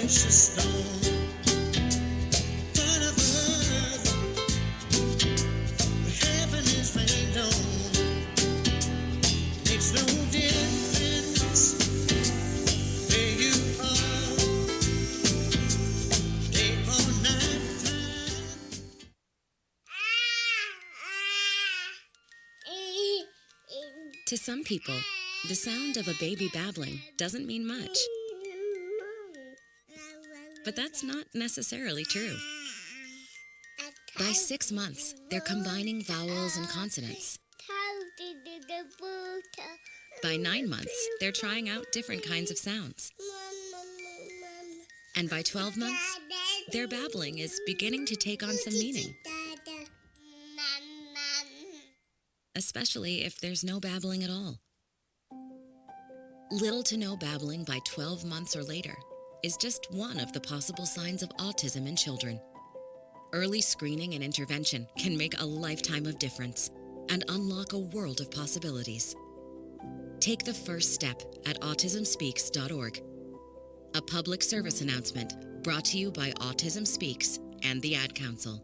precious stone. Kind of earth, heaven is rained on. Makes no difference where you are, day or night time. To some people, the sound of a baby babbling doesn't mean much. But that's not necessarily true. By 6 months, they're combining vowels and consonants. By 9 months, they're trying out different kinds of sounds. And by 12 months, their babbling is beginning to take on some meaning. Especially if there's no babbling at all. Little to no babbling by 12 months or later is just one of the possible signs of autism in children. Early screening and intervention can make a lifetime of difference and unlock a world of possibilities. Take the first step at autismspeaks.org. A public service announcement brought to you by Autism Speaks and the Ad Council.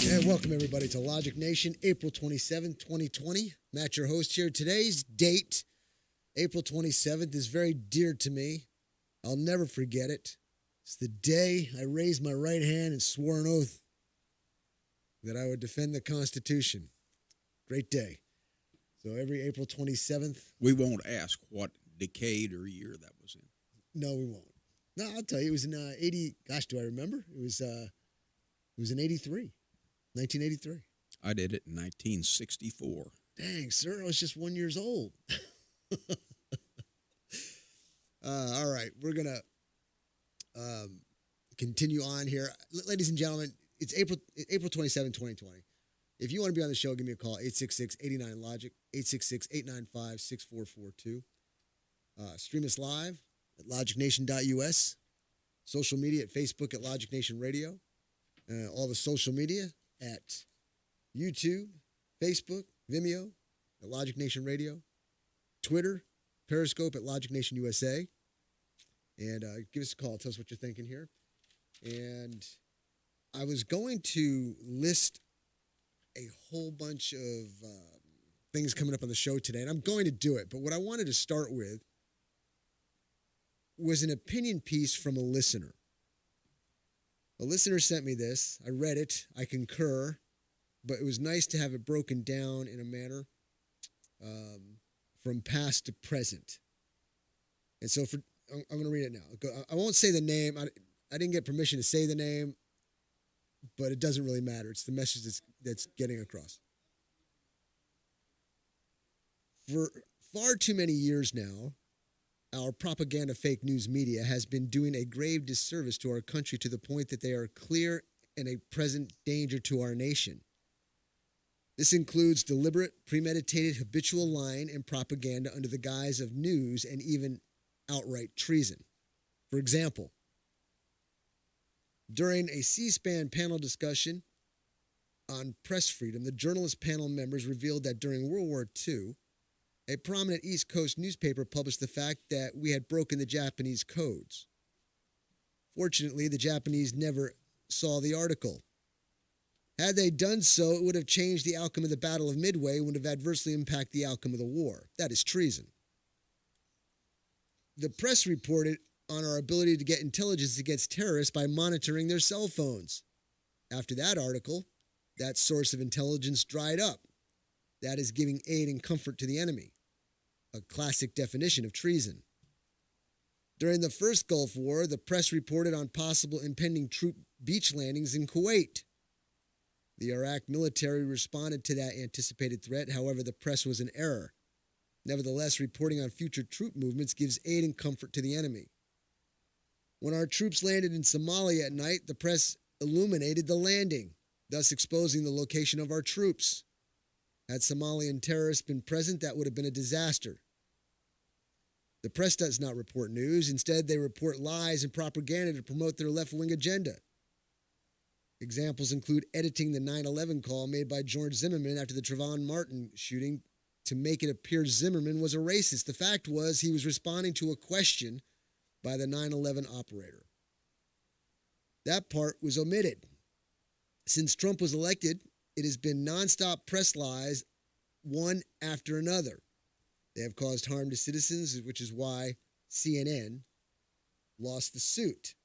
And welcome, everybody, to Logic Nation, April 27, 2020. Matt, your host here. Today's date, April 27th, is very dear to me. I'll never forget it. It's the day I raised my right hand and swore an oath that I would defend the Constitution. Great day. So every April 27th. We won't ask what decade or year that was in. No, we won't. No, I'll tell you. It was in 80. Gosh, do I remember? It was in 83. 1983. I did it in 1964. Dang, sir, I was just 1 year old. All right, we're going to continue on here. Ladies and gentlemen, it's April 27, 2020. If you want to be on the show, give me a call, 866-89-LOGIC, 866-895-6442. Stream us live at logicnation.us. Social media at Facebook at Logic Nation Radio. All the social media at YouTube, Facebook, Vimeo at Logic Nation Radio, Twitter, Periscope at Logic Nation USA. And give us a call. Tell us what you're thinking here. And I was going to list a whole bunch of things coming up on the show today, and I'm going to do it. But what I wanted to start with was an opinion piece from a listener. A listener sent me this. I read it. I concur. But it was nice to have it broken down in a manner from past to present. And so I'm going to read it now. I won't say the name. I didn't get permission to say the name, but it doesn't really matter. It's the message that's getting across. For far too many years now, our propaganda fake news media has been doing a grave disservice to our country to the point that they are clear and a present danger to our nation. This includes deliberate, premeditated, habitual lying and propaganda under the guise of news and even outright treason. For example, during a C-SPAN panel discussion on press freedom, the journalist panel members revealed that during World War II, a prominent East Coast newspaper published the fact that we had broken the Japanese codes. Fortunately, the Japanese never saw the article. Had they done so, it would have changed the outcome of the Battle of Midway and would have adversely impacted the outcome of the war. That is treason. The press reported on our ability to get intelligence against terrorists by monitoring their cell phones. After that article, that source of intelligence dried up. That is giving aid and comfort to the enemy, a classic definition of treason. During the first Gulf War, the press reported on possible impending troop beach landings in Kuwait. The Iraq military responded to that anticipated threat. However, the press was in error. Nevertheless, reporting on future troop movements gives aid and comfort to the enemy. When our troops landed in Somalia at night, the press illuminated the landing. thus exposing the location of our troops. Had Somalian terrorists been present, that would have been a disaster. The press does not report news. Instead, they report lies and propaganda to promote their left-wing agenda. Examples include editing the 9/11 call made by George Zimmerman after the Trayvon Martin shooting to make it appear Zimmerman was a racist. The fact was he was responding to a question by the 9/11 operator. That part was omitted. Since Trump was elected, it has been nonstop press lies, one after another. They have caused harm to citizens, which is why CNN lost the suit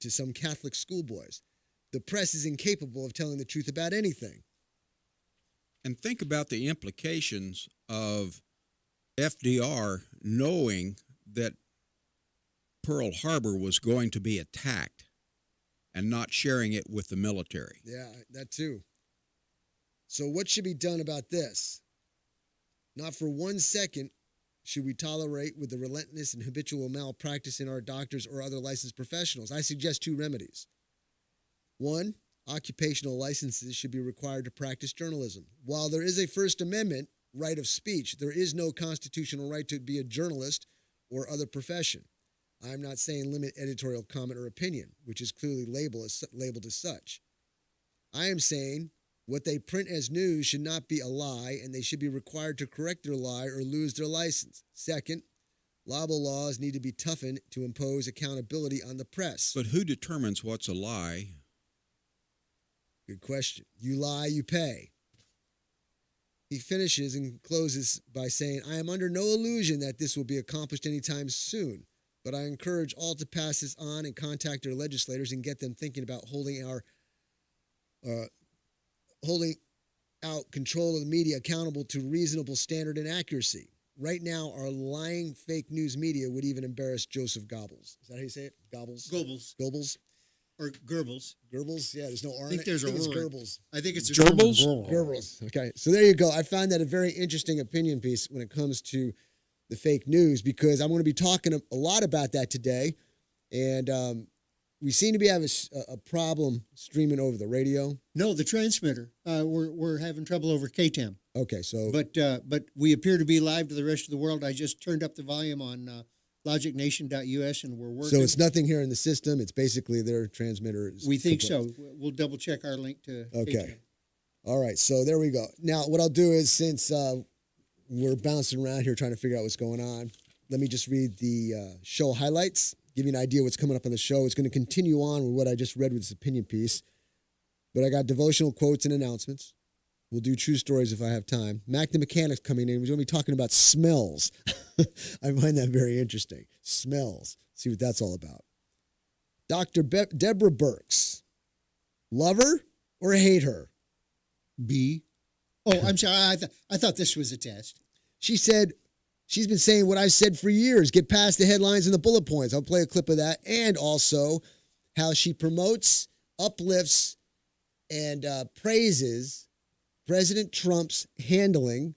to some Catholic schoolboys. The press is incapable of telling the truth about anything. And think about the implications of FDR knowing that Pearl Harbor was going to be attacked and not sharing it with the military. Yeah, that too. So what should be done about this? Not for 1 second should we tolerate with the relentless and habitual malpractice in our doctors or other licensed professionals. I suggest 2 remedies. 1, occupational licenses should be required to practice journalism. While there is a First Amendment right of speech, there is no constitutional right to be a journalist or other profession. I'm not saying limit editorial comment or opinion, which is clearly labeled as such. I am saying what they print as news should not be a lie, and they should be required to correct their lie or lose their license. Second, libel laws need to be toughened to impose accountability on the press. But who determines what's a lie? Good question. You lie, you pay. He finishes and closes by saying, I am under no illusion that this will be accomplished anytime soon, but I encourage all to pass this on and contact their legislators and get them thinking about holding out control of the media accountable to reasonable standard and accuracy. Right now, our lying fake news media would even embarrass Joseph Goebbels. Is that how you say it? Goebbels? Goebbels? Or Goebbels. Goebbels? Yeah, there's no R I in think it. there's a it's R. Goebbels. I think it's a Goebbels? Goebbels. Okay, so there you go. I found that a very interesting opinion piece when it comes to the fake news because I'm going to be talking a lot about that today. And we seem to be having a problem streaming over the radio. No, the transmitter. We're having trouble over KTAM. Okay, so But we appear to be live to the rest of the world. I just turned up the volume on logicnation.us and we're working. so it's nothing here in the system. It's basically their transmitter. We think so. We'll double check our link to Okay. KTAM. All right, so there we go. Now, what I'll do is since we're bouncing around here trying to figure out what's going on, let me just read the show highlights, give you an idea what's coming up on the show. It's going to continue on with what I just read with this opinion piece, but I got devotional quotes and announcements. We'll do true stories if I have time. Mac the Mechanic's coming in. We're going to be talking about smells. I find that very interesting. Smells. See what that's all about. Dr. Deborah Birx. Love her or hate her? B. Oh, I'm sorry. I thought this was a test. She said, she's been saying what I've said for years. Get past the headlines and the bullet points. I'll play a clip of that. And also how she promotes, uplifts, and praises President Trump's handling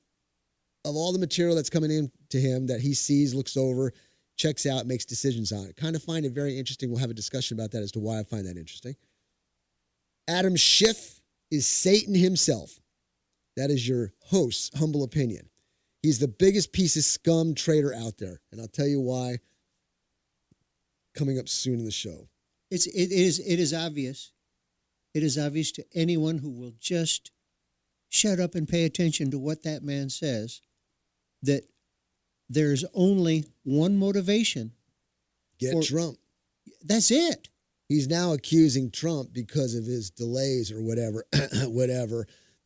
of all the material that's coming in to him that he sees, looks over, checks out, makes decisions on. I kind of find it very interesting. We'll have a discussion about that as to why I find that interesting. Adam Schiff is Satan himself. That is your host's humble opinion. He's the biggest piece of scum traitor out there. And I'll tell you why coming up soon in the show. It is obvious. It is obvious to anyone who will just shut up and pay attention to what that man says that there's only one motivation. Get Trump. That's it. He's now accusing Trump because of his delays or whatever,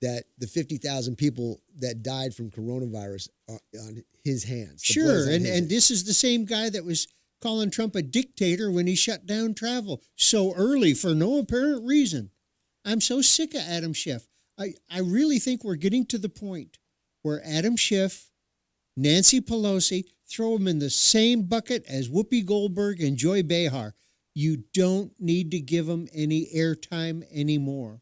that the 50,000 people that died from coronavirus are on his hands. The blood's Sure, on his hands. and this is the same guy that was calling Trump a dictator when he shut down travel so early for no apparent reason. I'm so sick of Adam Schiff. I really think we're getting to the point where Adam Schiff, Nancy Pelosi, throw them in the same bucket as Whoopi Goldberg and Joy Behar. You don't need to give them any airtime anymore.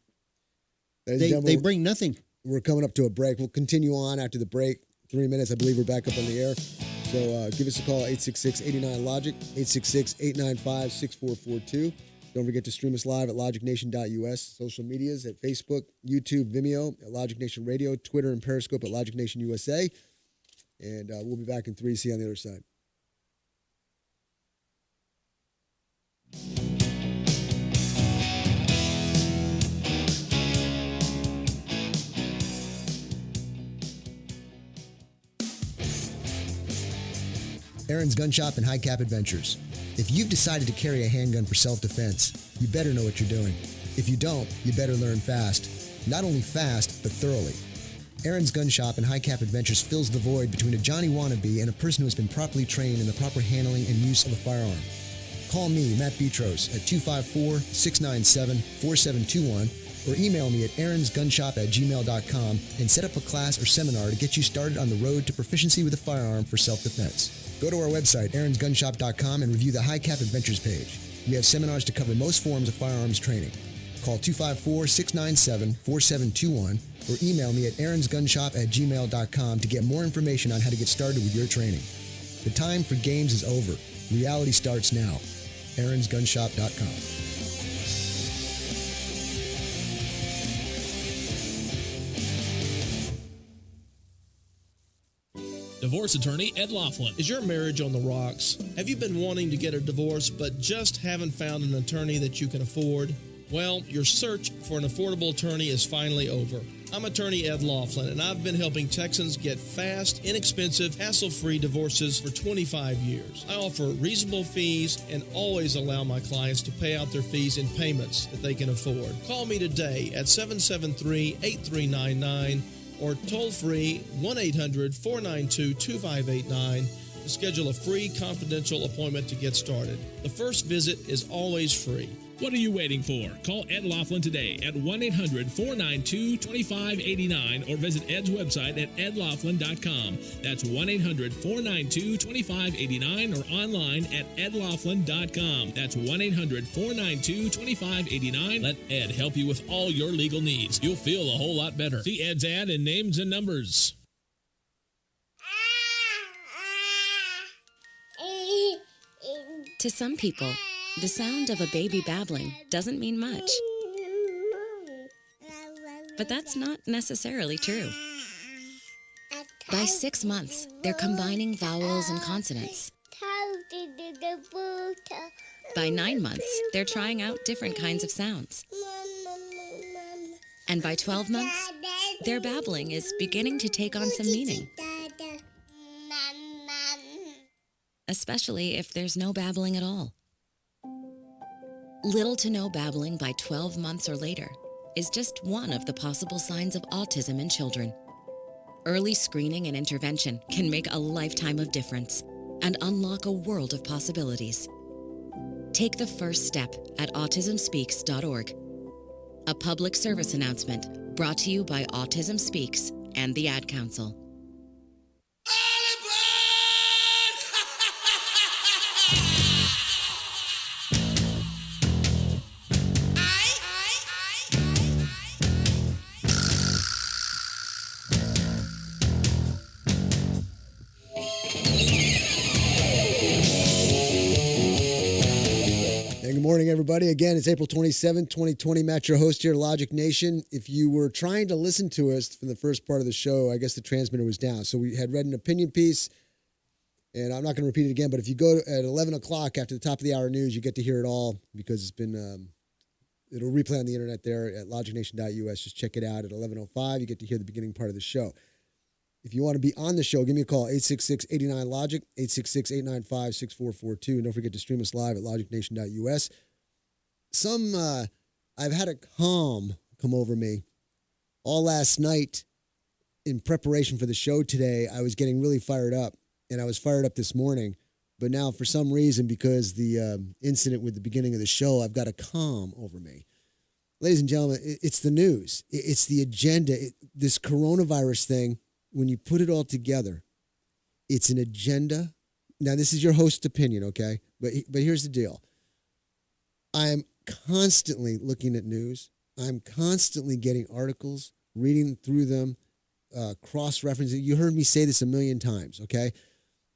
Ladies and They gentlemen, bring nothing. we're coming up to a break. We'll continue on after the break. 3 minutes, I believe we're back up on the air. So give us a call, 866-89-LOGIC, 866-895-6442. Don't forget to stream us live at logicnation.us, social medias at Facebook, YouTube, Vimeo, at Logic Nation Radio, Twitter and Periscope at Logic Nation USA. And we'll be back in 3. See you on the other side. Aaron's Gun Shop and High Cap Adventures. If you've decided to carry a handgun for self-defense, you better know what you're doing. If you don't, you better learn fast. Not only fast, but thoroughly. Aaron's Gun Shop and High Cap Adventures fills the void between a Johnny wannabe and a person who has been properly trained in the proper handling and use of a firearm. Call me, Matt Betros, at 254-697-4721 or email me at aaronsgunshop@gmail.com and set up a class or seminar to get you started on the road to proficiency with a firearm for self-defense. Go to our website, aaronsgunshop.com, and review the High Cap Adventures page. We have seminars to cover most forms of firearms training. Call 254-697-4721 or email me at aaronsgunshop@gmail.com to get more information on how to get started with your training. The time for games is over. Reality starts now. aaronsgunshop.com. Divorce attorney Ed Laughlin. Is your marriage on the rocks? Have you been wanting to get a divorce but just haven't found an attorney that you can afford? Well, your search for an affordable attorney is finally over. I'm attorney Ed Laughlin, and I've been helping Texans get fast, inexpensive, hassle-free divorces for 25 years. I offer reasonable fees and always allow my clients to pay out their fees in payments that they can afford. Call me today at 773-8399 or toll-free 1-800-492-2589 to schedule a free confidential appointment to get started. The first visit is always free. What are you waiting for? Call Ed Laughlin today at 1-800-492-2589 or visit Ed's website at edlaughlin.com. That's 1-800-492-2589 or online at edlaughlin.com. That's 1-800-492-2589. Let Ed help you with all your legal needs. You'll feel a whole lot better. See Ed's ad in Names and Numbers. To some people, the sound of a baby babbling doesn't mean much. But that's not necessarily true. By 6 months, they're combining vowels and consonants. By 9 months, they're trying out different kinds of sounds. And by 12 months, their babbling is beginning to take on some meaning. Especially if there's no babbling at all. Little to no babbling by 12 months or later is just one of the possible signs of autism in children. Early screening and intervention can make a lifetime of difference and unlock a world of possibilities. Take the first step at autismspeaks.org. A public service announcement brought to you by Autism Speaks and the Ad Council. Good morning, everybody. Again, it's April 27, 2020. Matt, your host here, Logic Nation. If you were trying to listen to us for the first part of the show, I guess the transmitter was down. So we had read an opinion piece, and I'm not going to repeat it again, but if you go at 11 o'clock after the top of the hour news, you get to hear it all because it's been, it'll replay on the internet there at logicnation.us. Just check it out at 11:05. You get to hear the beginning part of the show. If you want to be on the show, give me a call, 866-89-LOGIC, 866-895-6442. And don't forget to stream us live at logicnation.us. I've had a calm come over me. All last night, in preparation for the show today, I was getting really fired up. And I was fired up this morning. But now, for some reason, because the incident with the beginning of the show, I've got a calm over me. Ladies and gentlemen, it's the news. It's the agenda. This coronavirus thing, when you put it all together, it's an agenda. Now, this is your host's opinion, okay? But here's the deal. I'm constantly looking at news. I'm constantly getting articles, reading through them, cross-referencing. You heard me say this a million times, okay?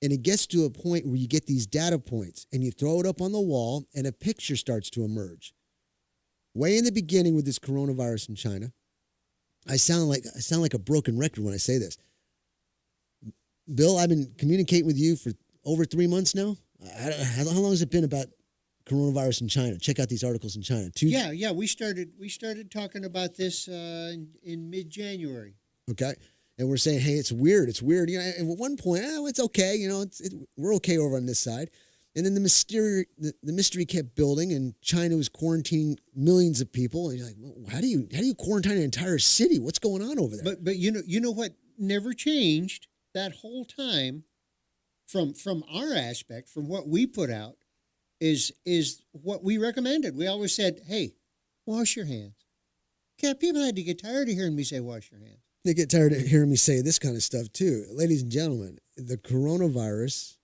And it gets to a point where you get these data points and you throw it up on the wall and a picture starts to emerge. Way in the beginning with this coronavirus in China, I sound like a broken record when I say this. Bill, I've been communicating with you for over 3 months now. How long has it been about coronavirus in China? Check out these articles in China. Yeah. We started talking about this in mid-January. Okay. And we're saying, hey, it's weird. It's weird. You know, and at one point, it's okay. You know, we're okay over on this side. And then the mystery kept building, and China was quarantining millions of people. And you're like, well, how do you quarantine an entire city? What's going on over there? But you know what never changed that whole time from our aspect, from what we put out, is what we recommended. We always said, hey, wash your hands. Okay, people had to get tired of hearing me say wash your hands. They get tired of hearing me say this kind of stuff too. Ladies and gentlemen, the coronavirus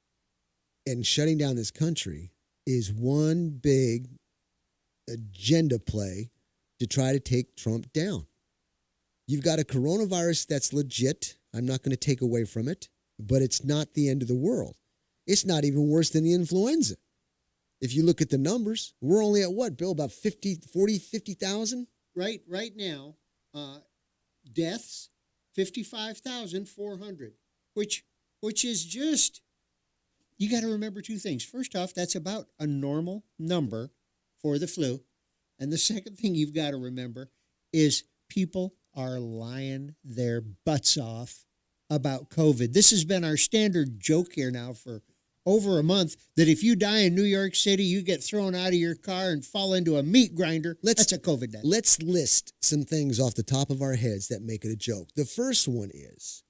and shutting down this country is one big agenda play to try to take Trump down. You've got a coronavirus that's legit. I'm not going to take away from it, but it's not the end of the world. It's not even worse than the influenza. If you look at the numbers, we're only at what, Bill? About 50,000? Right now, deaths, 55,400, which is just, you got to remember two things. First off, that's about a normal number for the flu. And the second thing you've got to remember is people are lying their butts off about COVID. This has been our standard joke here now for over a month, that if you die in New York City, you get thrown out of your car and fall into a meat grinder. That's a COVID death. Let's list some things off the top of our heads that make it a joke. The first one is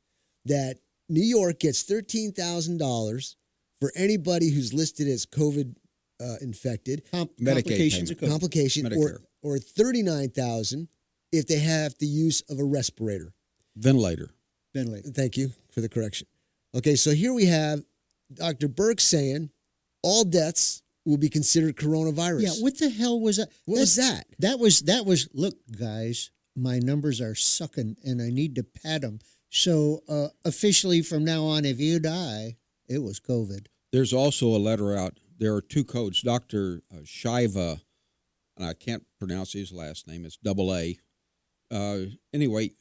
that New York gets $13,000 for anybody who's listed as COVID infected. Complications of COVID. Complication, or $39,000 if they have the use of a respirator. Ventilator. Thank you for the correction. Okay, so here we have Dr. Burke saying all deaths will be considered coronavirus. Yeah, what the hell was that? What was that? That was, look, guys, my numbers are sucking and I need to pad them. So officially from now on, if you die, it was COVID. There's also a letter out. There are two codes. Dr. Shiva, and I can't pronounce his last name. It's AA. Anyway,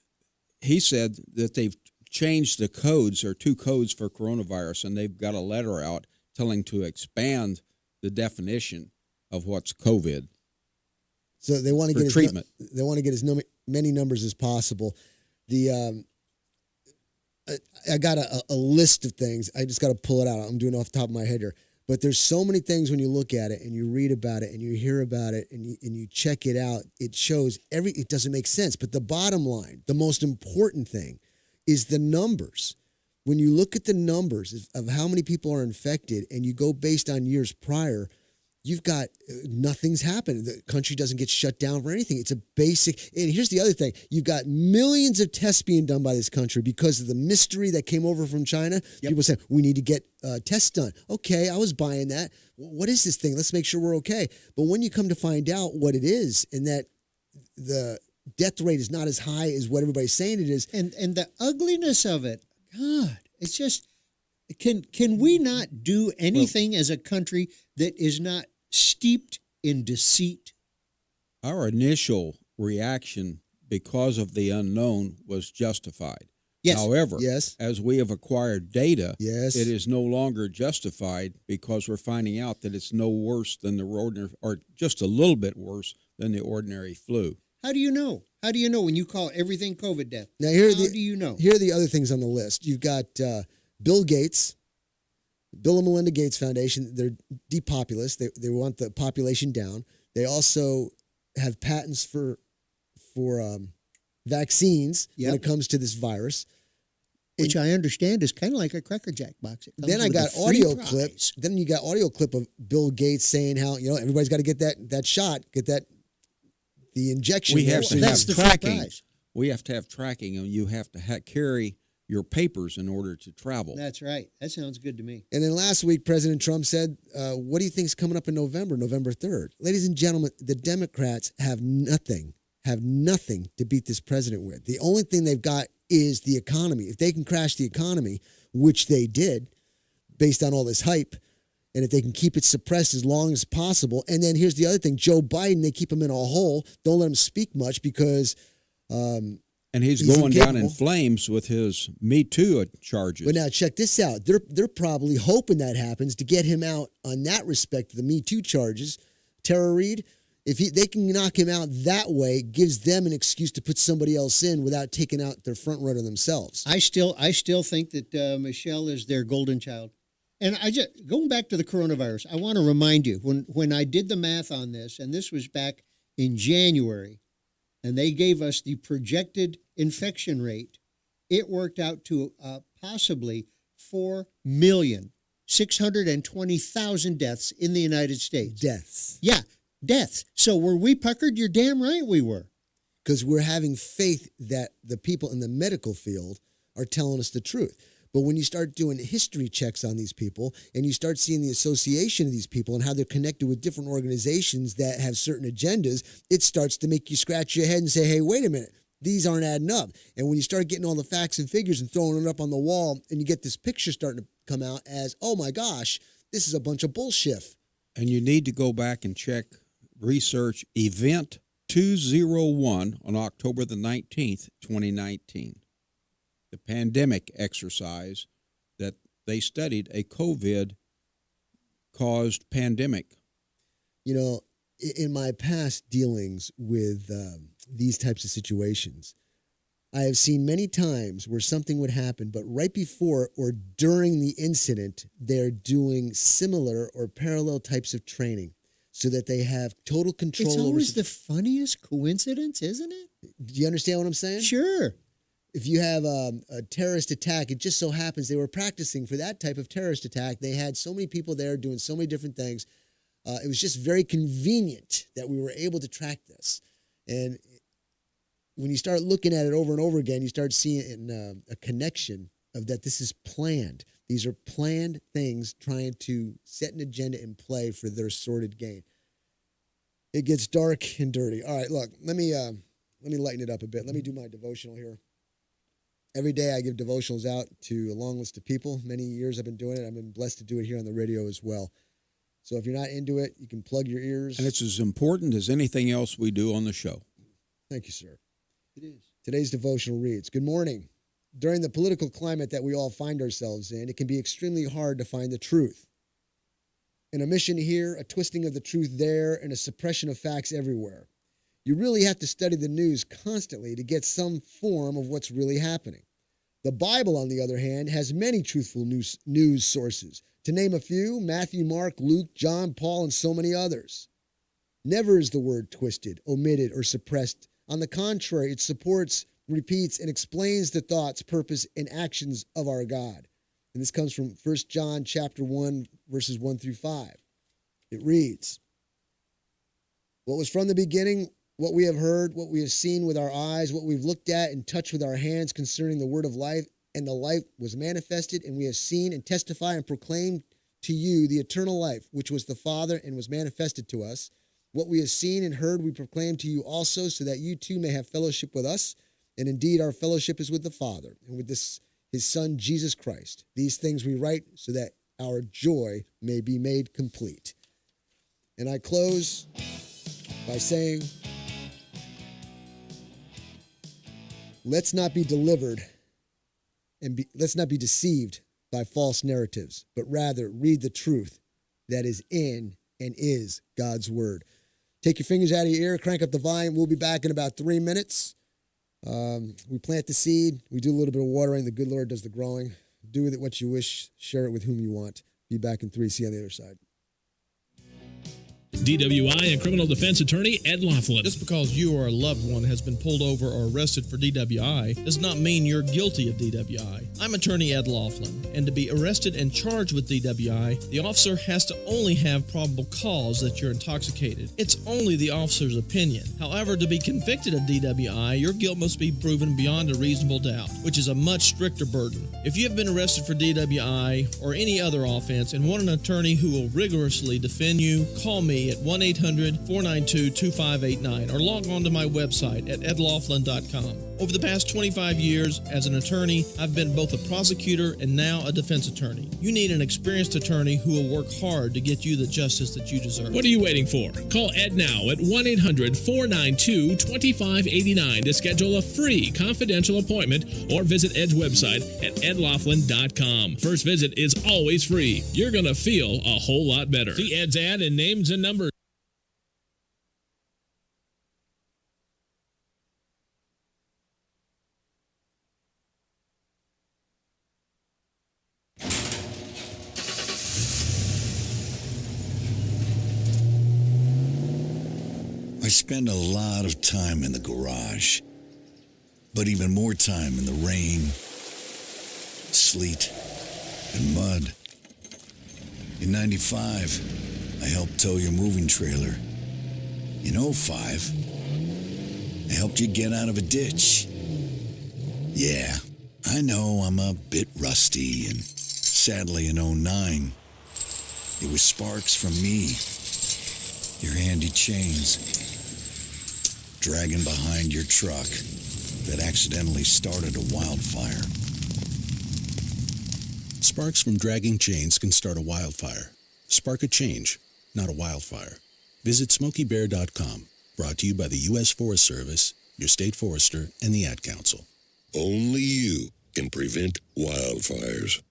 he said that they've changed the codes, or two codes for coronavirus, and they've got a letter out telling to expand the definition of what's COVID. So they want to get treatment. They want to get as many numbers as possible. The I got a list of things. I just got to pull it out. I'm doing it off the top of my head here. But there's so many things when you look at it and you read about it and you hear about it and you check it out. It shows it doesn't make sense. But the bottom line, the most important thing, is the numbers. When you look at the numbers of how many people are infected and you go based on years prior, you've got nothing's happened. The country doesn't get shut down for anything. It's a basic. And here's the other thing. You've got millions of tests being done by this country because of the mystery that came over from China. Yep. People say, we need to get tests done. Okay, I was buying that. What is this thing? Let's make sure we're okay. But when you come to find out what it is and that the death rate is not as high as what everybody's saying it is. And the ugliness of it, God, it's just, can we not do anything as a country that is not steeped in deceit? Our initial reaction, because of the unknown, was justified. Yes. However, Yes. as we have acquired data, Yes. it is no longer justified because we're finding out that it's no worse than the ordinary, or just a little bit worse than the ordinary flu. How do you know? How do you know when you call everything COVID death? Now, How do you know? Here are the other things on the list. You've got Bill Gates, Bill and Melinda Gates Foundation. They're depopulist. They want the population down. They also have patents for vaccines when it comes to this virus. Which I understand is kind of like a Cracker Jack box. Then I got audio clips. Then you got audio clip of Bill Gates saying how, everybody's got to get that shot, get the injection. We have to That's have the tracking. surprise. We have to have tracking, and you have to carry your papers in order to travel. That's right. That sounds good to me. And then last week, President Trump said, what do you think is coming up in November 3rd? Ladies and gentlemen, the Democrats have nothing to beat this president with. The only thing they've got is the economy. If they can crash the economy, which they did, based on all this hype. And if they can keep it suppressed as long as possible. And then here's the other thing. Joe Biden, they keep him in a hole. Don't let him speak much because and he's going down in flames with his Me Too charges. But now check this out. They're probably hoping that happens to get him out on that respect, the Me Too charges. Tara Reid, if they can knock him out that way, gives them an excuse to put somebody else in without taking out their front runner themselves. I still think that Michelle is their golden child. And going back to the coronavirus, I want to remind you, when I did the math on this, and this was back in January, and they gave us the projected infection rate, it worked out to possibly 4,620,000 deaths in the United States. Deaths. Yeah, deaths. So were we puckered? You're damn right we were. Because we're having faith that the people in the medical field are telling us the truth. But when you start doing history checks on these people and you start seeing the association of these people and how they're connected with different organizations that have certain agendas, it starts to make you scratch your head and say, hey, wait a minute, these aren't adding up. And when you start getting all the facts and figures and throwing it up on the wall and you get this picture starting to come out as, oh my gosh, this is a bunch of bullshit. And you need to go back and check, research Event 201 on October the 19th, 2019. The pandemic exercise that they studied, a COVID-caused pandemic. You know, in my past dealings with these types of situations, I have seen many times where something would happen, but right before or during the incident, they're doing similar or parallel types of training so that they have total control It's over... always the funniest coincidence, isn't it? Do you understand what I'm saying? Sure. If you have a terrorist attack, it just so happens they were practicing for that type of terrorist attack. They had so many people there doing so many different things. It was just very convenient that we were able to track this. And when you start looking at it over and over again, you start seeing a connection of that this is planned. These are planned things trying to set an agenda in play for their sordid gain. It gets dark and dirty. All right, look, let me lighten it up a bit. Let me do my devotional here. Every day I give devotionals out to a long list of people. Many years I've been doing it. I've been blessed to do it here on the radio as well. So if you're not into it, you can plug your ears. And it's as important as anything else we do on the show. Thank you, sir. It is. Today's devotional reads, good morning. During the political climate that we all find ourselves in, it can be extremely hard to find the truth. An omission here, a twisting of the truth there, and a suppression of facts everywhere. You really have to study the news constantly to get some form of what's really happening. The Bible, on the other hand, has many truthful news sources. To name a few, Matthew, Mark, Luke, John, Paul, and so many others. Never is the word twisted, omitted, or suppressed. On the contrary, it supports, repeats, and explains the thoughts, purpose, and actions of our God. And this comes from 1 John chapter 1, verses 1 through 5. It reads, what was from the beginning, what we have heard, what we have seen with our eyes, what we've looked at and touched with our hands concerning the word of life, and the life was manifested, and we have seen and testify and proclaimed to you the eternal life, which was the Father and was manifested to us. What we have seen and heard we proclaim to you also, so that you too may have fellowship with us. And indeed our fellowship is with the Father and with his Son, Jesus Christ. These things we write so that our joy may be made complete. And I close by saying, let's not be delivered and let's not be deceived by false narratives, but rather read the truth that is in and is God's word. Take your fingers out of your ear, crank up the volume. We'll be back in about 3 minutes. We plant the seed. We do a little bit of watering. The good Lord does the growing. Do with it what you wish. Share it with whom you want. Be back in 3. See you on the other side. DWI and criminal defense attorney Ed Laughlin. Just because you or a loved one has been pulled over or arrested for DWI does not mean you're guilty of DWI. I'm attorney Ed Laughlin, and to be arrested and charged with DWI, the officer has to only have probable cause that you're intoxicated. It's only the officer's opinion. However, to be convicted of DWI, your guilt must be proven beyond a reasonable doubt, which is a much stricter burden. If you have been arrested for DWI or any other offense and want an attorney who will rigorously defend you, call me at 1-800-492-2589 or log on to my website at edlaughlin.com. Over the past 25 years as an attorney, I've been both a prosecutor and now a defense attorney. You need an experienced attorney who will work hard to get you the justice that you deserve. What are you waiting for? Call Ed now at 1-800-492-2589 to schedule a free confidential appointment or visit Ed's website at edlaughlin.com. First visit is always free. You're going to feel a whole lot better. See Ed's ad and names and numbers. I spend a lot of time in the garage, but even more time in the rain, sleet, and mud. In 95, I helped tow your moving trailer. In 05, I helped you get out of a ditch. Yeah, I know I'm a bit rusty, and sadly in 09, it was sparks from me, your handy chains, dragging behind your truck that accidentally started a wildfire. Sparks from dragging chains can start a wildfire. Spark a change, not a wildfire. Visit SmokeyBear.com. Brought to you by the U.S. Forest Service, your state forester, and the Ad Council. Only you can prevent wildfires.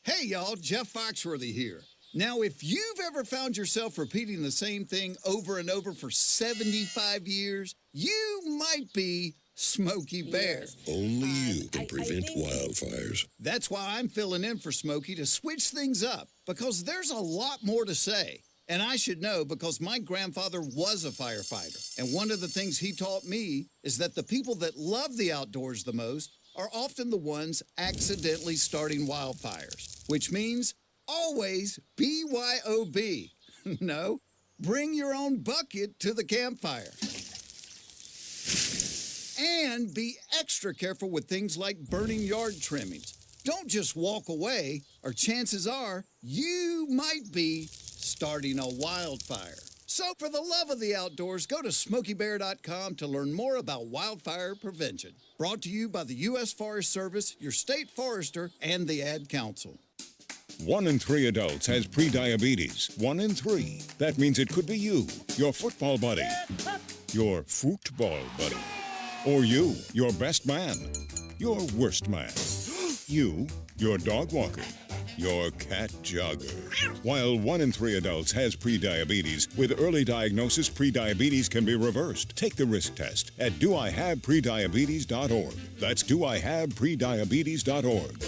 Hey, y'all, Jeff Foxworthy here. Now, if you've ever found yourself repeating the same thing over and over for 75 years, you might be Smokey Bear. Only you can prevent wildfires. That's why I'm filling in for Smokey to switch things up, because there's a lot more to say. And I should know because my grandfather was a firefighter. And one of the things he taught me is that the people that love the outdoors the most are often the ones accidentally starting wildfires, which means always BYOB. No, bring your own bucket to the campfire. And be extra careful with things like burning yard trimmings. Don't just walk away, or chances are you might be starting a wildfire. So for the love of the outdoors, go to SmokeyBear.com to learn more about wildfire prevention. Brought to you by the U.S. Forest Service, your state forester, and the Ad Council. 1 in 3 adults has prediabetes. 1 in 3. That means it could be you, your football buddy, your football buddy, or you, your best man, your worst man, you, your dog walker, your cat jogger. While 1 in 3 adults has prediabetes, with early diagnosis, prediabetes can be reversed. Take the risk test at doihaveprediabetes.org. That's doihaveprediabetes.org.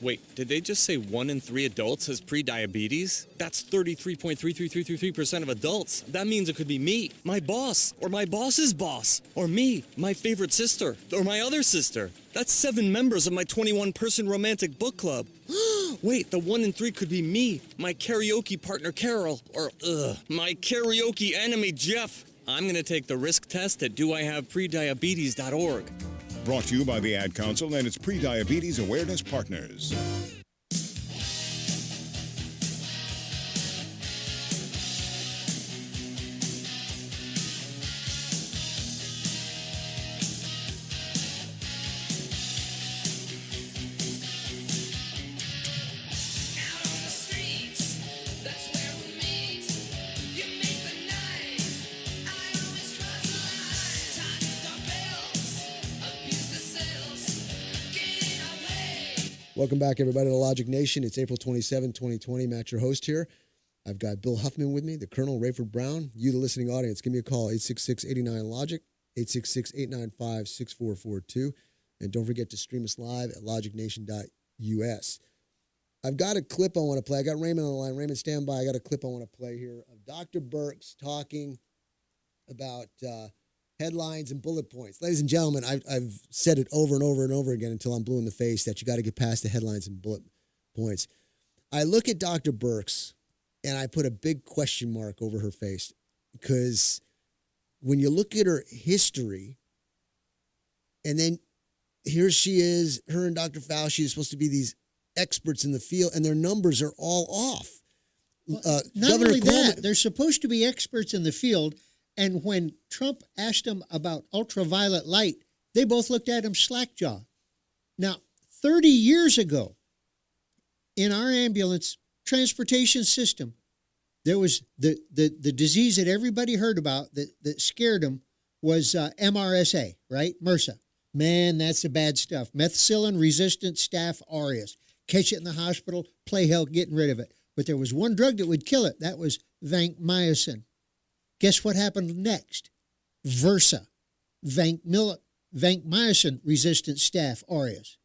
Wait, did they just say 1 in 3 adults has prediabetes? That's 33.33333% of adults. That means it could be me, my boss, or my boss's boss, or me, my favorite sister, or my other sister. That's 7 members of my 21-person romantic book club. Wait, the 1 in 3 could be me, my karaoke partner Carol, or my karaoke enemy Jeff. I'm gonna take the risk test at doihaveprediabetes.org. Brought to you by the Ad Council and its Prediabetes Awareness Partners. Welcome back, everybody, to Logic Nation. It's April 27, 2020. Matt, your host here. I've got Bill Huffman with me, the Colonel, Rayford Brown. You, the listening audience, give me a call, 866-89-LOGIC, 866-895-6442. And don't forget to stream us live at logicnation.us. I've got a clip I want to play. I got Raymond on the line. Raymond, stand by. I got a clip I want to play here of Dr. Birx talking about headlines and bullet points. Ladies and gentlemen, I've said it over and over and over again until I'm blue in the face that you got to get past the headlines and bullet points. I look at Dr. Birx and I put a big question mark over her face because when you look at her history and then here she is, her and Dr. Fauci is supposed to be these experts in the field and their numbers are all off. Not Governor only Coleman, that, they're supposed to be experts in the field. And when Trump asked him about ultraviolet light, They both looked at him slack-jawed. Now, 30 years ago, in our ambulance transportation system, there was the disease that everybody heard about that scared them was MRSA, right? MRSA. Man, that's the bad stuff. Methicillin-resistant staph aureus. Catch it in the hospital, play hell getting rid of it. But there was one drug that would kill it. That was vancomycin. Guess what happened next? Versa. Vancomycin-resistant staph aureus.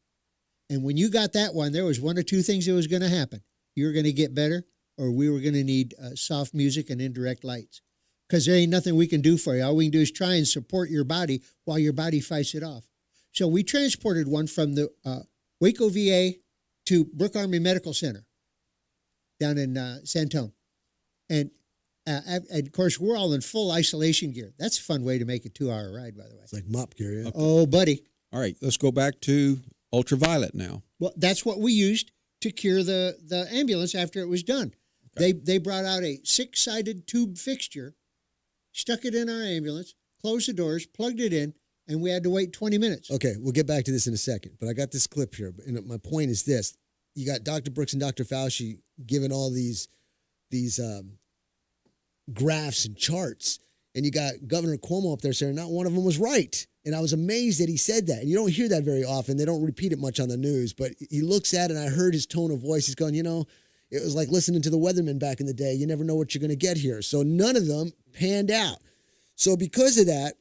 And when you got that one, there was one or two things that was going to happen. You were going to get better, or we were going to need soft music and indirect lights. Because there ain't nothing we can do for you. All we can do is try and support your body while your body fights it off. So we transported one from the Waco VA to Brooke Army Medical Center down in Santone. And of course, we're all in full isolation gear. That's a fun way to make a 2-hour ride, by the way. It's like mop gear, yeah. Okay. Oh, buddy. All right, let's go back to ultraviolet now. Well, that's what we used to cure the ambulance after it was done. Okay. They brought out a 6-sided tube fixture, stuck it in our ambulance, closed the doors, plugged it in, and we had to wait 20 minutes. Okay, we'll get back to this in a second, but I got this clip here. And my point is this. You got Dr. Brooks and Dr. Fauci giving all these graphs and charts, and you got Governor Cuomo up there saying not one of them was right. And I was amazed that he said that. And you don't hear that very often. They don't repeat it much on the news, but he looks at it, and I heard his tone of voice. He's going, it was like listening to the weatherman back in the day. You never know what you're going to get here. So none of them panned out. So because of that,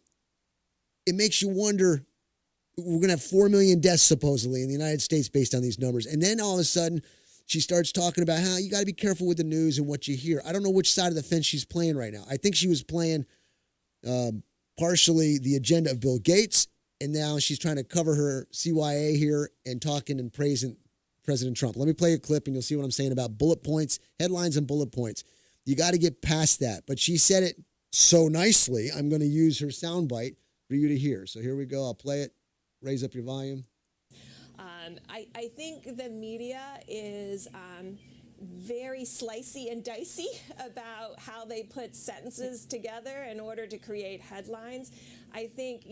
it makes you wonder, we're going to have 4 million deaths supposedly in the United States based on these numbers. And then all of a sudden, she starts talking about how you got to be careful with the news and what you hear. I don't know which side of the fence she's playing right now. I think she was playing partially the agenda of Bill Gates, and now she's trying to cover her CYA here and talking and praising President Trump. Let me play a clip, and you'll see what I'm saying about bullet points, headlines and bullet points. You got to get past that. But she said it so nicely, I'm going to use her soundbite for you to hear. So here we go. I'll play it. Raise up your volume. I think the media is very slicey and dicey about how they put sentences together in order to create headlines. I think,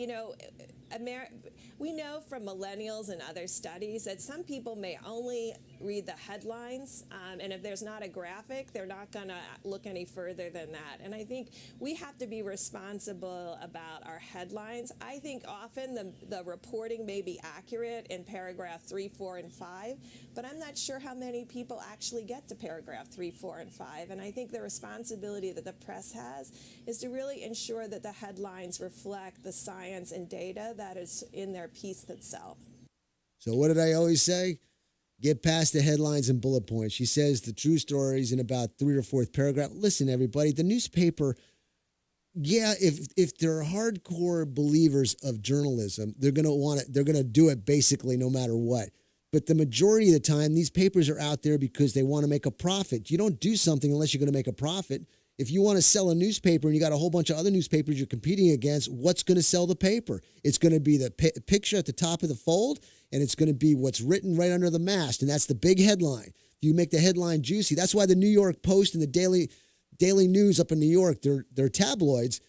we know from millennials and other studies that some people may only read the headlines, and if there's not a graphic, they're not going to look any further than that. And I think we have to be responsible about our headlines. I think often the reporting may be accurate in paragraph 3, 4, and 5, but I'm not sure how many people actually get to paragraph 3, 4, and 5. And I think the responsibility that the press has is to really ensure that the headlines reflect the science and data that is in their piece itself. So what did I always say? Get past the headlines and bullet points. She says the true stories in about 3 or 4th paragraph. Listen, everybody, the newspaper, yeah, if they're hardcore believers of journalism, they're going to do it basically no matter what. But the majority of the time, these papers are out there because they want to make a profit. You don't do something unless you're going to make a profit. If you want to sell a newspaper and you got a whole bunch of other newspapers you're competing against, what's going to sell the paper? It's going to be the picture at the top of the fold, and it's going to be what's written right under the mast, and that's the big headline. You make the headline juicy. That's why the New York Post and the Daily News up in New York, they're tabloids,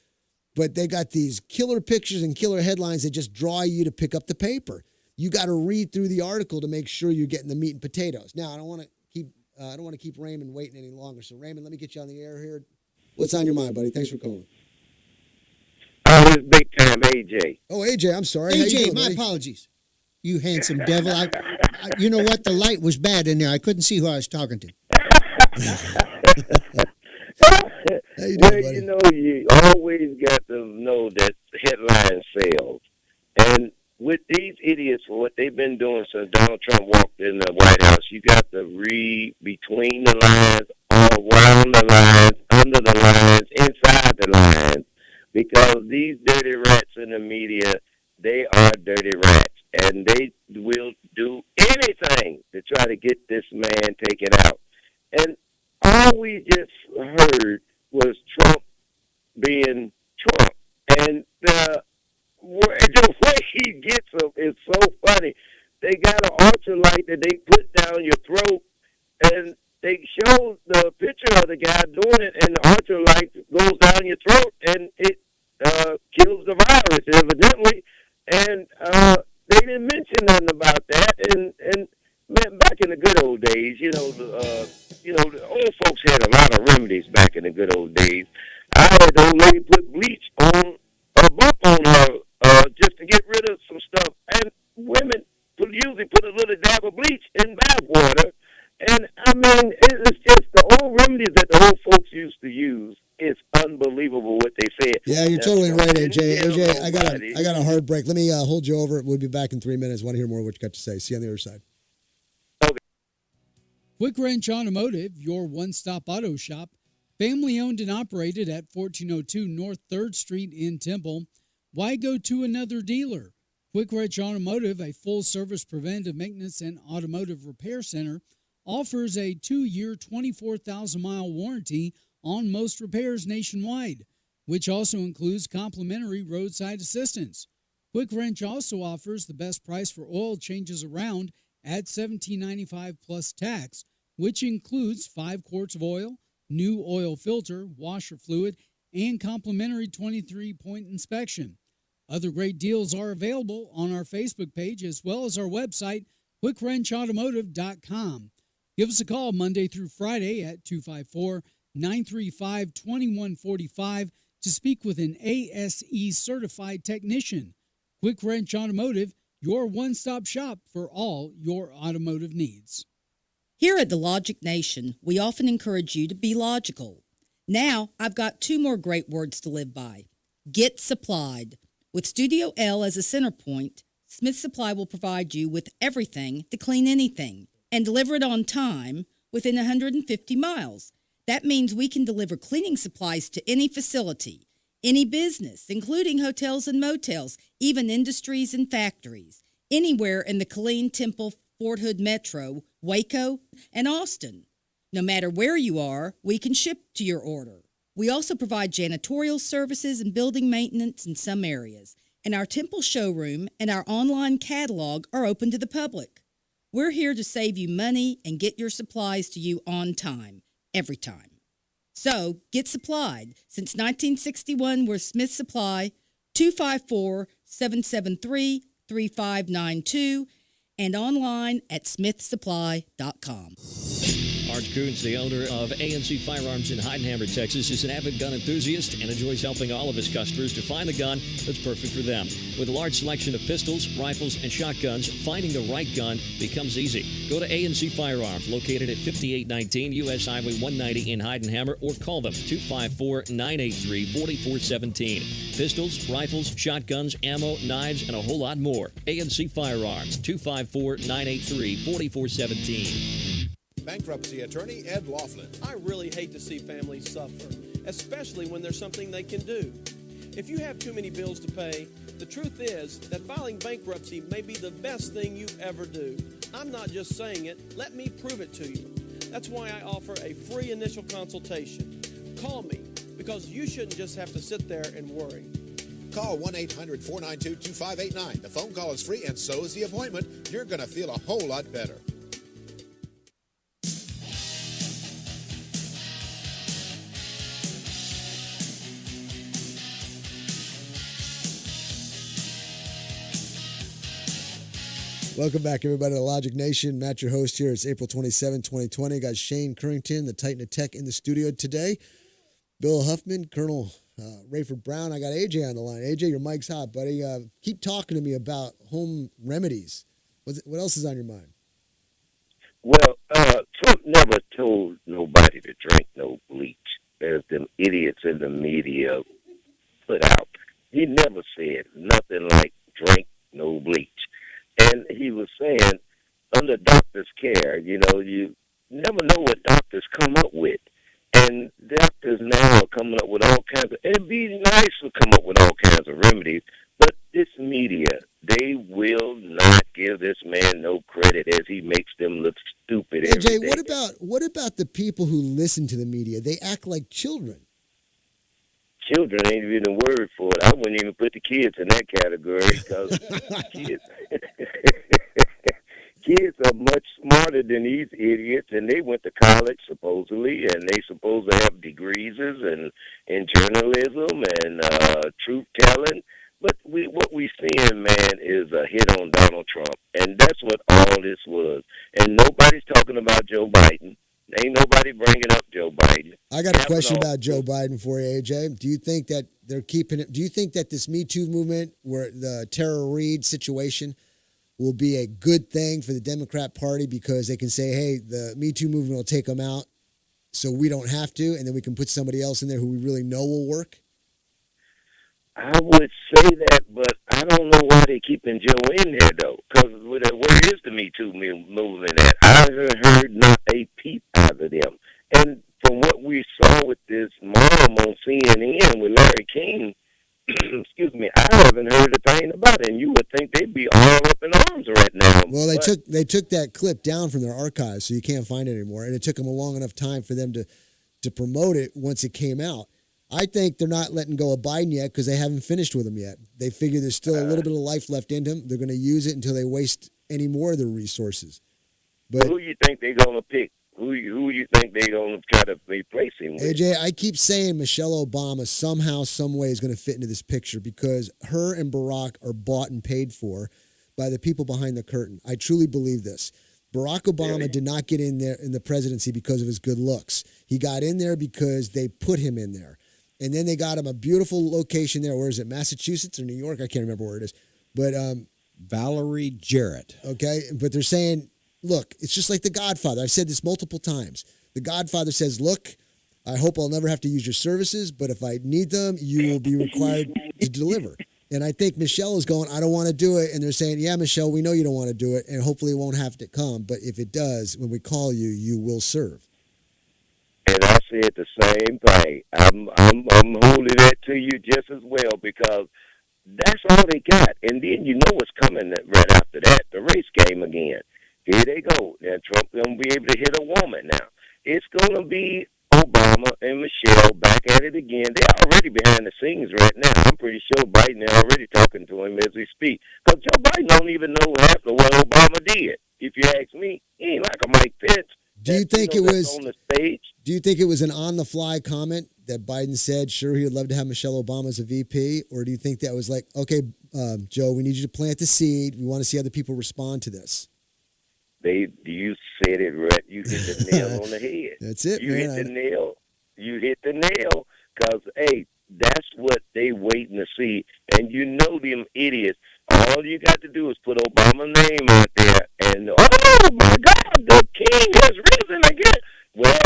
but they got these killer pictures and killer headlines that just draw you to pick up the paper. You got to read through the article to make sure you're getting the meat and potatoes. Now, I don't want to keep Raymond waiting any longer. So, Raymond, let me get you on the air here. What's on your mind, buddy? Thanks for calling. This big time AJ. Oh, AJ, I'm sorry. AJ, my apologies. You handsome devil. I, you know what? The light was bad in there. I couldn't see who I was talking to. How you doing, buddy? You always got to know that headline sales. And with these idiots, for what they've been doing since Donald Trump walked in the White House, you got to read between the lines, all around the lines, under the lines, inside the lines, because these dirty rats in the media, they are dirty rats, and they will do anything to try to get this man taken out. And all we just heard was Trump being Trump, and the way he gets them is so funny. They got an ultralight that they put down your throat, and they show the picture of the guy doing it, and the ultralight goes down your throat, and it kills the virus, evidently. And they didn't mention nothing about that. And man, back in the good old days, the old folks had a lot of remedies back in the good old days. I had the old lady put bleach on a bump on her just to get rid of some stuff. And women usually put a little dab of bleach in bath water. And, I mean, it's just the old remedies that the old folks used to use. It's unbelievable what they said. Yeah, you're totally right, AJ. AJ, I got a hard break. Let me hold you over. We'll be back in 3 minutes. Want to hear more of what you got to say. See you on the other side. Quick Wrench Automotive, your one-stop auto shop, family-owned and operated at 1402 North 3rd Street in Temple. Why go to another dealer? Quick Wrench Automotive, a full-service preventive maintenance and automotive repair center, offers a 2-year, 24,000-mile warranty on most repairs nationwide, which also includes complimentary roadside assistance. Quick Wrench also offers the best price for oil changes around at $17.95 plus tax, which includes 5 quarts of oil, new oil filter, washer fluid, and complimentary 23-point inspection. Other great deals are available on our Facebook page as well as our website, quickwrenchautomotive.com. Give us a call Monday through Friday at 254-935-2145 to speak with an ASE certified technician. Quick Wrench Automotive, your one-stop shop for all your automotive needs. Here at the Logic Nation, we often encourage you to be logical. Now, I've got 2 more great words to live by. Get supplied. With Studio L as a center point, Smith Supply will provide you with everything to clean anything and deliver it on time within 150 miles. That means we can deliver cleaning supplies to any facility, any business, including hotels and motels, even industries and factories, anywhere in the Killeen, Temple, Fort Hood Metro, Waco, and Austin. No matter where you are, we can ship to your order. We also provide janitorial services and building maintenance in some areas, and our Temple showroom and our online catalog are open to the public. We're here to save you money and get your supplies to you on time, every time. So, get supplied. Since 1961, we're Smith Supply, 254-773-3592, and online at smithsupply.com. Art Coons, the owner of A&C Firearms in Heidenhammer, Texas, is an avid gun enthusiast and enjoys helping all of his customers to find the gun that's perfect for them. With a large selection of pistols, rifles, and shotguns, finding the right gun becomes easy. Go to A&C Firearms, located at 5819 U.S. Highway 190 in Heidenhammer, or call them 254-983-4417. Pistols, rifles, shotguns, ammo, knives, and a whole lot more. A&C Firearms, 254-983-4417. Bankruptcy attorney Ed Laughlin. I really hate to see families suffer, especially when there's something they can do. If you have too many bills to pay, the truth is that filing bankruptcy may be the best thing you ever do. I'm not just saying it, let me prove it to you. That's why I offer a free initial consultation. Call me, because you shouldn't just have to sit there and worry. Call 1-800-492-2589. The phone call is free, and so is the appointment. You're going to feel a whole lot better. Welcome back, everybody, to Logic Nation. Matt, your host here. It's April 27, 2020. Got Shane Currington, the Titan of Tech, in the studio today. Bill Huffman, Colonel Rayford Brown. I got AJ on the line. AJ, your mic's hot, buddy. Keep talking to me about home remedies. What else is on your mind? Well, Trump never told nobody to drink no bleach, as them idiots in the media put out. He never said nothing like drink no bleach. And he was saying, under doctor's care, you never know what doctors come up with. And doctors now are coming up with all kinds of, it'd be nice to come up with all kinds of remedies, but this media, they will not give this man no credit as he makes them look stupid every AJ, day. what about the people who listen to the media? They act like children. Children ain't even a word for it. I wouldn't even put the kids in that category because kids are much smarter than these idiots, and they went to college supposedly, and they supposed to have degrees in journalism and truth telling. But what we seeing, man, is a hit on Donald Trump, and that's what all this was. And nobody's talking about Joe Biden. Ain't nobody bringing up Joe Biden. I got a question about Joe Biden for you, AJ. Do you think that they're keeping it? Do you think that this Me Too movement, where the Tara Reade situation, will be a good thing for the Democrat Party because they can say, hey, the Me Too movement will take them out so we don't have to, and then we can put somebody else in there who we really know will work? I would say that, but I don't know why they're keeping Joe in there, though, because where is the Me Too movement at? I haven't heard not a peep out of them. And from what we saw with this mom on CNN with Larry King, excuse me, I haven't heard a thing about it, and you would think they'd be all up in arms right now. Well, they took that clip down from their archives, so you can't find it anymore, and it took them a long enough time for them to promote it once it came out. I think they're not letting go of Biden yet because they haven't finished with him yet. They figure there's still a little bit of life left in him. They're going to use it until they waste any more of their resources. But who you think they're going to pick? Who you think they're going to try to replace him with? AJ, I keep saying Michelle Obama somehow, some way is going to fit into this picture because her and Barack are bought and paid for by the people behind the curtain. I truly believe this. Barack Obama did not get in there in the presidency because of his good looks. He got in there because they put him in there. And then they got him a beautiful location there. Where is it? Massachusetts or New York? I can't remember where it is. But Valerie Jarrett. Okay. But they're saying, look, it's just like The Godfather. I've said this multiple times. The Godfather says, look, I hope I'll never have to use your services, but if I need them, you will be required to deliver. And I think Michelle is going, I don't want to do it. And they're saying, yeah, Michelle, we know you don't want to do it. And hopefully it won't have to come. But if it does, when we call you, you will serve. And I said the same thing. I'm holding that to you just as well because that's all they got. And then you know what's coming right after that, the race game again. Here they go. Now Trump going to be able to hit a woman now. It's going to be Obama and Michelle back at it again. They're already behind the scenes right now. I'm pretty sure Biden is already talking to him as we speak. Because Joe Biden don't even know half of what Obama did. If you ask me, he ain't like a Mike Pence. Do you think it was on the stage? Do you think it was an on-the-fly comment that Biden said, sure, he would love to have Michelle Obama as a VP? Or do you think that was like, okay, Joe, we need you to plant the seed. We want to see other people respond to this? You said it right. You hit the nail on the head. That's it, You man. hit the nail. You hit the nail because, hey, that's what they waiting to see. And you know them idiots. All you got to do is put Obama's name out there, and oh my God, the king has risen again. Well,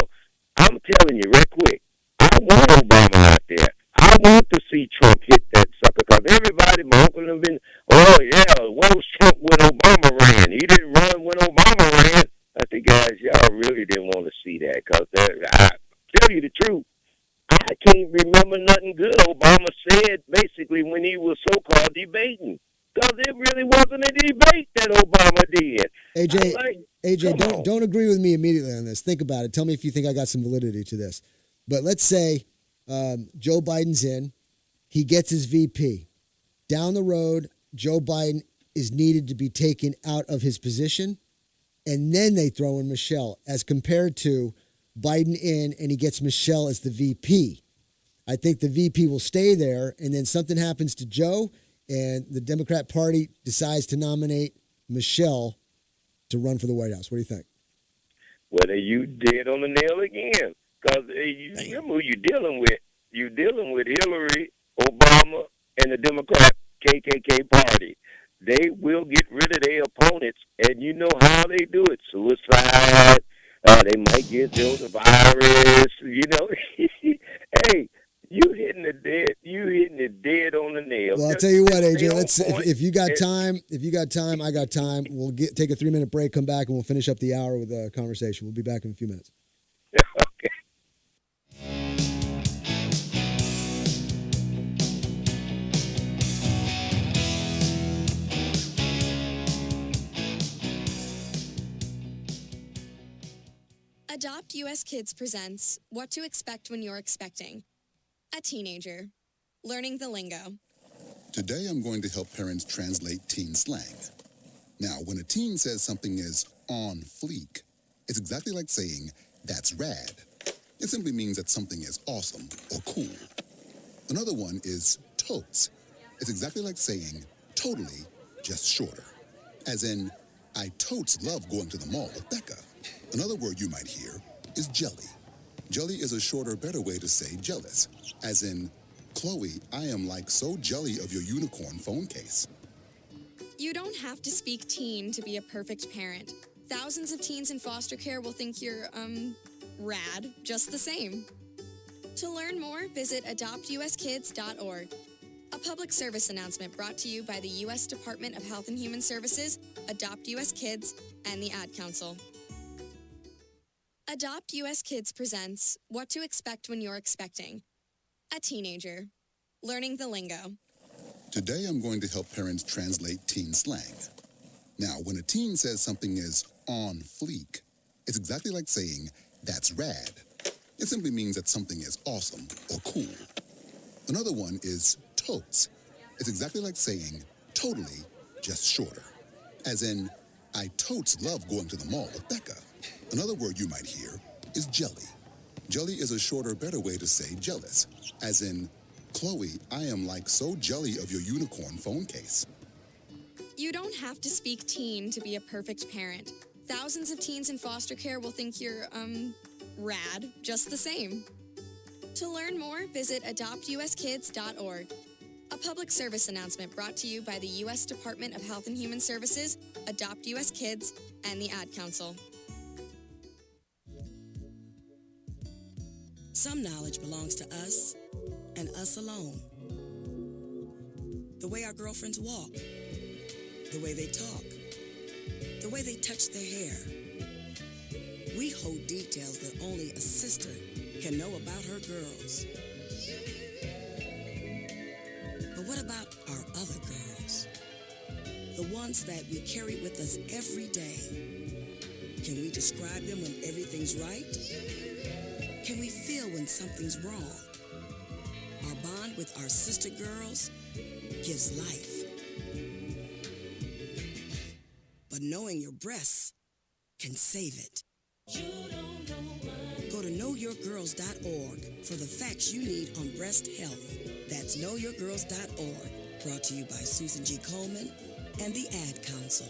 I'm telling you, real quick, I want Obama out there. I want to see Trump hit that sucker because everybody, my uncle, have been, oh yeah, what was Trump when Obama ran? He didn't run when Obama ran. I think, guys, y'all really didn't want to see that because I tell you the truth. I can't remember nothing good Obama said basically when he was so-called debating. Because it really wasn't a debate that Obama did. AJ, don't agree with me immediately on this. Think about it. Tell me if you think I got some validity to this. But let's say Joe Biden's in. He gets his VP. Down the road, Joe Biden is needed to be taken out of his position. And then they throw in Michelle as compared to Biden in and he gets Michelle as the VP. I think the VP will stay there and then something happens to Joe and the Democrat Party decides to nominate Michelle to run for the White House. What do you think? Well, you did on the nail again. Because you remember who you're dealing with. You're dealing with Hillary, Obama, and the Democrat KKK party. They will get rid of their opponents, and you know how they do it. Suicide. They might get the virus, you know. Hey, you hitting it dead on the nail. Well, I'll tell you what, AJ. Let's if you got time, I got time. We'll take a 3-minute break, come back, and we'll finish up the hour with a conversation. We'll be back in a few minutes. Okay. Adopt US Kids presents What to Expect When You're Expecting. A teenager. Learning the lingo. Today I'm going to help parents translate teen slang. Now, when a teen says something is on fleek, it's exactly like saying, that's rad. It simply means that something is awesome or cool. Another one is totes. It's exactly like saying totally, just shorter. As in, I totes love going to the mall with Becca. Another word you might hear is jelly. Jelly is a shorter, better way to say jealous. As in, Chloe, I am like so jelly of your unicorn phone case. You don't have to speak teen to be a perfect parent. Thousands of teens in foster care will think you're, rad, just the same. To learn more, visit adoptuskids.org. A public service announcement brought to you by the U.S. Department of Health and Human Services, Adopt U.S. Kids, and the Ad Council. Adopt U.S. Kids presents What to Expect When You're Expecting. A teenager. Learning the lingo. Today I'm going to help parents translate teen slang. Now, when a teen says something is on fleek, it's exactly like saying, that's rad. It simply means that something is awesome or cool. Another one is totes. It's exactly like saying totally, just shorter. As in, I totes love going to the mall with Becca. Another word you might hear is jelly. Jelly is a shorter, better way to say jealous. As in, Chloe, I am like so jelly of your unicorn phone case. You don't have to speak teen to be a perfect parent. Thousands of teens in foster care will think you're, rad, just the same. To learn more, visit adoptuskids.org. A public service announcement brought to you by the U.S. Department of Health and Human Services, Adopt U.S. Kids, and the Ad Council. Some knowledge belongs to us and us alone. The way our girlfriends walk, the way they talk, the way they touch their hair. We hold details that only a sister can know about her girls. But what about our other girls? The ones that we carry with us every day. Can we describe them when everything's right? Can we feel when something's wrong? Our bond with our sister girls gives life. But knowing your breasts can save it. Go to knowyourgirls.org for the facts you need on breast health. That's knowyourgirls.org. Brought to you by Susan G. Coleman and the Ad Council.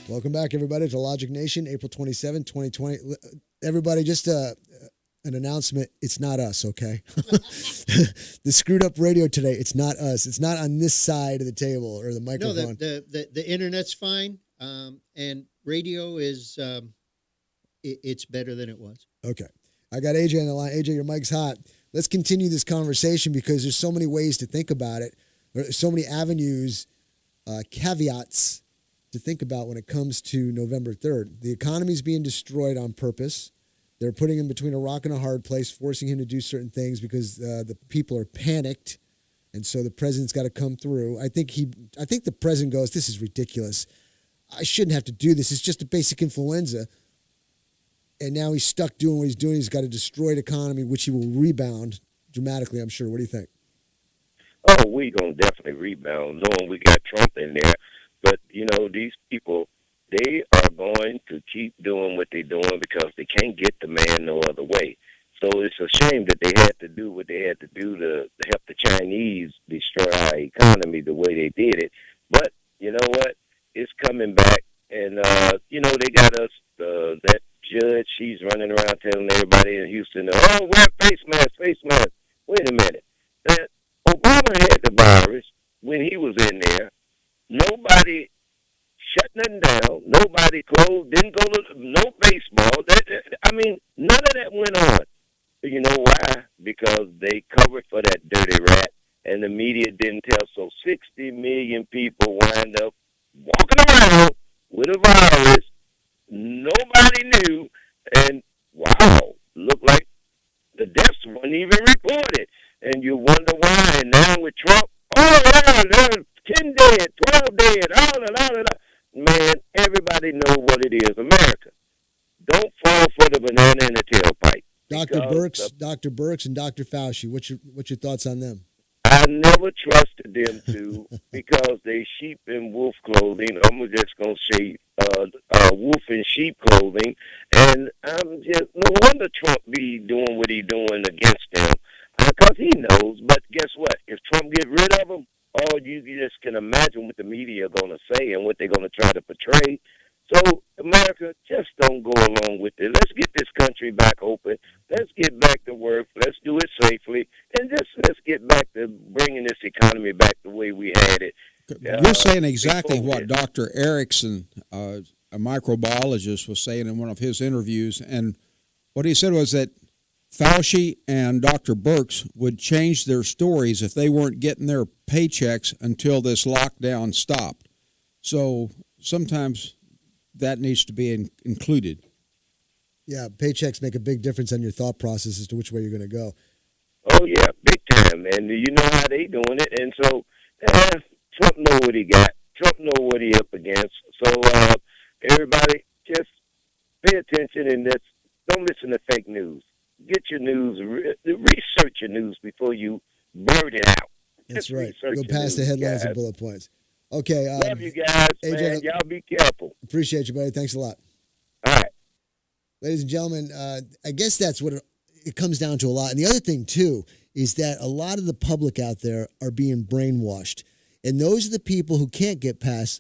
Welcome back, everybody, to Logic Nation, April 27, 2020. Everybody, just an announcement. It's not us, okay? The screwed up radio today, it's not us. It's not on this side of the table or the microphone. No, the internet's fine, and radio is it's better than it was. Okay. I got AJ on the line. AJ, your mic's hot. Let's continue this conversation because there's so many ways to think about it. There's so many avenues, caveats to think about when it comes to November 3rd. The economy's being destroyed on purpose. They're putting him between a rock and a hard place, forcing him to do certain things because the people are panicked, and so the president's got to come through. I think the president goes, this is ridiculous. I shouldn't have to do this. It's just a basic influenza. And now he's stuck doing what he's doing. He's got a destroyed economy, which he will rebound dramatically, I'm sure. What do you think? Oh, we're going to definitely rebound, knowing we got Trump in there. But, you know, these people, they are going to keep doing what they're doing because they can't get the man no other way. So it's a shame that they had to do what they had to do to help the Chinese destroy our economy the way they did it. But, you know what? It's coming back. And, you know, they got us, that judge, she's running around telling everybody in Houston, oh, wear face mask, face mask. Wait a minute. Obama had the virus when he was in there. Nobody shut nothing down. Nobody closed, didn't go to no baseball. None of that went on. You know why? Because they covered for that dirty rat, and the media didn't tell. So 60 million people wind up walking around with a virus. Nobody knew, and wow, looked like the deaths weren't even reported. And you wonder why. And now with Trump, there's 10 dead, 12 dead, all that. Man, everybody know what it is. America, don't fall for the banana in the tailpipe. Dr. Birx and Dr. Fauci, what's your thoughts on them? I I never trusted them to because they sheep in wolf clothing. I'm just going to say wolf in sheep clothing. And I'm just, no wonder Trump be doing what he doing against them because he knows. But guess what? If Trump get rid of them, all you just can imagine what the media are going to say and what they're going to try to portray. So, America, just don't go along with it. Let's get this country back open. Let's get back to work. Let's do it safely. And just let's get back to bringing this economy back the way we had it. You're saying exactly what Dr. Erickson, a microbiologist, was saying in one of his interviews. And what he said was that Fauci and Dr. Birx would change their stories if they weren't getting their paychecks until this lockdown stopped. So sometimes that needs to be included. Yeah, paychecks make a big difference on your thought process as to which way you're going to go. Oh, yeah, big time. And you know how they doing it. And so Trump know what he got. Trump know what he up against. So everybody just pay attention and don't listen to fake news. Get your news, research your news before you blurt it out. That's Just right. research Go your past the news, headlines guys. and bullet points. Okay. Love you guys, AJ, man. Y'all be careful. Appreciate you, buddy. Thanks a lot. All right. Ladies and gentlemen, I guess that's what it comes down to a lot. And the other thing, too, is that a lot of the public out there are being brainwashed. And those are the people who can't get past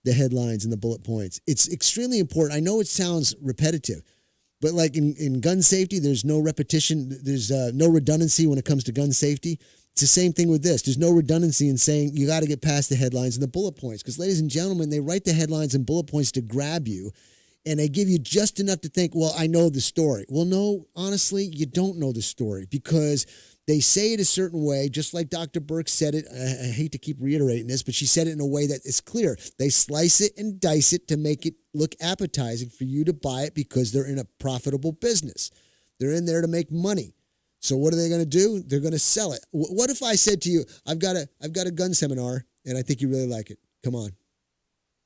the headlines and the bullet points. It's extremely important. I know it sounds repetitive, but like in gun safety, there's no repetition. There's no redundancy when it comes to gun safety. It's the same thing with this. There's no redundancy in saying you got to get past the headlines and the bullet points. Because, ladies and gentlemen, they write the headlines and bullet points to grab you, and they give you just enough to think, well, I know the story. Well, no, honestly, you don't know the story because they say it a certain way, just like Dr. Birx said it. I hate to keep reiterating this, but she said it in a way that is clear. They slice it and dice it to make it look appetizing for you to buy it because they're in a profitable business. They're in there to make money. So what are they going to do? They're going to sell it. What if I said to you, I've got a gun seminar, and I think you really like it. Come on.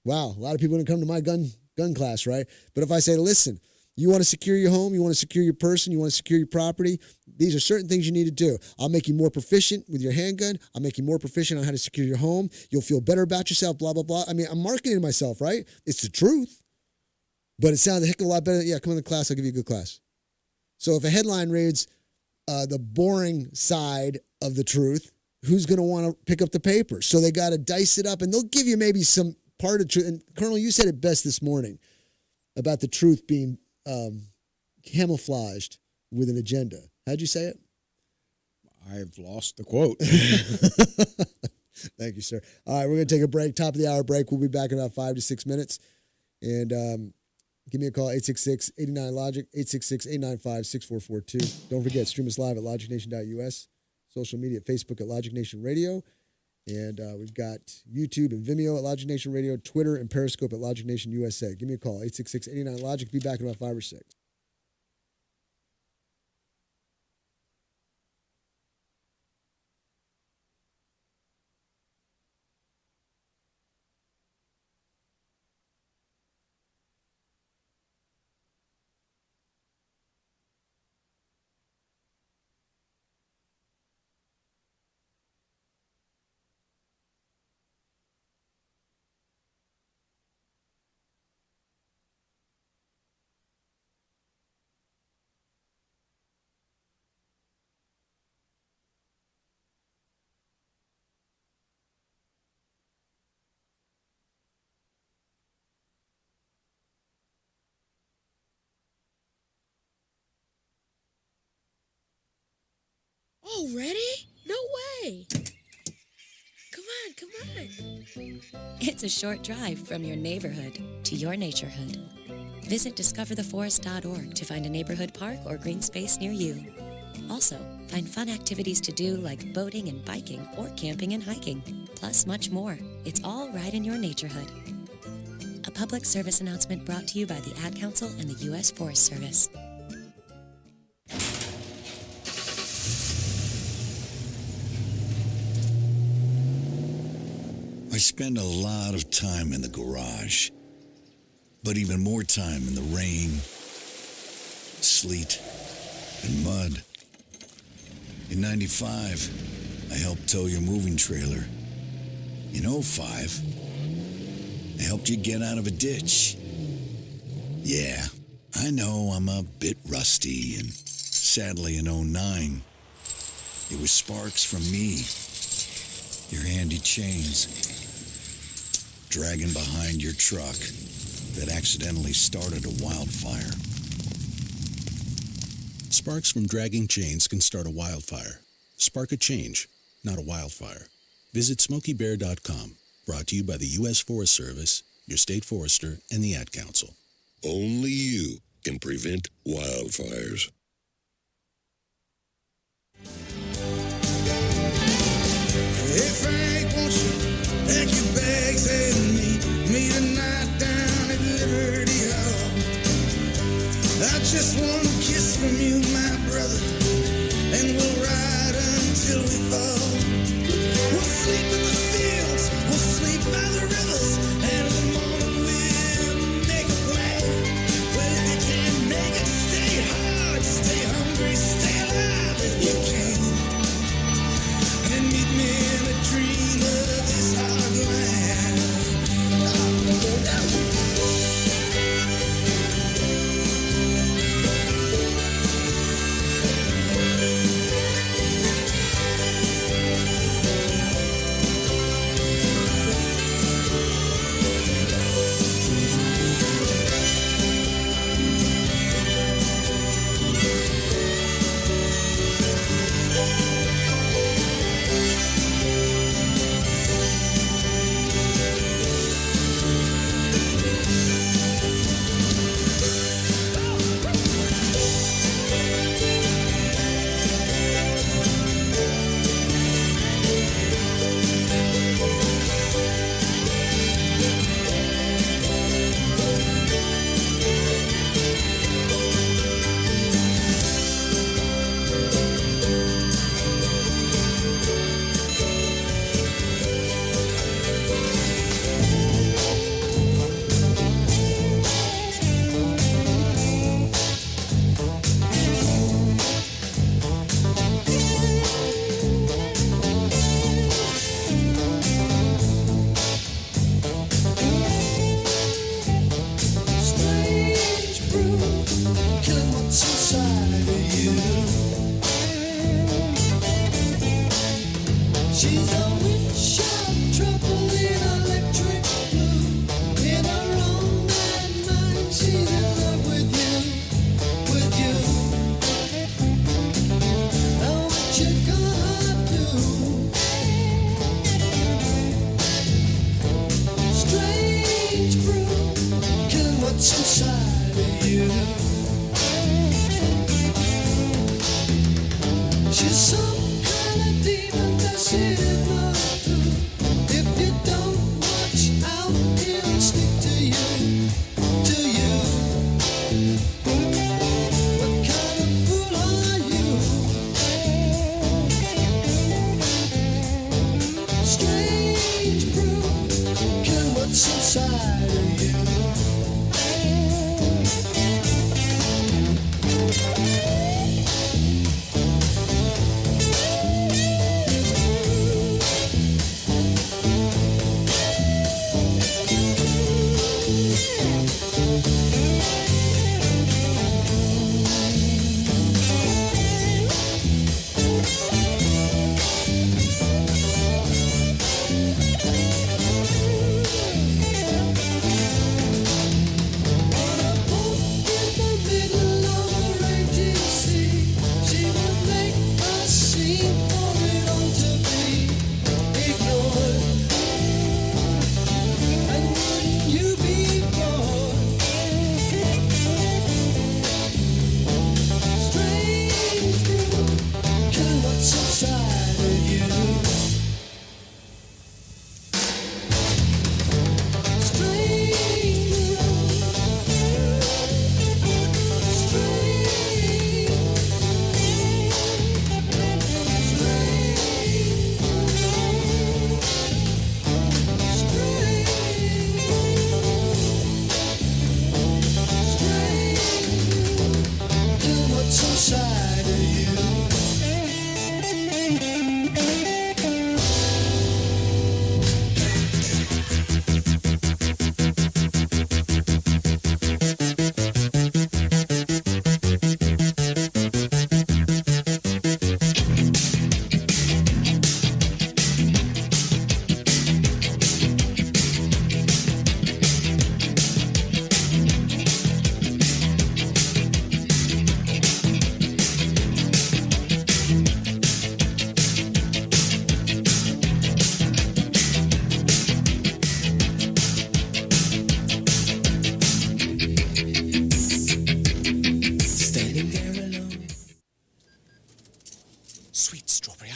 Wow, a lot of people didn't come to my gun class, right? But if I say, listen, you want to secure your home, you want to secure your person, you want to secure your property, these are certain things you need to do. I'll make you more proficient with your handgun. I'll make you more proficient on how to secure your home. You'll feel better about yourself, blah, blah, blah. I mean, I'm marketing myself, right? It's the truth. But it sounds a heck of a lot better. Yeah, come in the class. I'll give you a good class. So if a headline reads the boring side of the truth, who's going to want to pick up the paper? So they got to dice it up, and they'll give you maybe some part of truth. And Colonel, you said it best this morning about the truth being camouflaged with an agenda. How'd you say it? I've lost the quote. Thank you, sir. All right, we're going to take a break, top of the hour break. We'll be back in about 5 to 6 minutes. And give me a call, 866-89-LOGIC, 866-895-6442. Don't forget, stream us live at logicnation.us, social media, Facebook at Logic Nation Radio. And we've got YouTube and Vimeo at Logic Nation Radio, Twitter and Periscope at Logic Nation USA. Give me a call, 866-89-LOGIC. Be back in about 5 or 6. Already? No way. Come on. It's a short drive from your neighborhood to your naturehood. Visit discovertheforest.org to find a neighborhood park or green space near you. Also, find fun activities to do like boating and biking or camping and hiking, plus much more. It's all right in your naturehood. A public service announcement brought to you by the Ad Council and the U.S. Forest Service. I spend a lot of time in the garage, but even more time in the rain, sleet, and mud. In '95, I helped tow your moving trailer. In 05, I helped you get out of a ditch. Yeah, I know I'm a bit rusty, and sadly in 09, it was sparks from me, your handy chains, dragging behind your truck that accidentally started a wildfire. Sparks from dragging chains can start a wildfire. Spark a change, not a wildfire. Visit SmokeyBear.com. Brought to you by the U.S. Forest Service, your state forester, and the Ad Council. Only you can prevent wildfires. Hey Frank, won't you pack your bags and meet tonight down at Liberty Hall? I just want a kiss from you, my brother, and we'll ride until we fall. We'll sleep in the fields, we'll sleep by the rivers, and in the morning we'll make a plan. Well, if you can't make it, stay hard, stay hungry, stay alive if you can. And meet me in a dream of this hard land.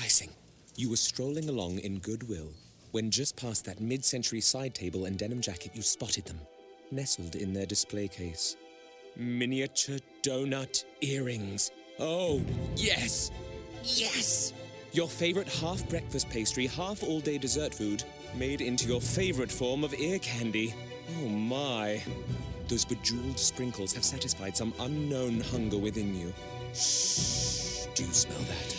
icing. You were strolling along in Goodwill when just past that mid-century side table and denim jacket you spotted them, nestled in their display case. Miniature donut earrings. Oh, yes! Yes! Your favorite half-breakfast pastry, half-all-day dessert food, made into your favorite form of ear candy. Oh my. Those bejeweled sprinkles have satisfied some unknown hunger within you. Shh, do you smell that?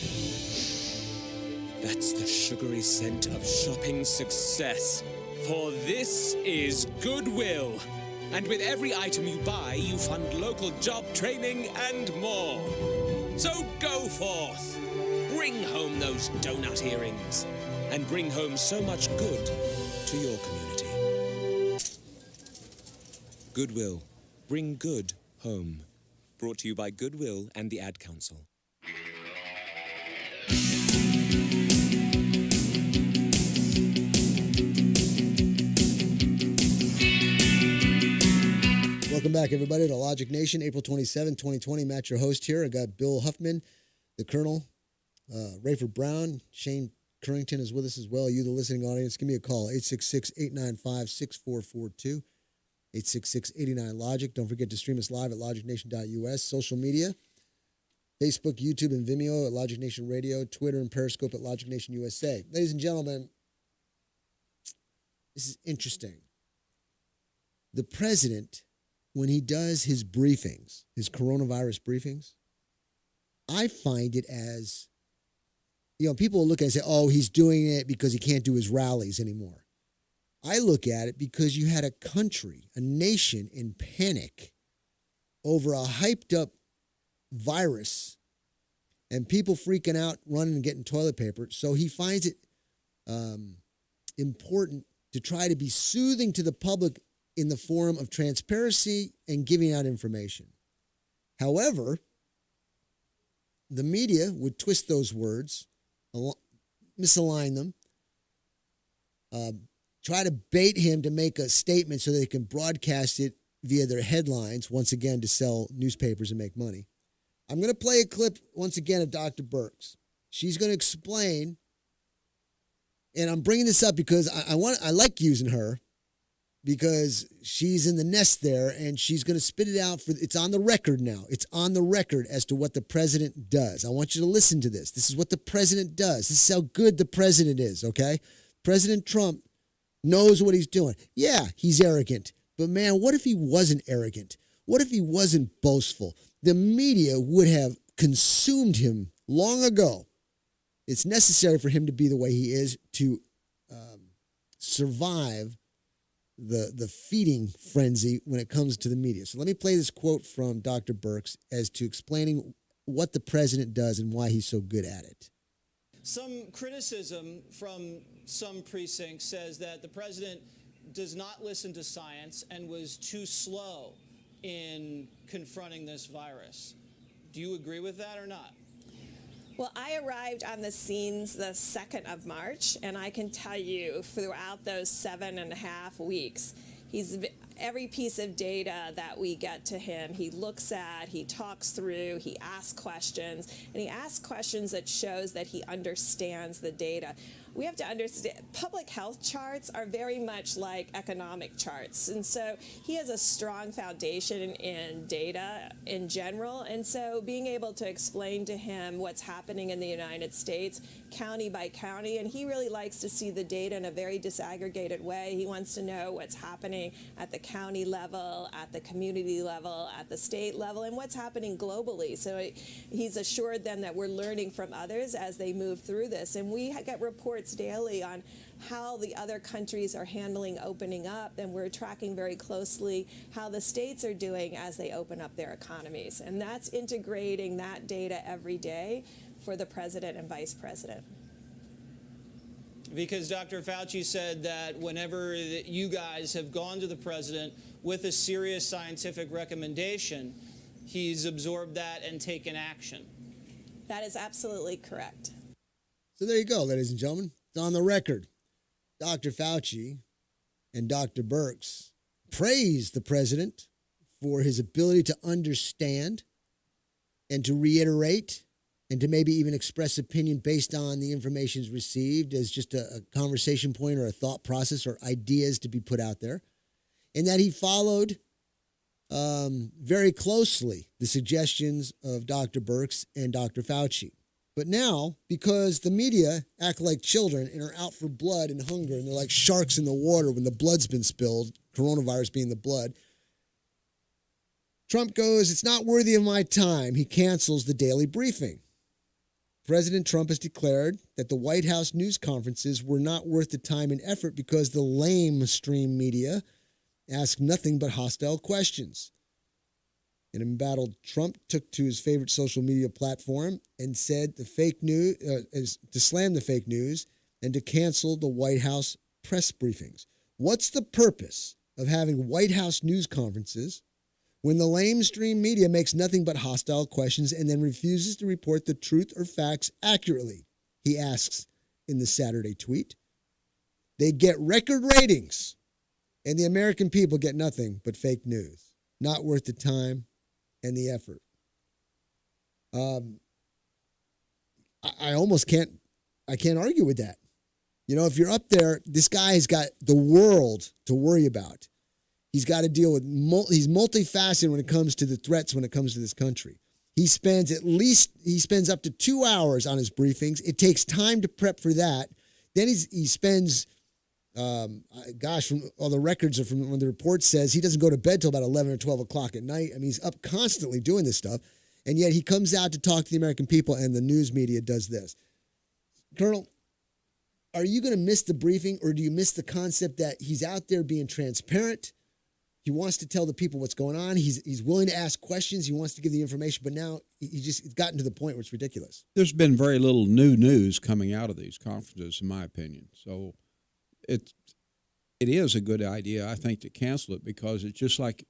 That's the sugary scent of shopping success. For this is Goodwill. And with every item you buy, you fund local job training and more. So go forth. Bring home those donut earrings. And bring home so much good to your community. Goodwill. Bring good home. Brought to you by Goodwill and the Ad Council. Welcome back, everybody, to Logic Nation, April 27, 2020. Matt, your host here. I got Bill Huffman, the Colonel, Rayford Brown, Shane Currington is with us as well. You, the listening audience, give me a call, 866-895-6442, 866-89-LOGIC. Don't forget to stream us live at logicnation.us. Social media, Facebook, YouTube, and Vimeo at Logic Nation Radio, Twitter and Periscope at Logic Nation USA. Ladies and gentlemen, this is interesting. The president, when he does his briefings, his coronavirus briefings, I find it as, people look at it and say, oh, he's doing it because he can't do his rallies anymore. I look at it because you had a country, a nation in panic over a hyped up virus and people freaking out, running and getting toilet paper. So he finds it important to try to be soothing to the public in the form of transparency and giving out information. However, the media would twist those words, misalign them, try to bait him to make a statement so they can broadcast it via their headlines, once again, to sell newspapers and make money. I'm going to play a clip, once again, of Dr. Birx. She's going to explain, and I'm bringing this up because I like using her, because she's in the nest there, and she's going to spit it out. It's on the record now. It's on the record as to what the president does. I want you to listen to this. This is what the president does. This is how good the president is, okay? President Trump knows what he's doing. Yeah, he's arrogant. But, man, what if he wasn't arrogant? What if he wasn't boastful? The media would have consumed him long ago. It's necessary for him to be the way he is to survive the feeding frenzy when it comes to the media. So let me play this quote from Dr. Birx as to explaining what the president does and why he's so good at it. Some criticism from some precincts says that the president does not listen to science and was too slow in confronting this virus. Do you agree with that or not? Well, I arrived on the scenes the 2nd of March, and I can tell you throughout those 7.5 weeks, every piece of data that we get to him, he looks at, he talks through, he asks questions, and he asks questions that shows that he understands the data. We have to understand, public health charts are very much like economic charts. And so he has a strong foundation in data in general. And so being able to explain to him what's happening in the United States, county by county, and he really likes to see the data in a very disaggregated way. He wants to know what's happening at the county level, at the community level, at the state level, and what's happening globally. So he's assured them that we're learning from others as they move through this. And we get reports daily on how the other countries are handling opening up, and we're tracking very closely how the states are doing as they open up their economies. And that's integrating that data every day for the president and vice president. Because Dr. Fauci said that whenever you guys have gone to the president with a serious scientific recommendation, he's absorbed that and taken action. That is absolutely correct. So there you go, ladies and gentlemen. It's on the record. Dr. Fauci and Dr. Birx praised the president for his ability to understand and to reiterate and to maybe even express opinion based on the information received as just a conversation point or a thought process or ideas to be put out there. And that he followed very closely the suggestions of Dr. Birx and Dr. Fauci. But now, because the media act like children and are out for blood and hunger, and they're like sharks in the water when the blood's been spilled, coronavirus being the blood, Trump goes, "It's not worthy of my time." He cancels the daily briefing. President Trump has declared that the White House news conferences were not worth the time and effort because the lamestream media asked nothing but hostile questions. In embattled Trump took to his favorite social media platform and said the fake news to slam the fake news and to cancel the White House press briefings. What's the purpose of having White House news conferences when the lamestream media makes nothing but hostile questions and then refuses to report the truth or facts accurately? He asks in the Saturday tweet. They get record ratings, and the American people get nothing but fake news. Not worth the time and the effort. I almost can't argue with that. You know, if you're up there, this guy has got the world to worry about. He's got to deal with, he's multifaceted when it comes to the threats when it comes to this country. He spends up to 2 hours on his briefings. It takes time to prep for that. Then he spends, from all the records are from when the report says he doesn't go to bed till about 11 or 12 o'clock at night. I mean, he's up constantly doing this stuff. And yet he comes out to talk to the American people, and the news media does this. Colonel, are you going to miss the briefing, or do you miss the concept that he's out there being transparent? He wants to tell the people what's going on. He's willing to ask questions. He wants to give the information, but now it's gotten to the point where it's ridiculous. There's been very little new news coming out of these conferences, in my opinion. So it is a good idea, I think, to cancel it, because it's just like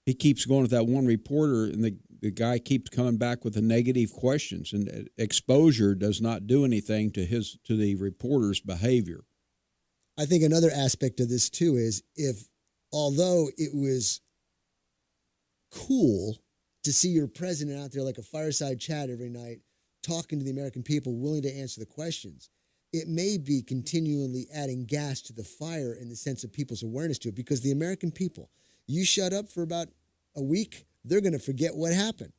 he keeps going with that one reporter, and the guy keeps coming back with the negative questions, and exposure does not do anything to the reporter's behavior. I think another aspect of this too is although it was cool to see your president out there like a fireside chat every night, talking to the American people, willing to answer the questions, it may be continually adding gas to the fire in the sense of people's awareness to it, because the American people, you shut up for about a week, they're going to forget what happened.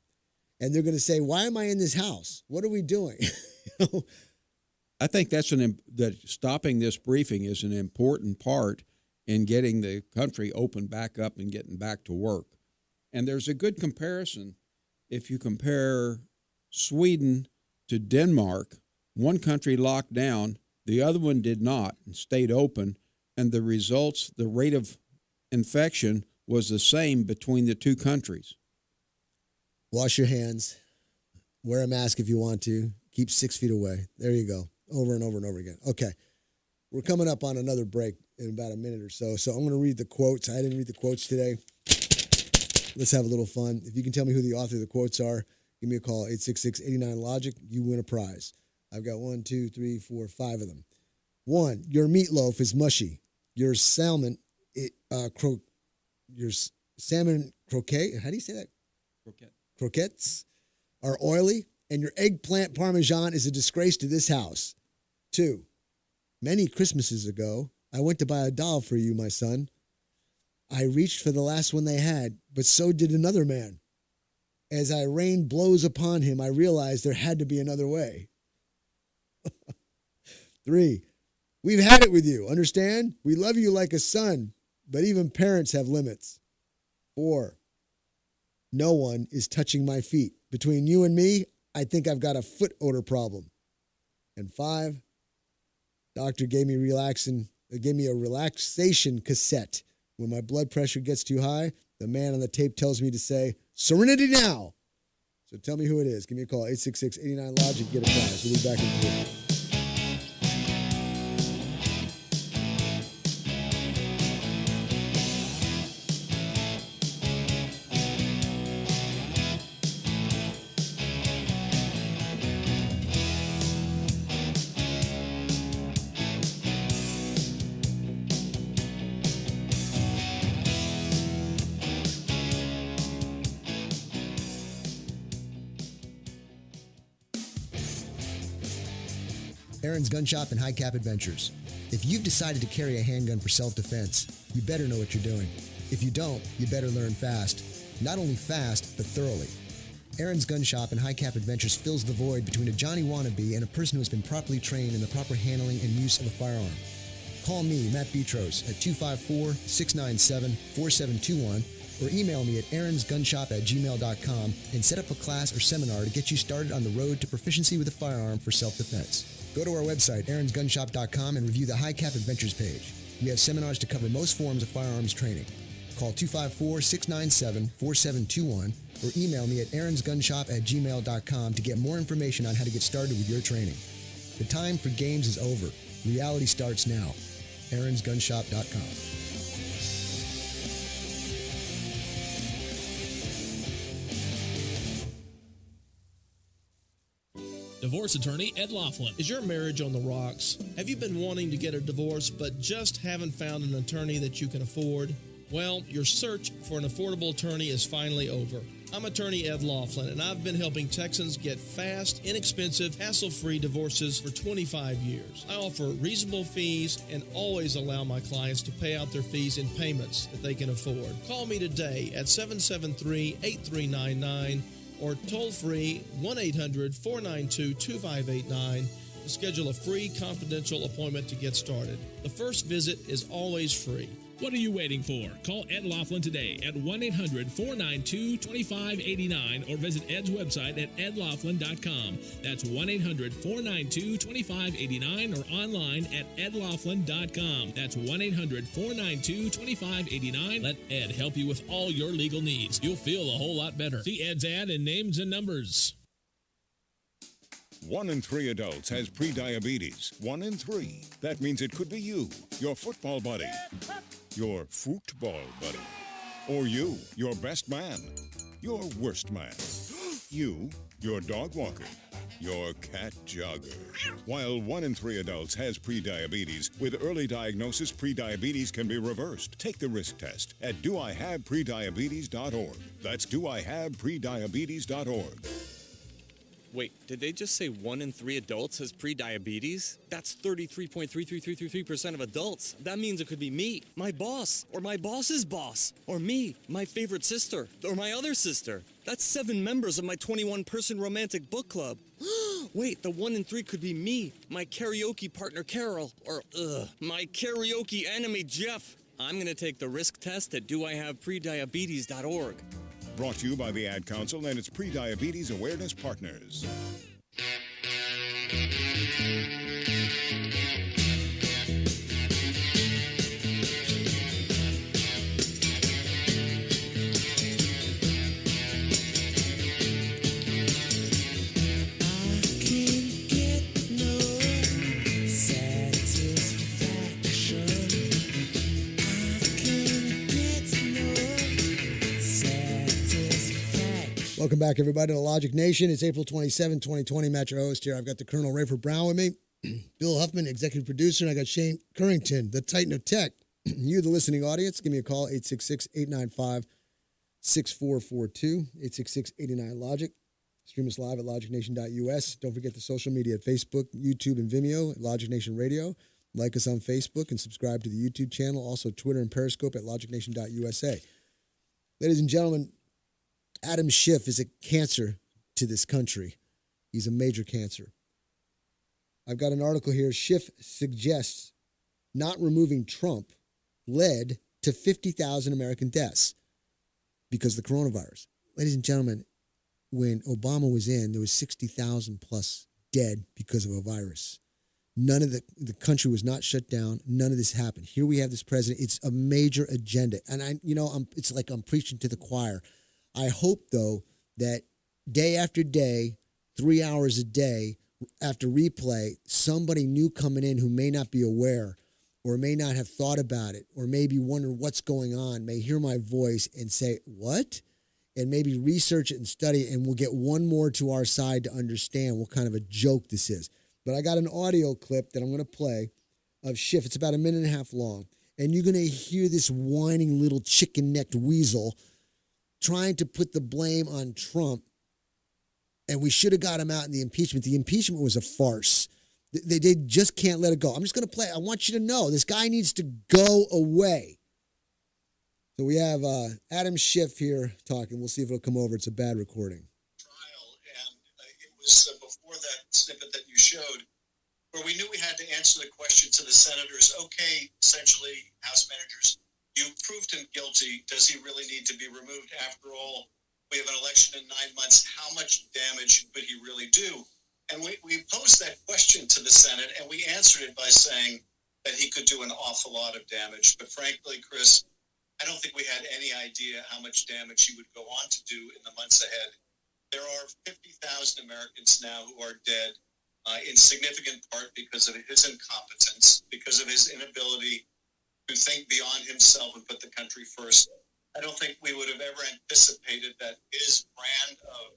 And they're going to say, why am I in this house? What are we doing? I think that stopping this briefing is an important part in getting the country opened back up and getting back to work. And there's a good comparison. If you compare Sweden to Denmark, one country locked down, the other one did not and stayed open, and the results, the rate of infection was the same between the two countries. Wash your hands. Wear a mask if you want to. Keep 6 feet away. There you go. Over and over and over again. Okay. We're coming up on another break in about a minute or so. So I'm going to read the quotes. I didn't read the quotes today. Let's have a little fun. If you can tell me who the author of the quotes are, give me a call, 866-89-LOGIC. You win a prize. I've got 1, 2, 3, 4, 5 of them. 1, your meatloaf is mushy. Your salmon croquet, how do you say that? Croquettes are oily, and your eggplant parmesan is a disgrace to this house. 2, many Christmases ago, I went to buy a doll for you, my son. I reached for the last one they had, but so did another man. As I rained blows upon him, I realized there had to be another way. 3, we've had it with you, understand? We love you like a son, but even parents have limits. 4, no one is touching my feet. Between you and me, I think I've got a foot odor problem. And 5, doctor gave me a relaxation cassette. When my blood pressure gets too high, the man on the tape tells me to say, "Serenity now." So tell me who it is. Give me a call, 866-89-LOGIC. Get a prize. We'll be back in 3. Aaron's Gun Shop and High Cap Adventures. If you've decided to carry a handgun for self-defense, you better know what you're doing. If you don't, you better learn fast. Not only fast, but thoroughly. Aaron's Gun Shop and High Cap Adventures fills the void between a Johnny wannabe and a person who has been properly trained in the proper handling and use of a firearm. Call me, Matt Betros, at 254-697-4721 or email me at aaronsgunshop@gmail.com and set up a class or seminar to get you started on the road to proficiency with a firearm for self-defense. Go to our website, aaronsgunshop.com, and review the High Cap Adventures page. We have seminars to cover most forms of firearms training. Call 254-697-4721 or email me at aaronsgunshop@gmail.com to get more information on how to get started with your training. The time for games is over. Reality starts now. aaronsgunshop.com. Divorce attorney Ed Laughlin. Is your marriage on the rocks? Have you been wanting to get a divorce but just haven't found an attorney that you can afford? Well, your search for an affordable attorney is finally over. I'm attorney Ed Laughlin, and I've been helping Texans get fast, inexpensive, hassle-free divorces for 25 years. I offer reasonable fees and always allow my clients to pay out their fees in payments that they can afford. Call me today at 773-8399 or toll-free 1-800-492-2589 to schedule a free confidential appointment to get started. The first visit is always free. What are you waiting for? Call Ed Laughlin today at 1-800-492-2589 or visit Ed's website at edlaughlin.com. That's 1-800-492-2589 or online at edlaughlin.com. That's 1-800-492-2589. Let Ed help you with all your legal needs. You'll feel a whole lot better. See Ed's ad in Names and Numbers. 1 in 3 adults has prediabetes. 1 in 3. That means it could be you, your football buddy, your football buddy, or you, your best man, your worst man, you, your dog walker, your cat jogger. While 1 in 3 adults has prediabetes, with early diagnosis, prediabetes can be reversed. Take the risk test at doihaveprediabetes.org. That's doihaveprediabetes.org. Wait, did they just say 1 in 3 adults has prediabetes? That's 33.33333% of adults. That means it could be me, my boss, or my boss's boss, or me, my favorite sister, or my other sister. That's 7 members of my 21-person romantic book club. Wait, the 1 in 3 could be me, my karaoke partner Carol, or my karaoke enemy Jeff. I'm going to take the risk test at doihaveprediabetes.org. Brought to you by the Ad Council and its Prediabetes Awareness Partners. Welcome back, everybody, to Logic Nation. It's April 27, 2020. Matt, your host here. I've got the Colonel Rayford Brown with me, Bill Huffman, executive producer, and I got Shane Currington, the Titan of Tech. You, the listening audience, give me a call, 866-895-6442, 866-89-LOGIC. Stream us live at logicnation.us. Don't forget the social media at Facebook, YouTube, and Vimeo at Logic Nation Radio. Like us on Facebook and subscribe to the YouTube channel. Also, Twitter and Periscope at logicnation.usa. Ladies and gentlemen, Adam Schiff is a cancer to this country. He's a major cancer. I've got an article here. Schiff suggests not removing Trump led to 50,000 American deaths because of the coronavirus. Ladies and gentlemen, when Obama was in, there was 60,000 plus dead because of a virus. None of the country was not shut down. None of this happened. Here we have this president. It's a major agenda. And it's like I'm preaching to the choir. I hope, though, that day after day, 3 hours a day, after replay, somebody new coming in who may not be aware or may not have thought about it or maybe wonder what's going on may hear my voice and say, what? And maybe research it and study it, and we'll get one more to our side to understand what kind of a joke this is. But I got an audio clip that I'm going to play of Schiff. It's about 1.5 minutes long, and you're going to hear this whining little chicken-necked weasel trying to put the blame on Trump, and we should have got him out in the impeachment. The impeachment was a farce. They just can't let it go. I'm just going to play. I want you to know this guy needs to go away. So we have Adam Schiff here talking. We'll see if it'll come over. It's a bad recording. It was before that snippet that you showed where we knew we had to answer the question to the senators. Okay, essentially, House managers, you proved him guilty. Does he really need to be removed? After all, we have an election in 9 months. How much damage could he really do? And we posed that question to the Senate, and we answered it by saying that he could do an awful lot of damage. But frankly, Chris, I don't think we had any idea how much damage he would go on to do in the months ahead. There are 50,000 Americans now who are dead, in significant part because of his incompetence, because of his inability to think beyond himself and put the country first. I don't think we would have ever anticipated that his brand of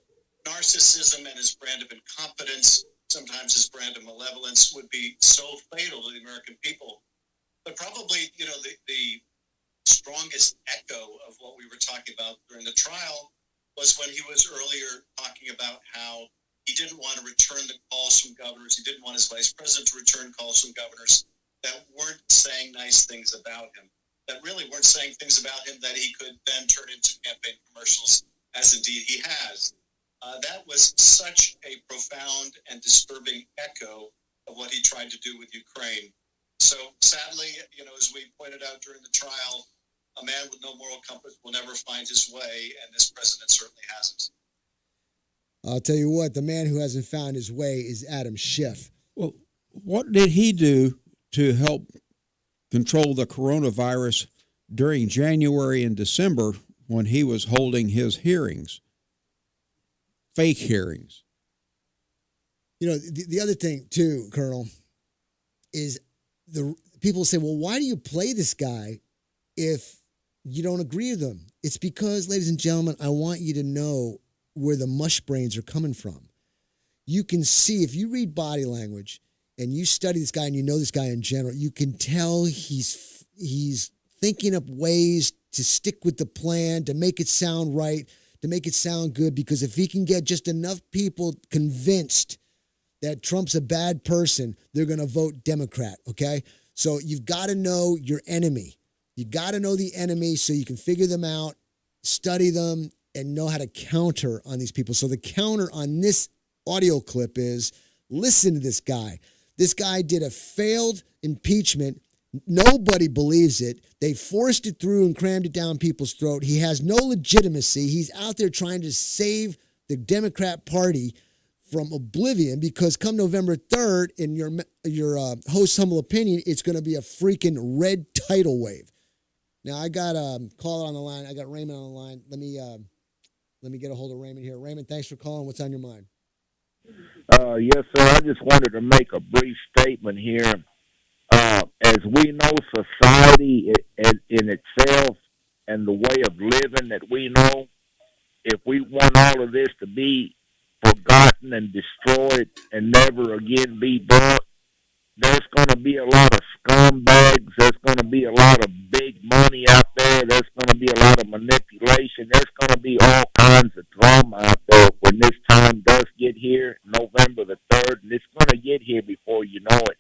narcissism and his brand of incompetence, sometimes his brand of malevolence, would be so fatal to the American people. But probably, the strongest echo of what we were talking about during the trial was when he was earlier talking about how he didn't want to return the calls from governors. He didn't want his vice president to return calls from governors that weren't saying nice things about him, that really weren't saying things about him that he could then turn into campaign commercials, as indeed he has. That was such a profound and disturbing echo of what he tried to do with Ukraine. So sadly, as we pointed out during the trial, a man with no moral compass will never find his way, and this president certainly hasn't. I'll tell you what, the man who hasn't found his way is Adam Schiff. Well, what did he do to help control the coronavirus during January and December when he was holding his hearings? Fake hearings. The other thing, too, Colonel, is the people say, well, why do you play this guy if you don't agree with him? It's because, ladies and gentlemen, I want you to know where the mush brains are coming from. You can see, if you read body language and you study this guy and you know this guy in general, you can tell he's thinking up ways to stick with the plan, to make it sound right, to make it sound good, because if he can get just enough people convinced that Trump's a bad person, they're going to vote Democrat, okay? So you've got to know your enemy. You got to know the enemy so you can figure them out, study them, and know how to counter on these people. So the counter on this audio clip is, listen to this guy. This guy did a failed impeachment. Nobody believes it. They forced it through and crammed it down people's throat. He has no legitimacy. He's out there trying to save the Democrat Party from oblivion, because come November 3rd, in your host's humble opinion, it's going to be a freaking red tidal wave. Now, I got a caller on the line. I got Raymond on the line. Let me get a hold of Raymond here. Raymond, thanks for calling. What's on your mind? Yes, sir. I just wanted to make a brief statement here. As we know, society in itself and the way of living that we know, if we want all of this to be forgotten and destroyed and never again be brought, there's going to be a lot of scumbags. There's going to be a lot of big money out there. There's going to be a lot of manipulation. There's going to be all kinds of drama out there when this time does get here, November the 3rd, and it's going to get here before you know it.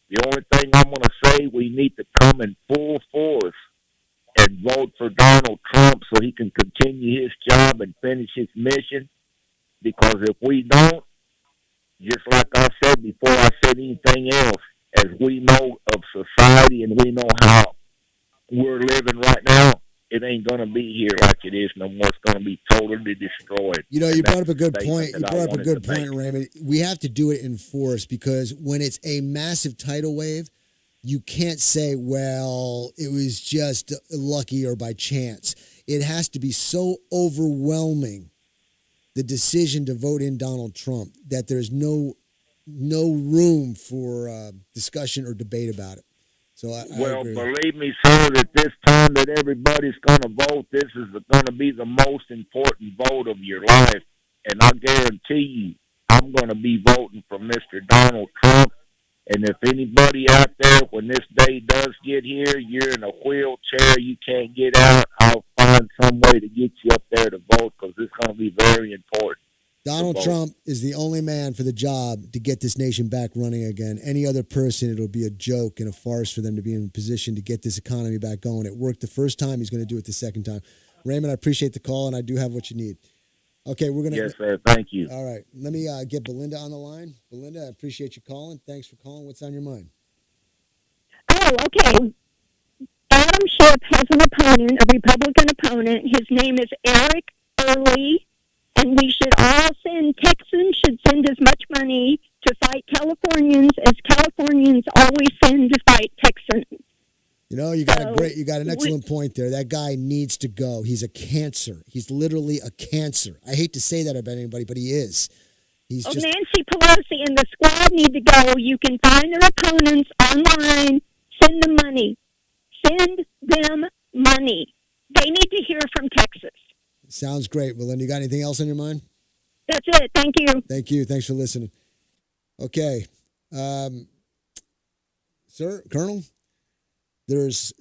The only thing I'm going to say, we need to come in full force and vote for Donald Trump so he can continue his job and finish his mission. Because if we don't, just like I said before I said anything else, as we know of society and we know how we're living right now, it ain't going to be here like it is no more. It's going to be totally destroyed. You brought up a good point. You brought up a good point, Raymond. We have to do it in force, because when it's a massive tidal wave, you can't say, well, it was just lucky or by chance. It has to be so overwhelming, the decision to vote in Donald Trump, that there's no room for discussion or debate about it. So I agree. Believe me, sir, that this time that everybody's going to vote, this is going to be the most important vote of your life. And I guarantee you, I'm going to be voting for Mr. Donald Trump. And if anybody out there, when this day does get here, you're in a wheelchair, you can't get out, I'll find some way to get you up there to vote, because it's going to be very important. Donald vote. Trump is the only man for the job to get this nation back running again. Any other person, it'll be a joke and a farce for them to be in a position to get this economy back going. It worked the first time. He's going to do it the second time. Raymond, I appreciate the call, and I do have what you need. Okay, we're going to... Yes, sir. Thank you. All right. Let me get Belinda on the line. Belinda, I appreciate you calling. Thanks for calling. What's on your mind? Oh, okay. Adam Schiff has an opponent, a Republican opponent. His name is Eric Early, and we should all send, Texans should send as much money to fight Californians as Californians always send to fight Texans. You know, you got an excellent point there. That guy needs to go. He's a cancer. He's literally a cancer. I hate to say that about anybody, but he is. He's just... Nancy Pelosi and the squad need to go. You can find their opponents online. Send them money. Send them money. They need to hear from Texas. Sounds great, Belinda. You got anything else on your mind? That's it. Thank you. Thank you. Thanks for listening. Okay. Sir, Colonel, there's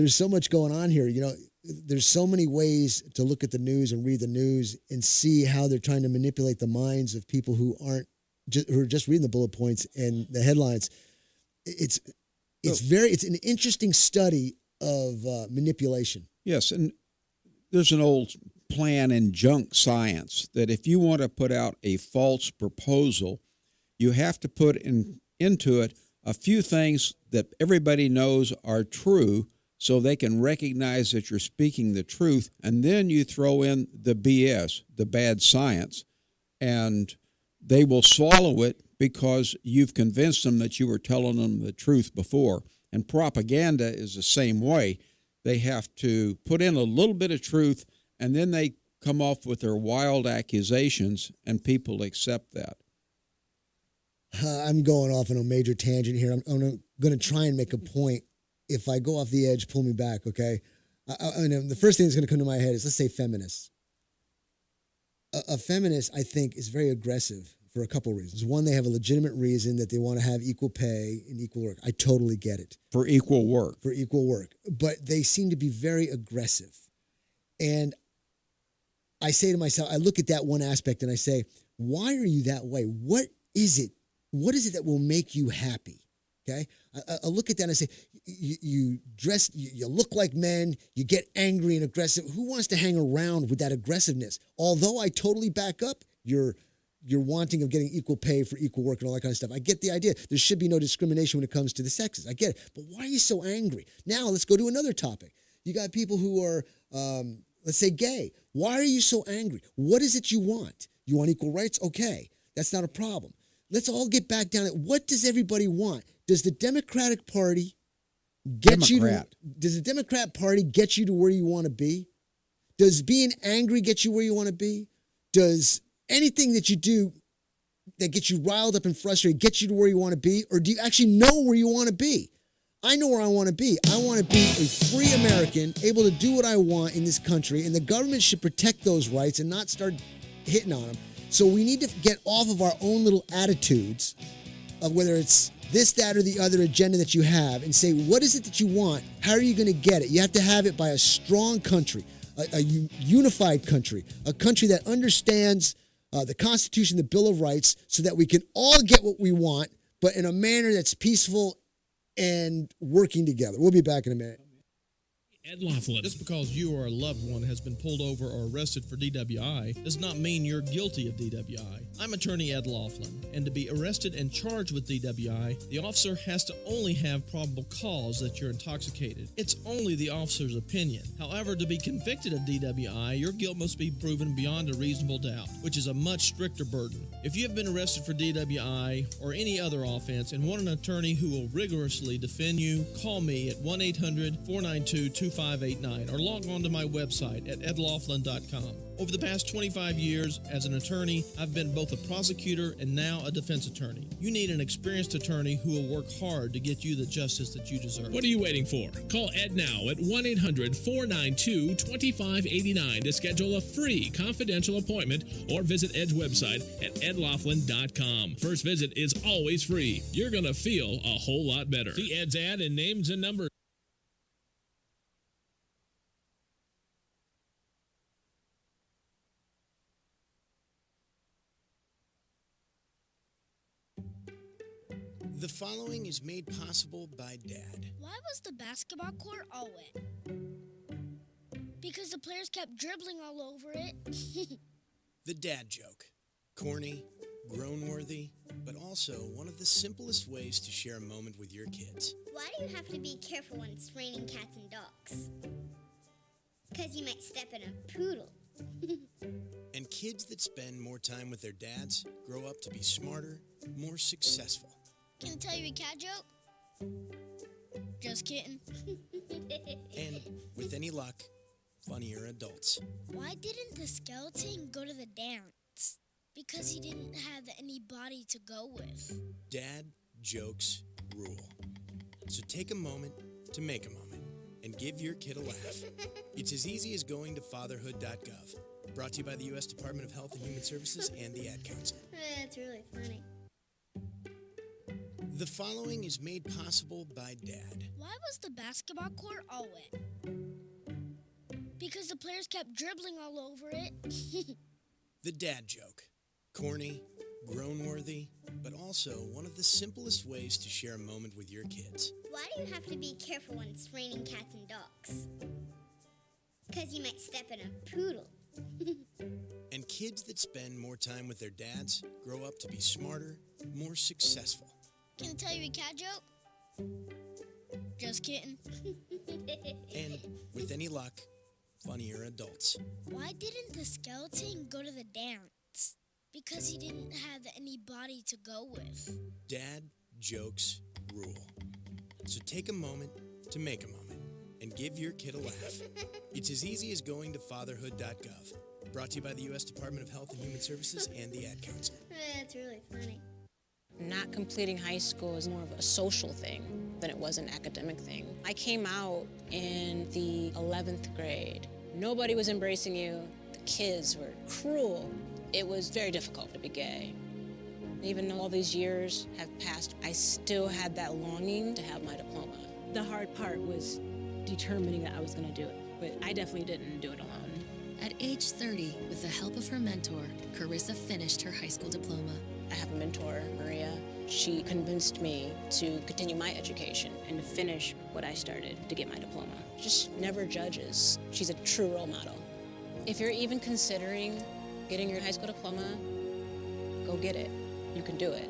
so much going on here. You know, there's so many ways to look at the news and read the news and see how they're trying to manipulate the minds of people who are just reading the bullet points and the headlines. It's an interesting study of manipulation. Yes, and there's an old plan in junk science that if you want to put out a false proposal, you have to put into it a few things that everybody knows are true so they can recognize that you're speaking the truth, and then you throw in the BS, the bad science, and they will swallow it because you've convinced them that you were telling them the truth before. And propaganda is the same way. They have to put in a little bit of truth, and then they come off with their wild accusations, and people accept that. I'm going off on a major tangent here. I'm going to try and make a point. If I go off the edge, pull me back, okay? The first thing that's going to come to my head is, let's say, feminists. A feminist, I think, is very aggressive for a couple reasons. One, they have a legitimate reason that they want to have equal pay and equal work. I totally get it. For equal work. For equal work. But they seem to be very aggressive. And I say to myself, I look at that one aspect and I say, why are you that way? What is it? What is it that will make you happy? Okay? I look at that and I say, you dress, you look like men, you get angry and aggressive. Who wants to hang around with that aggressiveness? Although I totally back up your wanting of getting equal pay for equal work and all that kind of stuff. I get the idea. There should be no discrimination when it comes to the sexes. I get it. But why are you so angry? Now let's go to another topic. You got people who are, let's say, gay. Why are you so angry? What is it you want? You want equal rights? Okay. That's not a problem. Let's all get back down at what does everybody want? Does the Democratic Party get you to, does the Democrat Party get you to where you want to be? Does being angry get you where you want to be? Does anything that you do that gets you riled up and frustrated get you to where you want to be? Or do you actually know where you want to be? I know where I want to be. I want to be a free American, able to do what I want in this country, and the government should protect those rights and not start hitting on them. So we need to get off of our own little attitudes of whether it's this, that, or the other agenda that you have and say, what is it that you want? How are you going to get it? You have to have it by a strong country, a unified country, a country that understands the Constitution, the Bill of Rights, so that we can all get what we want, but in a manner that's peaceful and working together. We'll be back in a minute. Ed Laughlin. Just because you or a loved one has been pulled over or arrested for DWI does not mean you're guilty of DWI. I'm attorney Ed Laughlin, and to be arrested and charged with DWI, the officer has to only have probable cause that you're intoxicated. It's only the officer's opinion. However, to be convicted of DWI, your guilt must be proven beyond a reasonable doubt, which is a much stricter burden. If you have been arrested for DWI or any other offense and want an attorney who will rigorously defend you, call me at 1-800-492-2589 or log on to my website at edlaughlin.com. Over the past 25 years as an attorney, I've been both a prosecutor and now a defense attorney. You need an experienced attorney who will work hard to get you the justice that you deserve. What are you waiting for? Call Ed now at 1-800-492-2589 to schedule a free confidential appointment or visit Ed's website at edlaughlin.com. First visit is always free. You're going to feel a whole lot better. See Ed's ad and names and numbers. following is made possible by Dad. Why was the basketball court all wet? Because the players kept dribbling all over it. The dad joke. Corny, grown-worthy, but also one of the simplest ways to share a moment with your kids. Why do you have to be careful when it's raining cats and dogs? Because you might step in a poodle. And kids that spend more time with their dads grow up to be smarter, more successful. Can I tell you a cat joke? Just kidding. And, with any luck, funnier adults. Why didn't the skeleton go to the dance? Because he didn't have anybody to go with. Dad jokes rule. So take a moment to make a moment and give your kid a laugh. It's as easy as going to fatherhood.gov. Brought to you by the U.S. Department of Health and Human Services and the Ad Council. That's really funny. The following is made possible by Dad. Why was the basketball court all wet? Because the players kept dribbling all over it. The dad joke. Corny, grown-worthy, but also one of the simplest ways to share a moment with your kids. Why do you have to be careful when it's raining cats and dogs? Because you might step in a poodle. And kids that spend more time with their dads grow up to be smarter, more successful. Can I tell you a cat joke? Just kidding. And, with any luck, funnier adults. Why didn't the skeleton go to the dance? Because he didn't have anybody to go with. Dad jokes rule. So take a moment to make a moment and give your kid a laugh. It's as easy as going to fatherhood.gov. Brought to you by the U.S. Department of Health and Human Services and the Ad Council. That's really funny. Not completing high school is more of a social thing than it was an academic thing. I came out in the 11th grade. Nobody was embracing you. The kids were cruel. It was very difficult to be gay. Even though all these years have passed, I still had that longing to have my diploma. The hard part was determining that I was going to do it, but I definitely didn't do it alone. At age 30, with the help of her mentor, Carissa finished her high school diploma. I have a mentor, Maria. She convinced me to continue my education and to finish what I started to get my diploma. Just never judges. She's a true role model. If you're even considering getting your high school diploma, go get it. You can do it.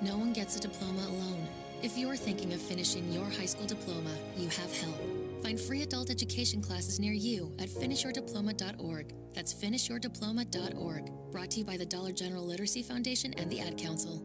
No one gets a diploma alone. If you're thinking of finishing your high school diploma, you have help. Find free adult education classes near you at finishyourdiploma.org. That's finishyourdiploma.org. Brought to you by the Dollar General Literacy Foundation and the Ad Council.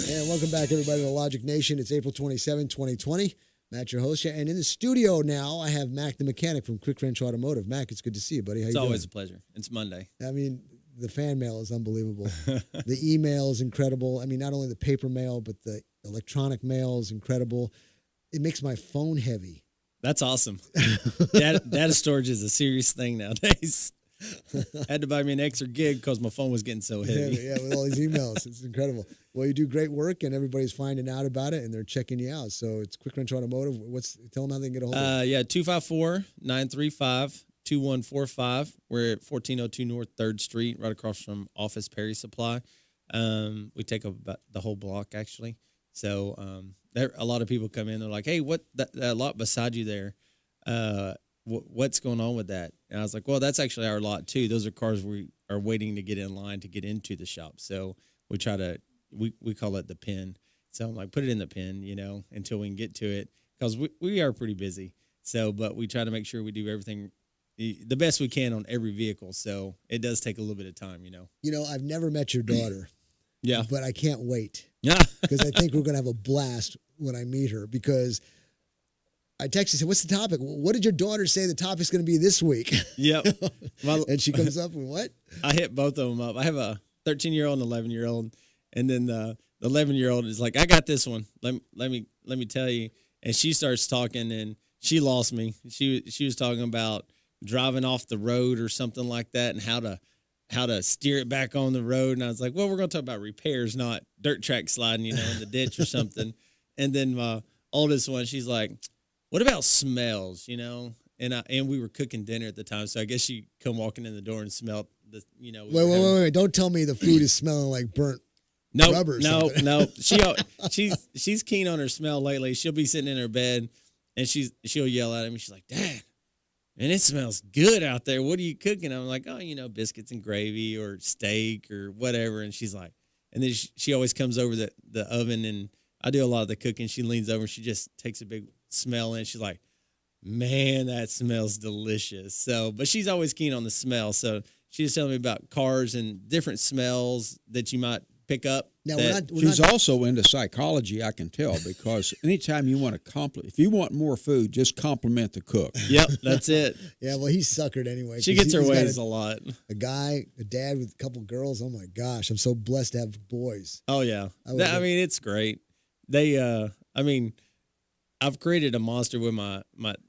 And welcome back, everybody, to Logic Nation. It's April 27, 2020. Matt, your host. And in the studio now, I have Mac, the mechanic from Quick Wrench Automotive. Mac, it's good to see you, buddy. How you doing? It's always a pleasure. It's Monday. I mean, the fan mail is unbelievable. The email is incredible. I mean, not only the paper mail, but the electronic mail is incredible. It makes my phone heavy. That's awesome. Data storage is a serious thing nowadays. Had to buy me an extra gig because my phone was getting so heavy. Yeah, with all these emails. It's incredible. Well, you do great work, and everybody's finding out about it, and they're checking you out. So it's Quick Wrench Automotive. Tell them how they can get a hold of you. Yeah, 254-935-2145. We're at 1402 North 3rd Street, right across from Office Perry Supply. We take up about the whole block, actually. So a lot of people come in. They're like, hey, what that lot beside you there, what's going on with that? And I was like, well, that's actually our lot, too. Those are cars we are waiting to get in line to get into the shop. So we try to we call it the pen. So I'm like, put it in the pen, until we can get to it, because we are pretty busy. So, but we try to make sure we do everything the best we can on every vehicle. So it does take a little bit of time, I've never met your daughter. Yeah. But I can't wait. Yeah. Because I think we're going to have a blast when I meet her, because I texted and said, what's the topic? What did your daughter say the topic's going to be this week? Yep. And she comes up with what? I hit both of them up. I have a 13-year-old and 11-year-old. And then the 11-year-old is like, I got this one. Let me tell you. And she starts talking, and she lost me. She was talking about driving off the road or something like that, and how to steer it back on the road. And I was like, well, we're going to talk about repairs, not dirt track sliding, in the ditch or something. And then my oldest one, she's like, what about smells, And we were cooking dinner at the time, so I guess she come walking in the door and smelled the, Wait. Don't tell me the food is smelling like burnt rubber or something. No. She's keen on her smell lately. She'll be sitting in her bed, and she'll yell at me. She's like, Dad, man, it smells good out there. What are you cooking? I'm like, oh, biscuits and gravy or steak or whatever. And she's like, and then she always comes over the oven, and I do a lot of the cooking. She leans over and she just takes a big smell in. She's like, man, that smells delicious. So, but she's always keen on the smell. So she was telling me about cars and different smells that you might pick up. Now, She's also into psychology, I can tell, because anytime you want to if you want more food, just compliment the cook. Yep, that's it. Yeah, well, he's suckered anyway. She gets her ways a lot. A dad with a couple girls. Oh my gosh, I'm so blessed to have boys. Oh yeah, I mean it's great. They, I've created a monster with my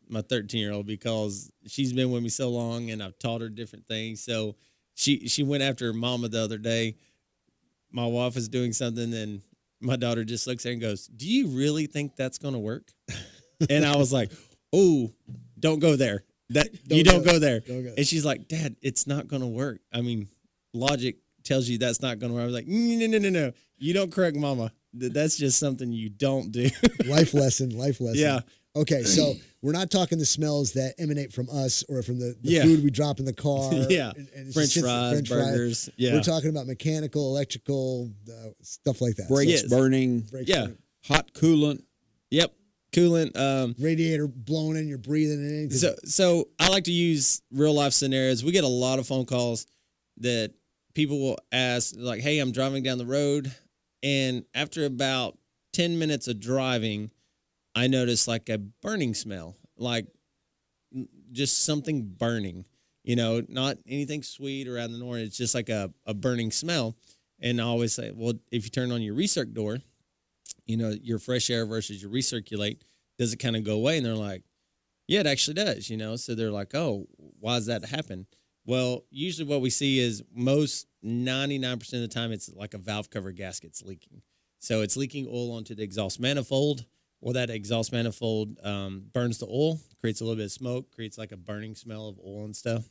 13-year-old because she's been with me so long, and I've taught her different things. So she went after her mama the other day. My wife was doing something, and my daughter just looks at her and goes, do you really think that's going to work? And I was like, oh, don't go there. Don't go there. And she's like, Dad, it's not going to work. I mean, logic tells you that's not going to work. I was like, no. You don't correct mama. That's just something you don't do. Life lesson. Yeah. Okay, so we're not talking the smells that emanate from us or from the food we drop in the car. Yeah, and French fries, burgers. Yeah, we're talking about mechanical, electrical, stuff like that. Brakes burning. Hot coolant. Yep, coolant. Radiator blowing in, you're breathing in. So I like to use real life scenarios. We get a lot of phone calls that people will ask, like, hey, I'm driving down the road, and after about 10 minutes of driving, I noticed like a burning smell, like just something burning, not anything sweet or out of the ordinary. It's just like a burning smell. And I always say, well, if you turn on your recirc door, your fresh air versus your recirculate, does it kind of go away? And they're like, yeah, it actually does, So they're like, oh, why does that happen? Well, usually what we see is 99% of the time, it's like a valve cover gasket's leaking. So it's leaking oil onto the exhaust manifold. Well, that exhaust manifold burns the oil, creates a little bit of smoke, creates like a burning smell of oil and stuff.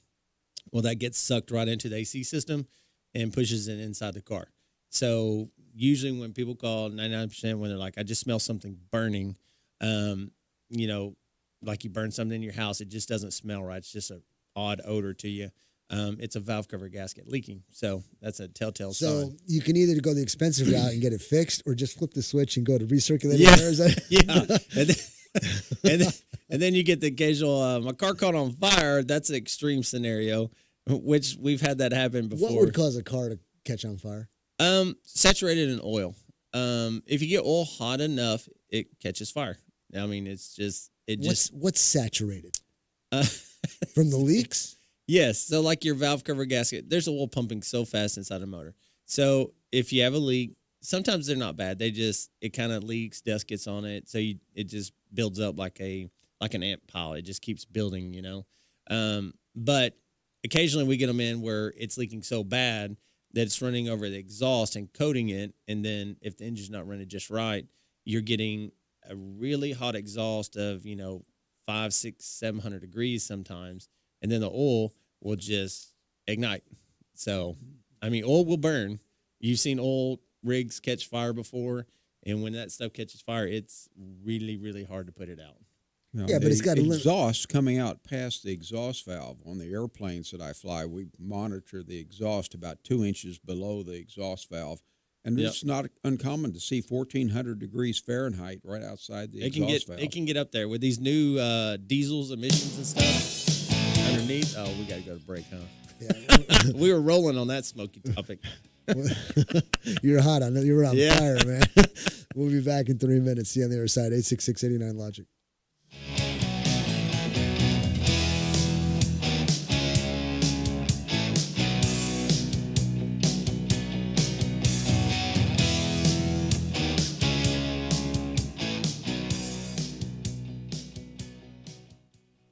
Well, that gets sucked right into the AC system and pushes it inside the car. So usually when people call, 99% when they're like, I just smell something burning, like you burn something in your house, it just doesn't smell right. It's just an odd odor to you. It's a valve cover gasket leaking. So that's a telltale sign. So you can either go the expensive route and get it fixed or just flip the switch and go to recirculating air. And then you get the occasional, my car caught on fire. That's an extreme scenario, which we've had that happen before. What would cause a car to catch on fire? Saturated in oil. If you get oil hot enough, it catches fire. I mean, what's saturated? From the leaks? Yes. So like your valve cover gasket, there's oil pumping so fast inside a motor. So if you have a leak, sometimes they're not bad. It kind of leaks, dust gets on it. So it just builds up like an ant pile. It just keeps building, But occasionally we get them in where it's leaking so bad that it's running over the exhaust and coating it. And then if the engine's not running just right, you're getting a really hot exhaust of, 500, 600, 700 degrees sometimes. And then the oil will just ignite. So, I mean, oil will burn. You've seen oil rigs catch fire before. And when that stuff catches fire, it's really, really hard to put it out. But it's got exhaust coming out past the exhaust valve on the airplanes that I fly. We monitor the exhaust about 2 inches below the exhaust valve. And it's not uncommon to see 1,400 degrees Fahrenheit right outside the exhaust valve. It can get up there with these new diesels emissions and stuff. Underneath, we got to go to break, huh? Yeah. We were rolling on that smoky topic. You're hot. I know you were on fire, man. We'll be back in 3 minutes. See you on the other side. 866-89-LOGIC.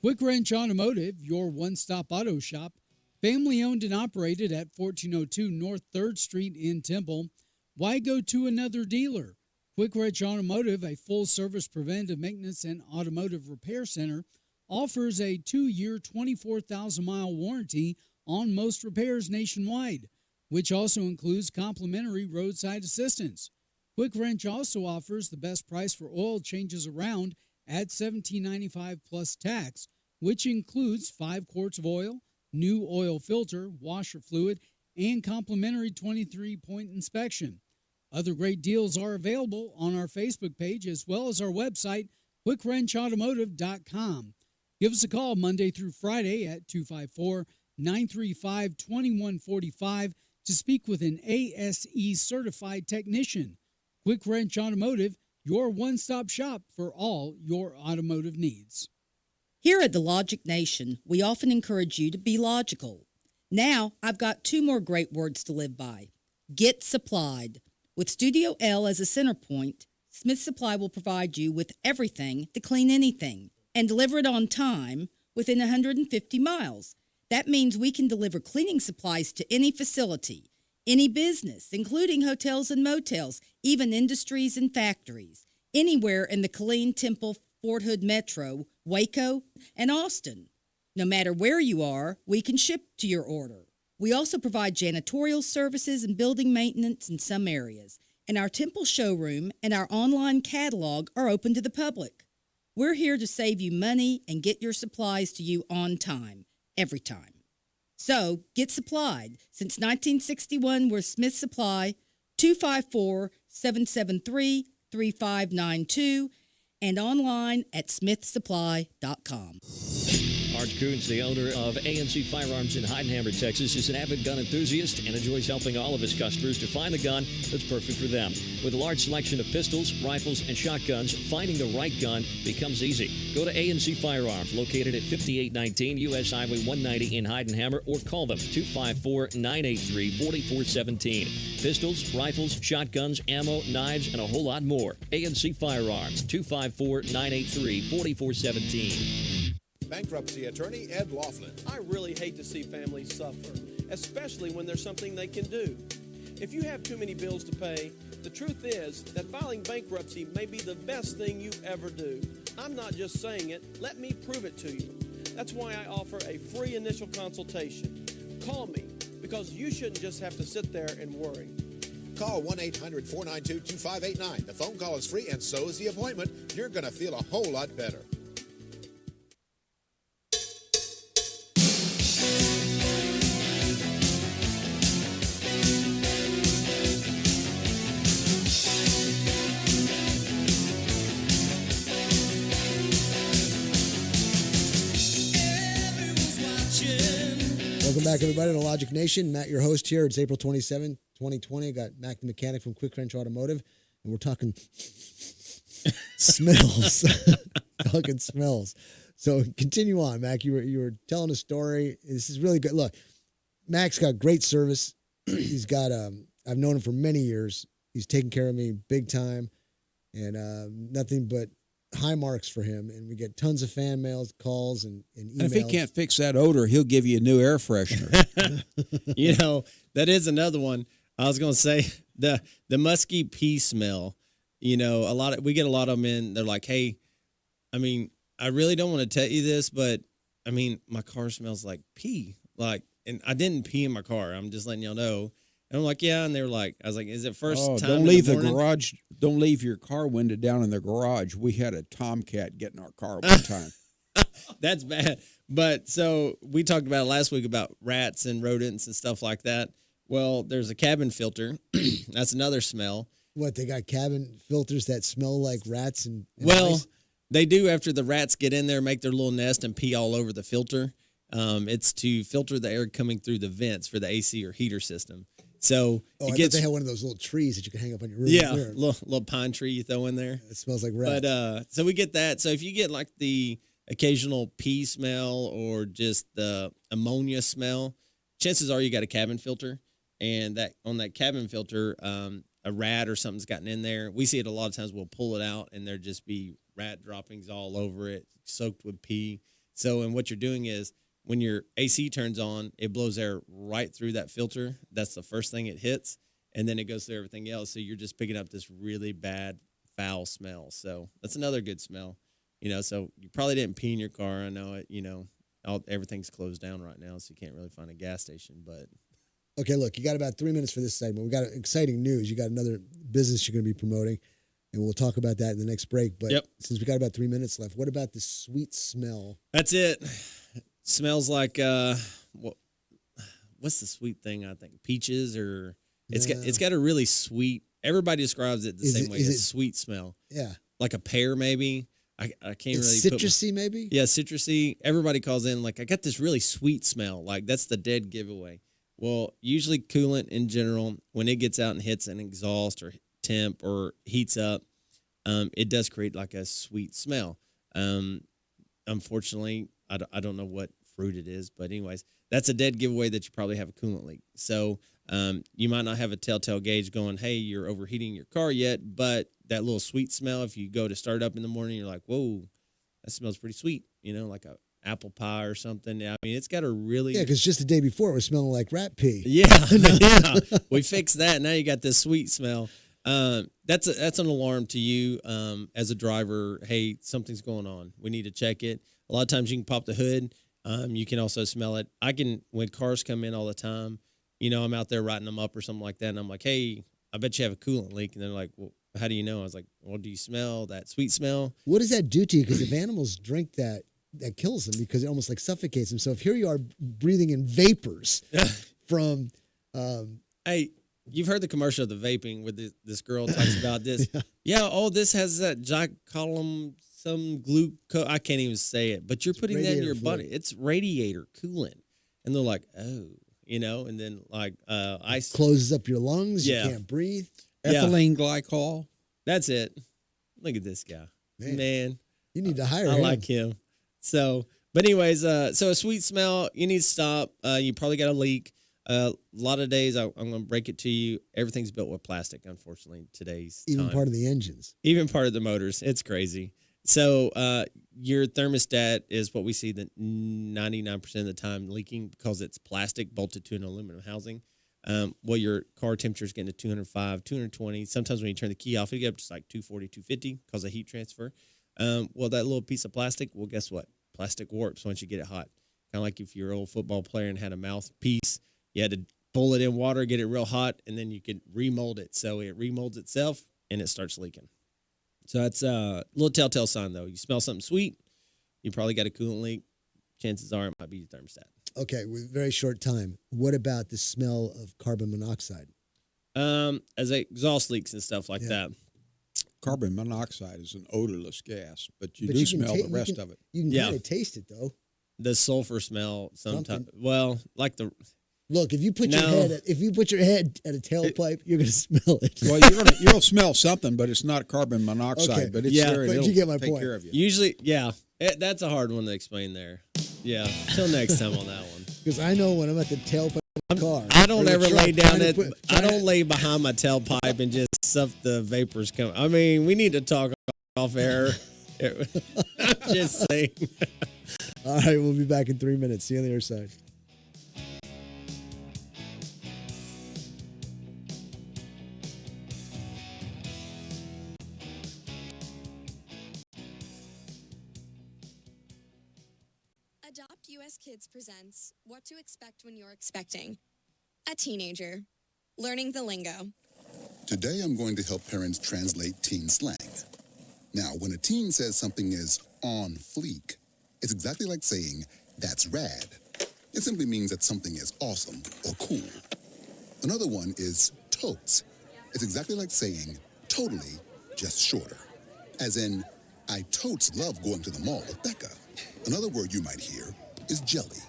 Quick Wrench Automotive, your one-stop auto shop, family owned and operated at 1402 North 3rd Street in Temple. Why go to another dealer? Quick Wrench Automotive, a full-service preventive maintenance and automotive repair center, offers a 2-year, 24,000-mile warranty on most repairs nationwide, which also includes complimentary roadside assistance. Quick Wrench also offers the best price for oil changes around at $17.95 plus tax, which includes 5 quarts of oil, new oil filter, washer fluid, and complimentary 23-point inspection. Other great deals are available on our Facebook page as well as our website, quickwrenchautomotive.com. Give us a call Monday through Friday at 254-935-2145 to speak with an ASE certified technician. Quick Wrench Automotive, your one-stop shop for all your automotive needs. Here at the Logic Nation, we often encourage you to be logical. Now, I've got 2 more great words to live by. Get supplied. With Studio L as a center point, Smith Supply will provide you with everything to clean anything and deliver it on time within 150 miles. That means we can deliver cleaning supplies to any facility, any business, including hotels and motels, even industries and factories, anywhere in the Killeen, Temple, Fort Hood Metro, Waco, and Austin. No matter where you are, we can ship to your order. We also provide janitorial services and building maintenance in some areas, and our Temple showroom and our online catalog are open to the public. We're here to save you money and get your supplies to you on time, every time. So, get supplied. Since 1961, we're Smith Supply, 254-773-3592, and online at smithsupply.com. Art Coons, the owner of A&C Firearms in Heidenhammer, Texas, is an avid gun enthusiast and enjoys helping all of his customers to find the gun that's perfect for them. With a large selection of pistols, rifles, and shotguns, finding the right gun becomes easy. Go to A&C Firearms, located at 5819 U.S. Highway 190 in Heidenhammer, or call them 254-983-4417. Pistols, rifles, shotguns, ammo, knives, and a whole lot more. A&C Firearms, 254-983-4417. Bankruptcy attorney Ed Laughlin. I really hate to see families suffer, especially when there's something they can do. If you have too many bills to pay, the truth is that filing bankruptcy may be the best thing you ever do. I'm not just saying it, let me prove it to you. That's why I offer a free initial consultation. Call me, because you shouldn't just have to sit there and worry. Call 1-800-492-2589. The phone call is free and so is the appointment. You're going to feel a whole lot better. Welcome back, everybody, to Logic Nation. Matt, your host here. It's April 27, 2020. I got Mac the Mechanic from Quick Wrench Automotive, and we're talking smells. Talking smells. So continue on, Mac. You were telling a story. This is really good. Look, Mac's got great service. He's got I've known him for many years. He's taken care of me big time, and nothing but high marks for him. And we get tons of fan mails, calls, and emails. And if he can't fix that odor, he'll give you a new air freshener. You know, that is another one. I was going to say the musky pea smell. You know, we get a lot of them in. They're like, hey, I mean, I really don't want to tell you this, but I mean, my car smells like pee. Like, and I didn't pee in my car. I'm just letting y'all know. And I'm like, yeah. And they were like, I was like, is it first time? Don't leave the garage. Don't leave your car window down in the garage. We had a tomcat get in our car one time. That's bad. But so we talked about it last week about rats and rodents and stuff like that. Well, there's a cabin filter. That's another smell. What, they got cabin filters that smell like rats and well, mice? They do after the rats get in there, make their little nest and pee all over the filter. It's to filter the air coming through the vents for the AC or heater system. So I thought they had one of those little trees that you can hang up on your roof. Yeah, little pine tree you throw in there. It smells like rats. But so we get that. So if you get like the occasional pee smell or just the ammonia smell, chances are you got a cabin filter, and that on that cabin filter, a rat or something's gotten in there. We see it a lot of times. We'll pull it out, and there just be rat droppings all over it, soaked with pee. So, and what you're doing is when your AC turns on, it blows air right through that filter. That's the first thing it hits, and then it goes through everything else. So you're just picking up this really bad, foul smell. So that's another good smell. So you probably didn't pee in your car. I know it. Everything's closed down right now, so you can't really find a gas station. But Okay, look, you got about 3 minutes for this segment. We got exciting news. You got another business you're going to be promoting, and we'll talk about that in the next break. But since we got about 3 minutes left, what about the sweet smell? that's it. Smells like what's the sweet thing? I think peaches, or it's got a really sweet. Everybody describes it the same way. It's sweet smell. Yeah, like a pear maybe. I can't it's really citrusy maybe. Yeah, citrusy. Everybody calls in like I got this really sweet smell. Like that's the dead giveaway. Well, usually coolant in general, when it gets out and hits an exhaust or temp or heats up, it does create like a sweet smell. Unfortunately, I don't know what fruit it is, but anyways, that's a dead giveaway that you probably have a coolant leak. So you might not have a telltale gauge going, hey, you're overheating your car yet, but that little sweet smell, if you go to start up in the morning, you're like, whoa, that smells pretty sweet, like a apple pie or something. I mean, it's got a really... Yeah, because just the day before it was smelling like rat pee. Yeah, yeah. We fixed that. Now you got this sweet smell. That's an alarm to you as a driver. Hey, something's going on. We need to check it. A lot of times you can pop the hood. You can also smell it. When cars come in all the time, I'm out there writing them up or something like that, and I'm like, hey, I bet you have a coolant leak. And they're like, well, how do you know? I was like, well, do you smell that sweet smell? What does that do to you? Because if animals drink that kills them because it almost like suffocates them. So if here you are breathing in vapors from... Hey, you've heard the commercial of the vaping where this girl talks about this. This has that giacolum, some glucose. I can't even say it, but you're putting that in your body. It's radiator coolant. And they're like, oh, and then like ice. Closes up your lungs. You can't breathe. Ethylene glycol. That's it. Look at this guy. Man. You need to hire him. I like him. So, but anyways, so a sweet smell, you need to stop. You probably got a leak. A lot of days, I'm going to break it to you. Everything's built with plastic, unfortunately, today's Even time. part of the engines. Even part of the motors. It's crazy. So your thermostat is what we see that 99% of the time leaking because it's plastic bolted to an aluminum housing. Your car temperature is getting to 205, 220. Sometimes when you turn the key off, it gets up to like 240, 250 because of heat transfer. That little piece of plastic, well, guess what? Plastic warps once you get it hot. Kind of like if you're an old football player and had a mouthpiece, you had to boil it in water, get it real hot, and then you could remold it. So it remolds itself, and it starts leaking. So that's a little telltale sign, though. You smell something sweet, you probably got a coolant leak. Chances are it might be your thermostat. Okay, with very short time. What about the smell of carbon monoxide? As exhaust leaks and stuff like that. Carbon monoxide is an odorless gas, but you do smell the rest of it. You can kind of taste it, though. The sulfur smell sometimes. Well, like the... Look, if you put your head at a tailpipe, you're going to smell it. Well, you'll smell something, but it's not carbon monoxide. But it's there. But you get my take point. Care of you. Usually, that's a hard one to explain there. Yeah, till next time on that one. Because I know when I'm at the tailpipe of the car, I don't ever lay down I don't lay behind my tailpipe and just suck the vapors come. I mean, we need to talk off air. I'm just saying. All right, we'll be back in 3 minutes. See you on the other side. Adopt US Kids presents What to Expect When You're Expecting. A teenager. Learning the lingo. Today I'm going to help parents translate teen slang. Now, when a teen says something is on fleek, it's exactly like saying, that's rad. It simply means that something is awesome or cool. Another one is totes. It's exactly like saying, totally, just shorter. As in, I totes love going to the mall with Becca. Another word you might hear is jelly.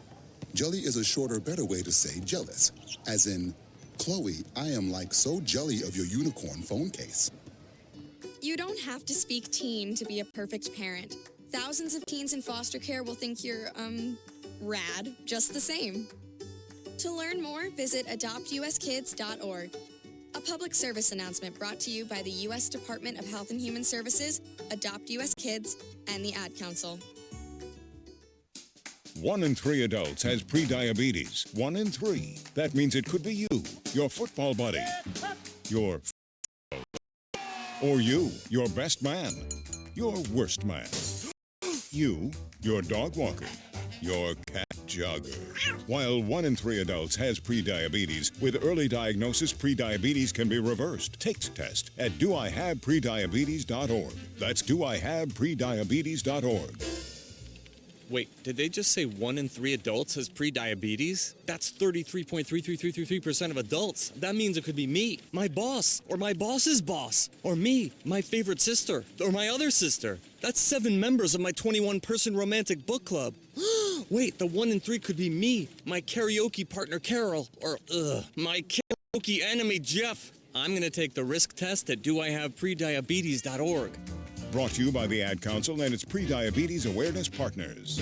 Jelly is a shorter, better way to say jealous. As in, Chloe, I am like so jelly of your unicorn phone case. You don't have to speak teen to be a perfect parent. Thousands of teens in foster care will think you're, rad, just the same. To learn more, visit adoptuskids.org. A public service announcement brought to you by the U.S. Department of Health and Human Services, Adopt U.S. Kids, and the Ad Council. 1 in 3 adults has prediabetes. 1 in 3. That means it could be you, your football buddy, your or you, your best man, your worst man, you, your dog walker, your cat jogger. While 1 in 3 adults has prediabetes, with early diagnosis, prediabetes can be reversed. Take the test at doihaveprediabetes.org. That's doihaveprediabetes.org. Wait, did they just say 1 in 3 adults has prediabetes? That's 33.33333% of adults. That means it could be me, my boss, or my boss's boss, or me, my favorite sister, or my other sister. That's 7 members of my 21-person romantic book club. Wait, the 1 in 3 could be me, my karaoke partner Carol, or my karaoke enemy Jeff. I'm going to take the risk test at doihaveprediabetes.org. Brought to you by the Ad Council and its Prediabetes Awareness Partners.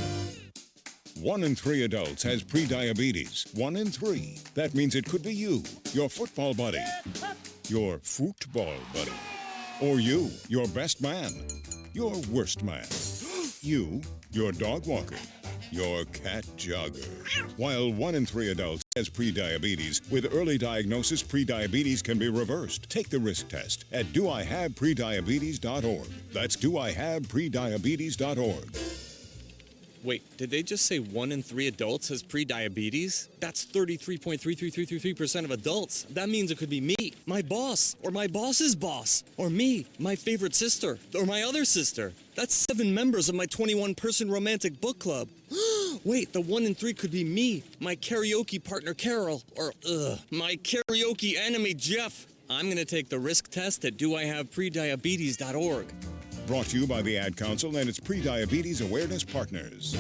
1 in 3 adults has prediabetes. 1 in 3. That means it could be you, your football buddy, your football buddy, or you, your best man, your worst man, you, your dog walker, your cat jogger. While 1 in 3 adults has prediabetes, with early diagnosis, prediabetes can be reversed. Take the risk test at doihaveprediabetes.org. That's doihaveprediabetes.org. Wait, did they just say 1 in 3 adults has prediabetes? That's 33.33333% of adults. That means it could be me, my boss, or my boss's boss, or me, my favorite sister, or my other sister. That's 7 members of my 21-person romantic book club. Wait, the 1 in 3 could be me, my karaoke partner Carol, or my karaoke enemy Jeff. I'm going to take the risk test at doihaveprediabetes.org. Brought to you by the Ad Council and its Prediabetes Awareness Partners.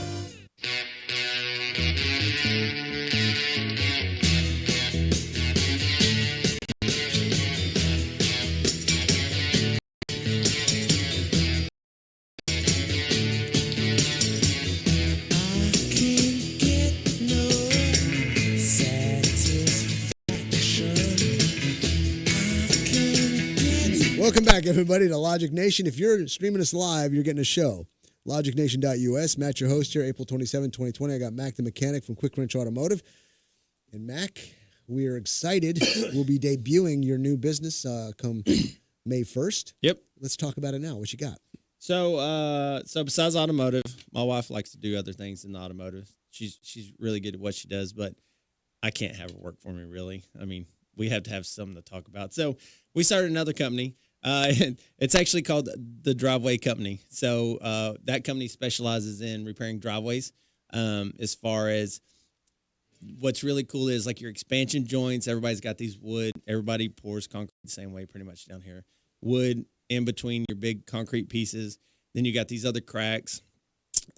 Welcome back, everybody, to Logic Nation. If you're streaming us live, you're getting a show. LogicNation.us. Matt, your host here, April 27, 2020. I got Mac the Mechanic from Quick Wrench Automotive. And Mac, we are excited. We'll be debuting your new business come May 1st. Yep. Let's talk about it now. What you got? So besides automotive, my wife likes to do other things in the automotive. She's really good at what she does, but I can't have her work for me, really. I mean, we have to have something to talk about. So we started another company. It's actually called the Driveway Company. So that company specializes in repairing driveways. As far as what's really cool is like your expansion joints. Everybody's got these wood. Everybody pours concrete the same way pretty much down here. Wood in between your big concrete pieces. Then you got these other cracks.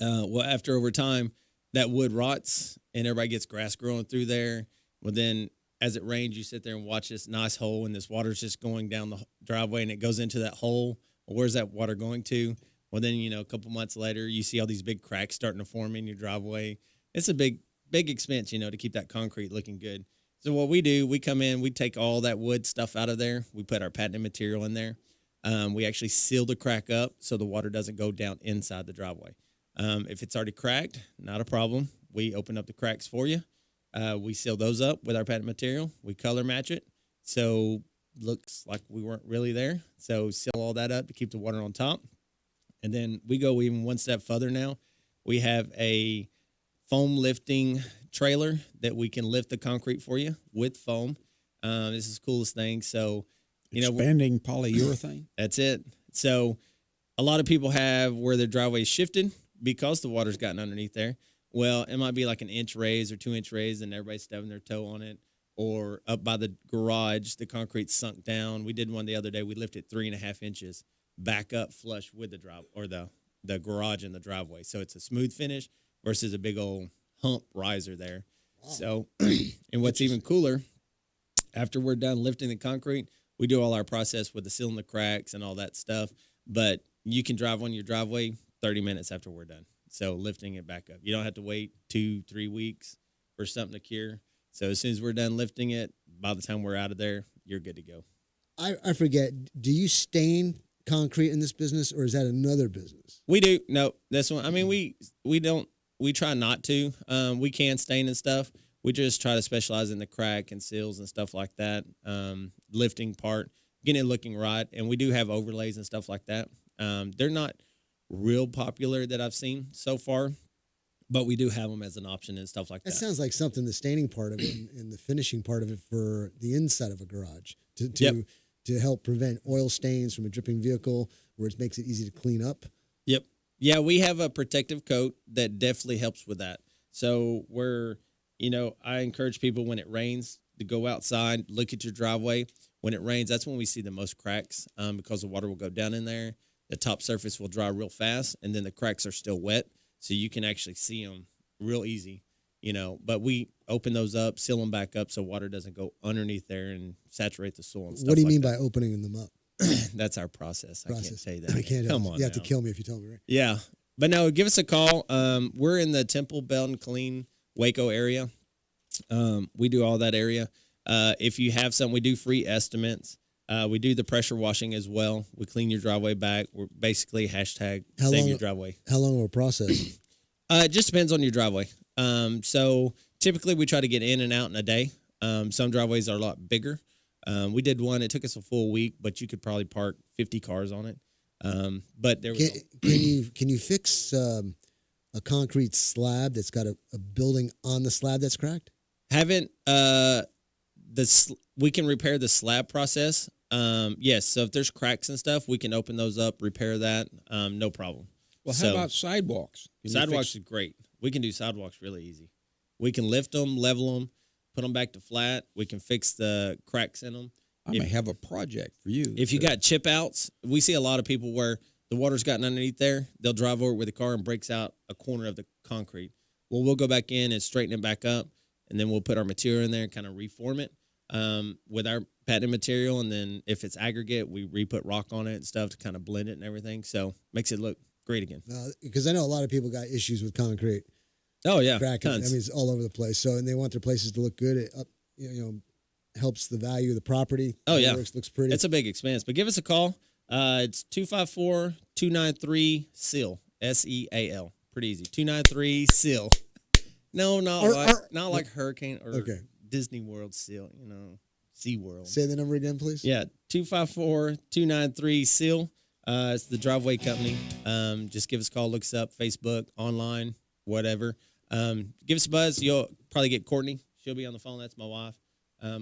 After over time, that wood rots and everybody gets grass growing through there. Well, then as it rains, you sit there and watch this nice hole, and this water's just going down the driveway, and it goes into that hole. Well, where's that water going to? Well, then, a couple months later, you see all these big cracks starting to form in your driveway. It's a big expense, to keep that concrete looking good. So what we do, we come in, we take all that wood stuff out of there. We put our patented material in there. We actually seal the crack up so the water doesn't go down inside the driveway. If it's already cracked, not a problem. We open up the cracks for you. We seal those up with our patent material. We color match it, so looks like we weren't really there. So seal all that up to keep the water on top. And then we go even one step further now. We have a foam lifting trailer that we can lift the concrete for you with foam. This is the coolest thing. So, expanding polyurethane. That's it. So a lot of people have where their driveway is shifted because the water's gotten underneath there. Well, it might be like an inch raise or 2 inch raise and everybody's stubbing their toe on it. Or up by the garage, the concrete sunk down. We did one the other day. We lifted 3.5 inches back up flush with the drive or the garage and the driveway. So it's a smooth finish versus a big old hump riser there. Wow. So, and what's even cooler, after we're done lifting the concrete, we do all our process with the sealing the cracks and all that stuff. But you can drive on your driveway 30 minutes after we're done. So lifting it back up. You don't have to wait 2-3 weeks for something to cure. So as soon as we're done lifting it, by the time we're out of there, you're good to go. I forget. Do you stain concrete in this business, or is that another business? We do. No, this one. I mean, we don't we try not to. We can stain and stuff. We just try to specialize in the crack and seals and stuff like that. Lifting part, getting it looking right, and we do have overlays and stuff like that. They're not real popular that I've seen so far, but we do have them as an option and stuff like that. That sounds like something, the staining part of it and the finishing part of it for the inside of a garage to help prevent oil stains from a dripping vehicle, where it makes it easy to clean up. Yep. Yeah, we have a protective coat that definitely helps with that. So I encourage people when it rains to go outside, look at your driveway. When it rains, that's when we see the most cracks because the water will go down in there. The top surface will dry real fast, and then the cracks are still wet, so you can actually see them real easy, But we open those up, seal them back up so water doesn't go underneath there and saturate the soil and stuff. What do you mean by opening them up? That's our process. I can't tell you that. I can't. Come on, you have to kill me if you tell me, right? Yeah. But no, give us a call. We're in the Temple, Belton, Killeen, Waco area. We do all that area. If you have something, we do free estimates. We do the pressure washing as well. We clean your driveway back. We're basically hashtag save your driveway. How long of a process? It just depends on your driveway. So typically we try to get in and out in a day. Some driveways are a lot bigger. We did one. It took us a full week, but you could probably park 50 cars on it. But there was can you fix a concrete slab that's got a building on the slab that's cracked? Haven't we can repair the slab process. Yes. So if there's cracks and stuff, we can open those up, repair that. No problem. Well, how about sidewalks? Sidewalks are great. We can do sidewalks really easy. We can lift them, level them, put them back to flat. We can fix the cracks in them. I may have a project for you. If you got chip outs, we see a lot of people where the water's gotten underneath there. They'll drive over it with a car and breaks out a corner of the concrete. Well, we'll go back in and straighten it back up, and then we'll put our material in there and kind of reform it with our patented material. And then if it's aggregate, we re-put rock on it and stuff to kind of blend it and everything. So makes it look great again. Because I know a lot of people got issues with concrete. Oh, yeah. Cracking. Tons. I mean, it's all over the place. So, and they want their places to look good. It helps the value of the property. Oh, yeah. Looks pretty. It's a big expense. But give us a call. It's 254-293-SEAL. SEAL. Pretty easy. 293-SEAL. No, not like Hurricane or Disney World SEAL, SeaWorld. Say the number again, please. Yeah, 254-293-SEAL. It's the driveway company. Just give us a call, look us up, Facebook, online, whatever. Give us a buzz. You'll probably get Courtney. She'll be on the phone. That's my wife.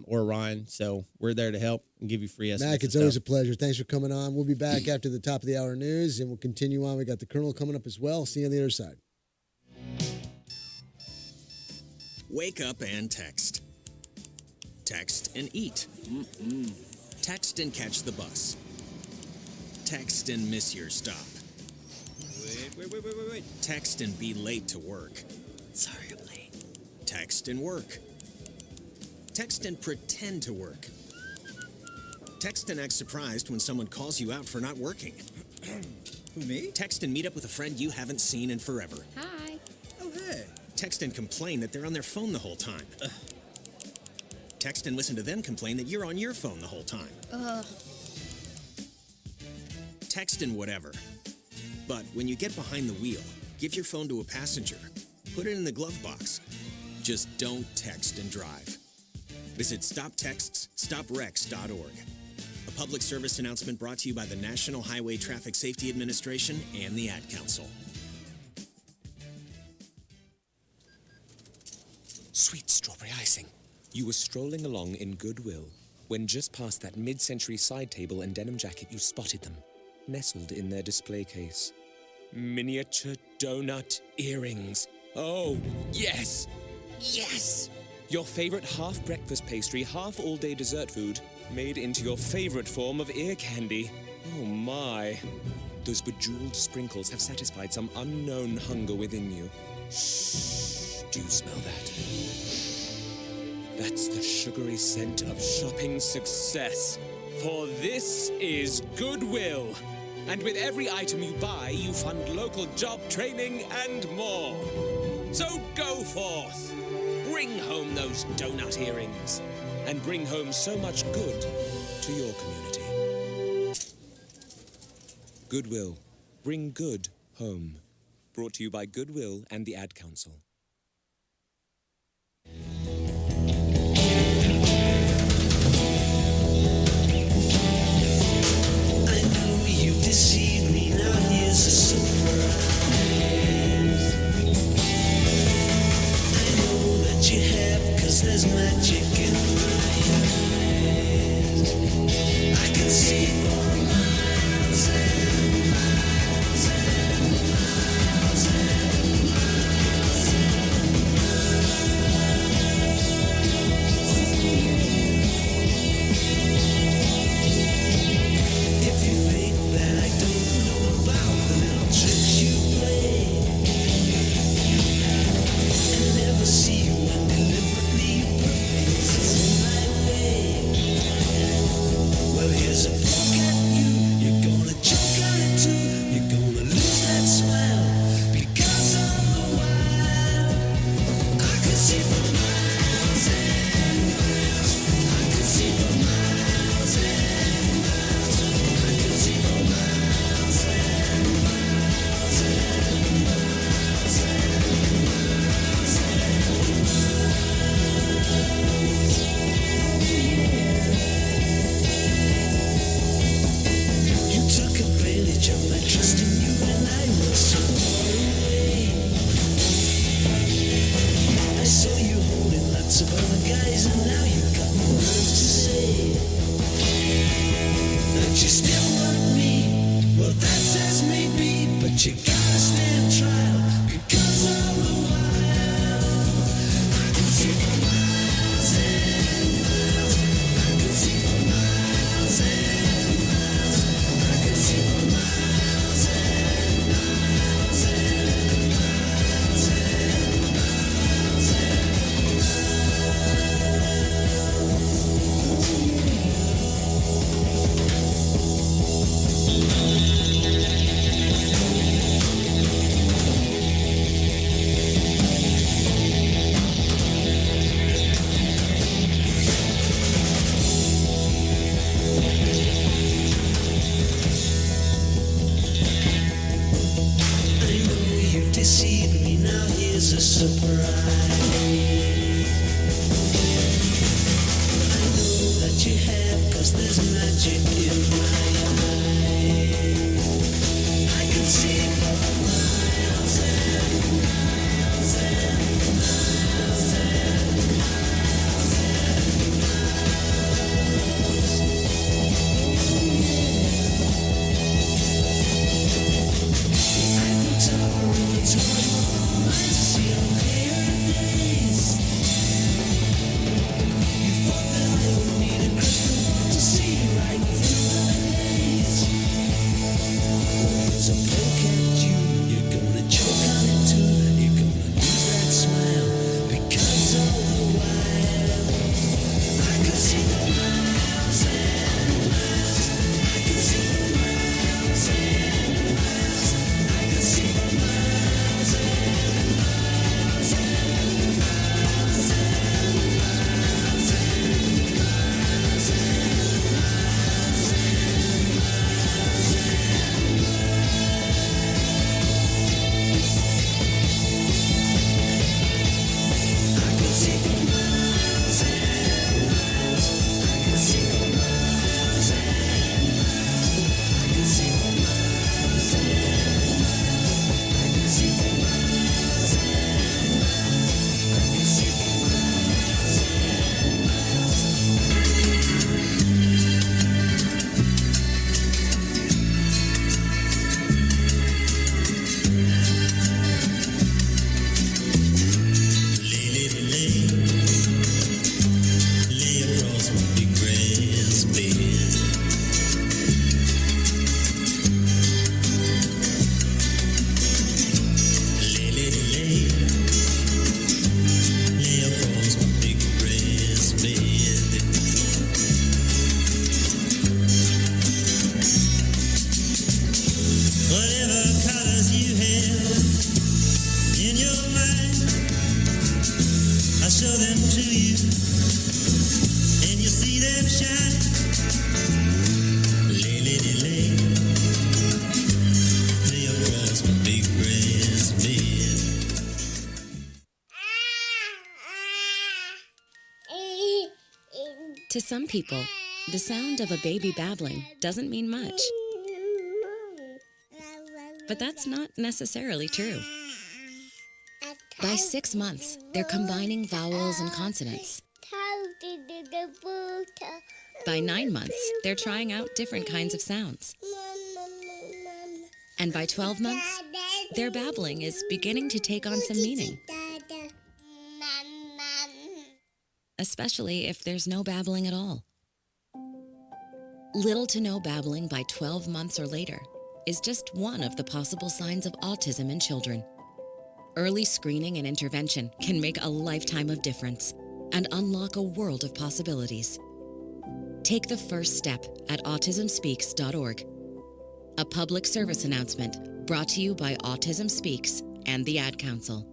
Or Ryan. So we're there to help and give you free estimates. Mac, it's always a pleasure. Thanks for coming on. We'll be back after the top of the hour news, and we'll continue on. We got the Colonel coming up as well. See you on the other side. Wake up and text. Text and eat. Text and catch the bus. Text and miss your stop. Wait. Text and be late to work. Sorry, I'm late. Text and work. Text and pretend to work. Text and act surprised when someone calls you out for not working. Who, me? Text and meet up with a friend you haven't seen in forever. Hi. Oh, hey. Text and complain that they're on their phone the whole time. Text and listen to them complain that you're on your phone the whole time. Text and whatever. But when you get behind the wheel, give your phone to a passenger. Put it in the glove box. Just don't text and drive. Visit StopTextsStopWrecks.org. A public service announcement brought to you by the National Highway Traffic Safety Administration and the Ad Council. Sweet strawberry icing. You were strolling along in Goodwill when just past that mid-century side table and denim jacket you spotted them, nestled in their display case. Miniature donut earrings. Oh, yes! Yes! Your favorite half-breakfast pastry, half-all-day dessert food, made into your favorite form of ear candy. Oh, my. Those bejeweled sprinkles have satisfied some unknown hunger within you. Shh. Do you smell that? That's the sugary scent of shopping success. For this is Goodwill. And with every item you buy, you fund local job training and more. So go forth. Bring home those donut earrings. And bring home so much good to your community. Goodwill. Bring good home. Brought to you by Goodwill and the Ad Council. I know you've deceived me, now here's a surprise. I know that you have, 'cause there's magic in my eyes. I can see for miles and miles and miles and miles If you think that I don't know about the little tricks you play, and never see you when deliberately you put things in my way, well, here's a poke at you. You're gonna choke on it too. You're gonna lose that smile because all the while I can see for miles and miles. I can see for miles and miles. I can see for miles and miles and miles You took advantage of my trust in you when I was so far away. I saw you holding lots of other guys, and now you've got more words to say. That you still want me, well, that's as may be, but you gotta stand trial because all the while I can see for miles and miles. I can see for miles and miles. I can see for miles and miles and miles and I know you've deceived me, now here's a surprise. I know that you have, 'cause there's magic in my eyes. I can see for miles and miles and miles and miles and Eiffel Tower only 24 miles to see on clear days. You thought that I would need a crystal ball to see right through the haze. There's a poke at you, you're gonna choke on it too. You're gonna lose that smile because all the while I can see the miles and miles. I can see the miles and miles. I can see the miles and miles and miles and miles and miles I can see for miles and miles. I can see for miles and miles. I can see for miles and miles. I can see for miles and miles. I can see for miles Lay across my big grass bed. Lay across my big grass bed. Whatever colors you have in your mind, I show them to you, and you see them shine. Lay, lay, lay, lay across my big grass To some people, the sound of a baby babbling doesn't mean much. But that's not necessarily true. By 6 months, they're combining vowels and consonants. By 9 months, they're trying out different kinds of sounds. And by 12 months, their babbling is beginning to take on some meaning. Especially if there's no babbling at all. Little to no babbling by 12 months or later is just one of the possible signs of autism in children. Early screening and intervention can make a lifetime of difference and unlock a world of possibilities. Take the first step at autismspeaks.org. A public service announcement brought to you by Autism Speaks and the Ad Council.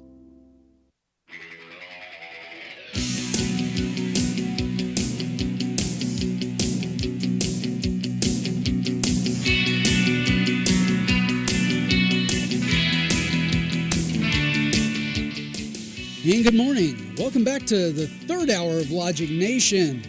And good morning. Welcome back to the third hour of Logic Nation.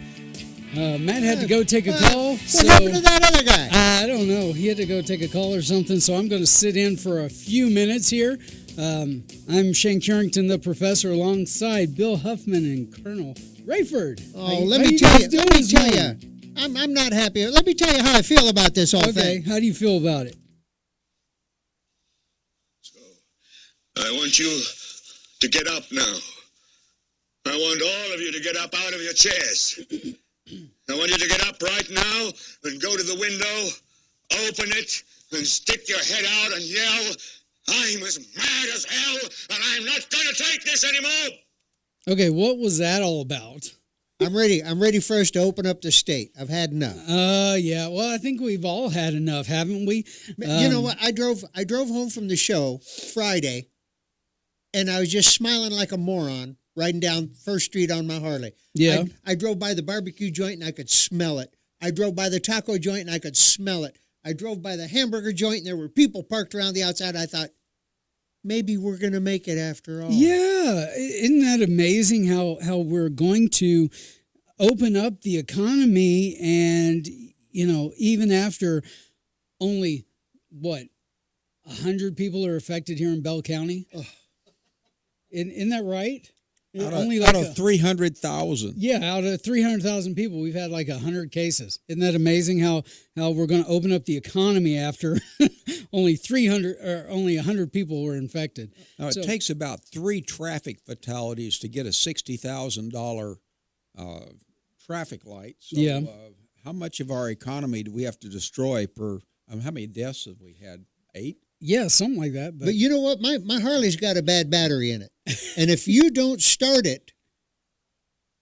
Matt had to go take a call. What happened to that other guy? I don't know. He had to go take a call or something, so I'm going to sit in for a few minutes here. I'm Shane Carrington, the professor, alongside Bill Huffman and Colonel Rayford. Let me tell you. I'm not happy. Let me tell you how I feel about this whole thing. How do you feel about it? I want you to get up now. I want all of you to get up out of your chairs. I want you to get up right now and go to the window, open it, and stick your head out and yell, I'm as mad as hell, and I'm not going to take this anymore. Okay, what was that all about? I'm ready. I'm ready for us to open up the state. I've had enough. Yeah. Well, I think we've all had enough, haven't we? You know what? I drove home from the show Friday, and I was just smiling like a moron riding down First Street on my Harley. Yeah. I drove by the barbecue joint and I could smell it. I drove by the taco joint and I could smell it. I drove by the hamburger joint and there were people parked around the outside. I thought, maybe we're going to make it after all. Yeah. Isn't that amazing how we're going to open up the economy and, even after only, 100 people are affected here in Bell County? Isn't that right? Out of 300,000. Yeah, out of 300,000 people, we've had like 100 cases. Isn't that amazing how we're going to open up the economy after only 100 people were infected? Now, it takes about 3 traffic fatalities to get a $60,000 traffic light. So, yeah. How much of our economy do we have to destroy per? How many deaths have we had? 8? Yeah, something like that. But you know what? My Harley's got a bad battery in it. And if you don't start it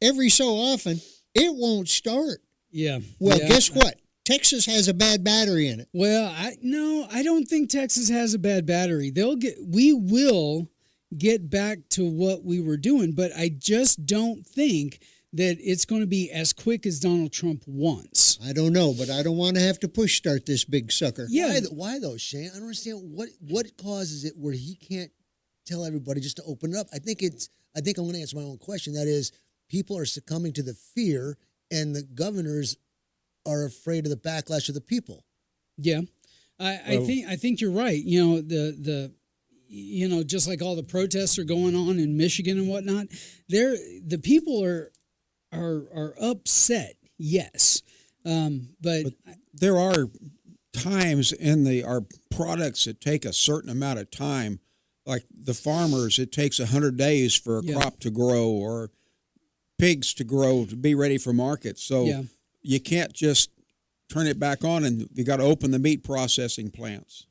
every so often, it won't start. Yeah. Well, guess what? Texas has a bad battery in it. Well, I don't think Texas has a bad battery. We will get back to what we were doing, but I just don't think that it's going to be as quick as Donald Trump wants. I don't know, but I don't want to have to push start this big sucker. Yeah. Why though, Shane? I don't understand what causes it where he can't tell everybody just to open up. I think I'm going to answer my own question. That is, people are succumbing to the fear, and the governors are afraid of the backlash of the people. Yeah, I think you're right. The just like all the protests are going on in Michigan and whatnot, the people are upset. Yes, but there are times in our products that take a certain amount of time. Like the farmers, it takes 100 days for a crop to grow, or pigs to grow to be ready for market. So you can't just turn it back on, and you got to open the meat processing plants.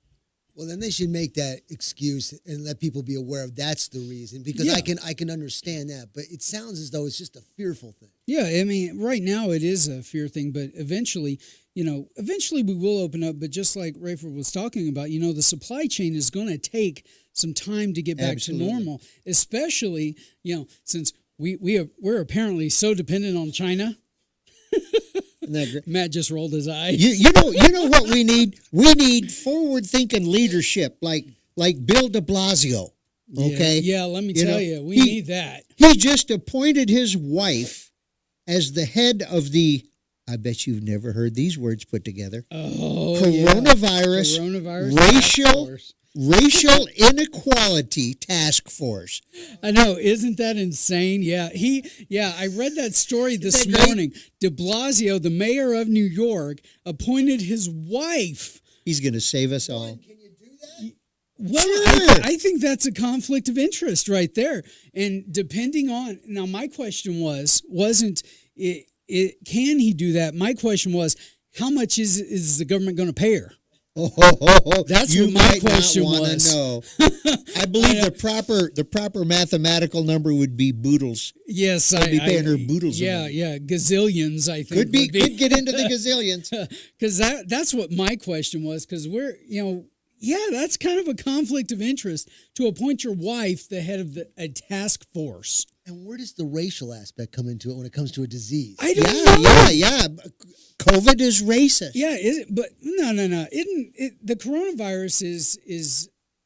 Well, then they should make that excuse and let people be aware of that's the reason, because I can understand that, but it sounds as though it's just a fearful thing. Yeah, I mean, right now it is a fear thing, but eventually we will open up. But just like Rayford was talking about, the supply chain is going to take some time to get back to normal, especially, since we're apparently so dependent on China. Matt just rolled his eyes. You know what we need? We need forward-thinking leadership, like Bill de Blasio. Okay. Yeah. Let me tell you, we need that. He just appointed his wife as the head of the, I bet you've never heard these words put together. Oh, Coronavirus, racial inequality task force. I know, isn't that insane? Yeah, I read that story this morning. De Blasio, the mayor of New York, appointed his wife. He's going to save us all. Well, I think that's a conflict of interest right there. And depending on, now my question wasn't can he do that? My question was, how much is the government going to pay her? That's you what my might question not wanna was. know. I believe the proper mathemational number would be boodles. Yes, I'd be paying her boodles. Yeah, gazillions. I think Could get into the gazillions. Because that's what my question was. Because we're that's kind of a conflict of interest to appoint your wife the head of a task force. And where does the racial aspect come into it when it comes to a disease? I don't know. Yeah. COVID is racist. Yeah, is it? But no. The coronavirus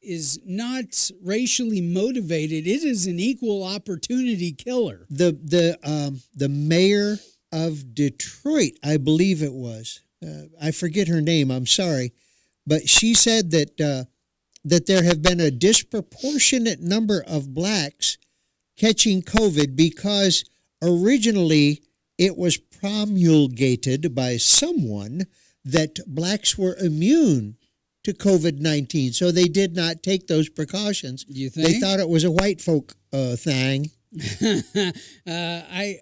is not racially motivated. It is an equal opportunity killer. The mayor of Detroit, I believe it was. I forget her name. I'm sorry, but she said that there have been a disproportionate number of blacks catching COVID because originally it was promulgated by someone that blacks were immune to COVID-19, so they did not take those precautions. You think? They thought it was a white folk thing. I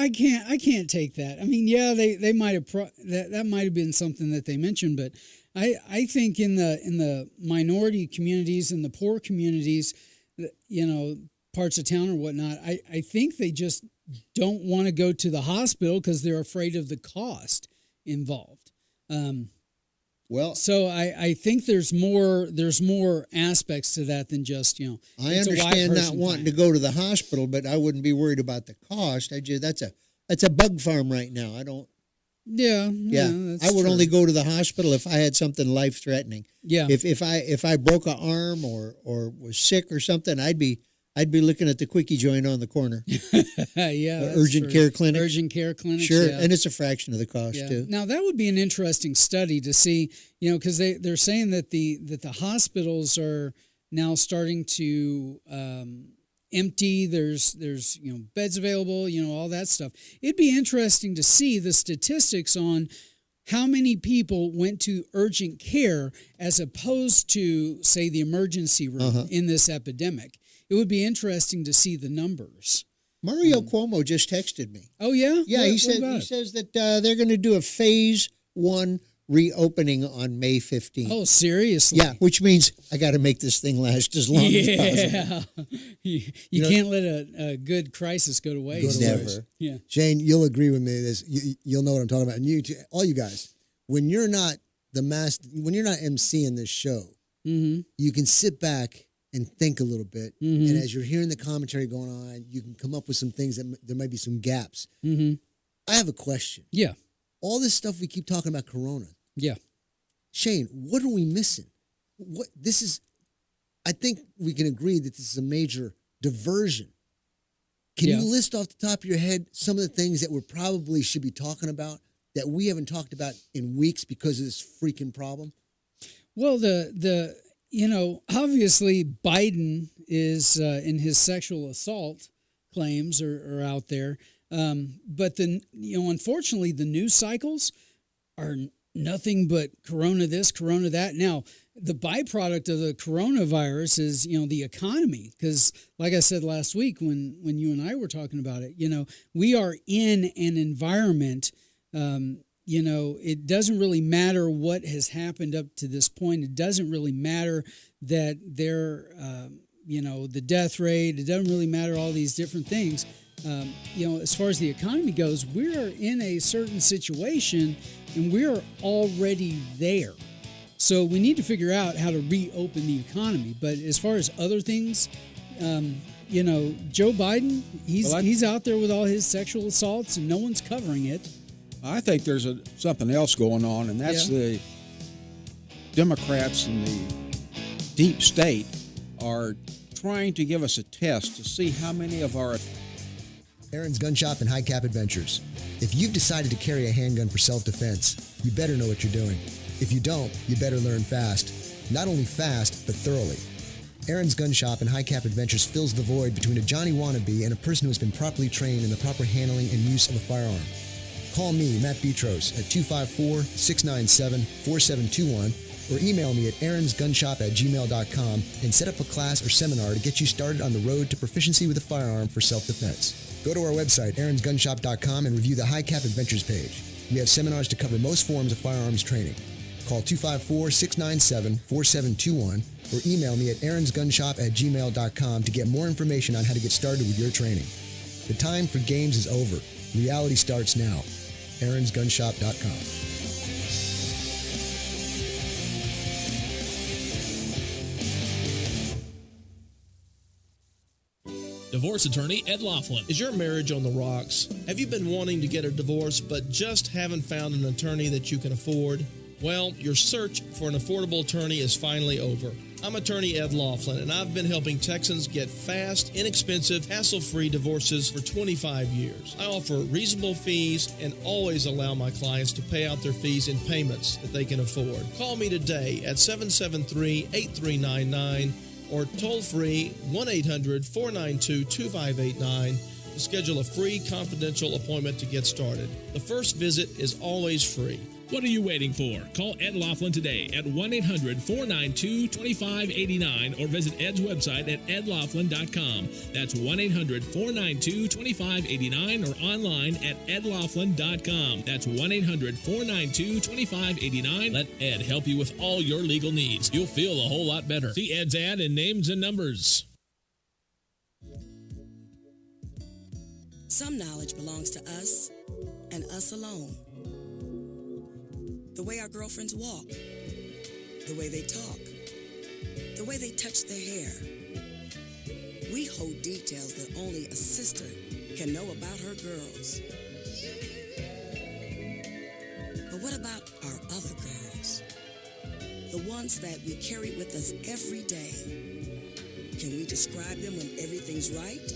can't take that. I mean, yeah, they might have that might have been something that they mentioned, but I think in the minority communities and the poor communities, parts of town or whatnot, I think they just don't want to go to the hospital because they're afraid of the cost involved. So I think there's more aspects to that than just I understand not wanting to go to the hospital, but I wouldn't be worried about the cost. That's a bug farm right now. I don't. Yeah. I would only go to the hospital if I had something life threatening. Yeah. If I broke an arm or was sick or something, I'd be looking at the quickie joint on the corner. Yeah. Urgent care clinic. Urgent care clinic. Sure, yeah. and it's a fraction of the cost too. Now that would be an interesting study to see, because they're saying that the hospitals are now starting to empty. There's beds available. All that stuff. It'd be interesting to see the statistics on how many people went to urgent care as opposed to, say, the emergency room in this epidemic. It would be interesting to see the numbers. Mario Cuomo just texted me. Oh yeah, yeah. He says that they're going to do a phase 1 reopening on May 15th. Oh, seriously? Yeah, which means I got to make this thing last as long as possible. You can't let a good crisis go to waste. Never. Yeah, Shane, you'll agree with me. You'll know what I'm talking about, and you too, all you guys. When you're not when you're not emceeing this show, you can sit back and think a little bit. And as you're hearing the commentary going on, you can come up with some things that there might be some gaps. I have a question. Yeah. All this stuff we keep talking about Corona. Yeah. Shane, what are we missing? I think we can agree that this is a major diversion. Can you list off the top of your head some of the things that we probably should be talking about that we haven't talked about in weeks because of this freaking problem? Well, obviously Biden is in his sexual assault claims are out there. But unfortunately the news cycles are nothing but Corona this, Corona that. Now, the byproduct of the coronavirus is, the economy. Because like I said last week when you and I were talking about it, we are in an environment, it doesn't really matter what has happened up to this point. It doesn't really matter that the death rate. It doesn't really matter all these different things. As far as the economy goes, we're in a certain situation and we're already there. So we need to figure out how to reopen the economy. But as far as other things, Joe Biden, he's out there with all his sexual assaults and no one's covering it. I think there's something else going on, and that's the Democrats and the deep state are trying to give us a test to see how many of our Aaron's Gun Shop and High Cap Adventures. If you've decided to carry a handgun for self-defense, you better know what you're doing. If you don't, you better learn fast. Not only fast, but thoroughly. Aaron's Gun Shop and High Cap Adventures fills the void between a Johnny wannabe and a person who has been properly trained in the proper handling and use of a firearm. Call me, Matt Betros, at 254-697-4721 or email me at aaronsgunshop@gmail.com and set up a class or seminar to get you started on the road to proficiency with a firearm for self-defense. Go to our website, aaronsgunshop.com, and review the High Cap Adventures page. We have seminars to cover most forms of firearms training. Call 254-697-4721 or email me at aaronsgunshop@gmail.com to get more information on how to get started with your training. The time for games is over. Reality starts now. aaronsgunshop.com. Divorce attorney Ed Laughlin. Is your marriage on the rocks? Have you been wanting to get a divorce but just haven't found an attorney that you can afford? Well, your search for an affordable attorney is finally over. I'm attorney Ed Laughlin, and I've been helping Texans get fast, inexpensive, hassle-free divorces for 25 years. I offer reasonable fees and always allow my clients to pay out their fees in payments that they can afford. Call me today at 773-8399 or toll-free 1-800-492-2589 to schedule a free confidential appointment to get started. The first visit is always free. What are you waiting for? Call Ed Laughlin today at 1-800-492-2589 or visit Ed's website at edlaughlin.com. That's 1-800-492-2589 or online at edlaughlin.com. That's 1-800-492-2589. Let Ed help you with all your legal needs. You'll feel a whole lot better. See Ed's ad in Names and Numbers. Some knowledge belongs to us and us alone. The way our girlfriends walk, the way they talk, the way they touch their hair. We hold details that only a sister can know about her girls. But what about our other girls? The ones that we carry with us every day. Can we describe them when everything's right?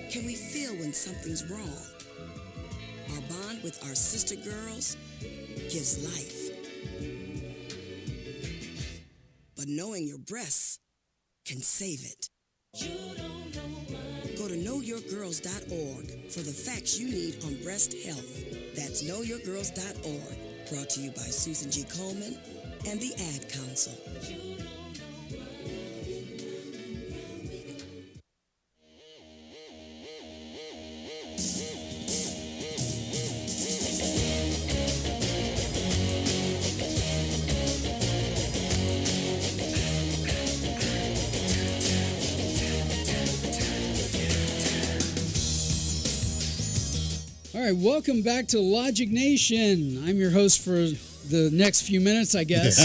Can we feel when something's wrong? Our bond with our sister girls gives life. But knowing your breasts can save it. Go to knowyourgirls.org for the facts you need on breast health. That's knowyourgirls.org. Brought to you by Susan G. Coleman and the Ad Council. All right, welcome back to Logic Nation. I'm your host for the next few minutes, I guess.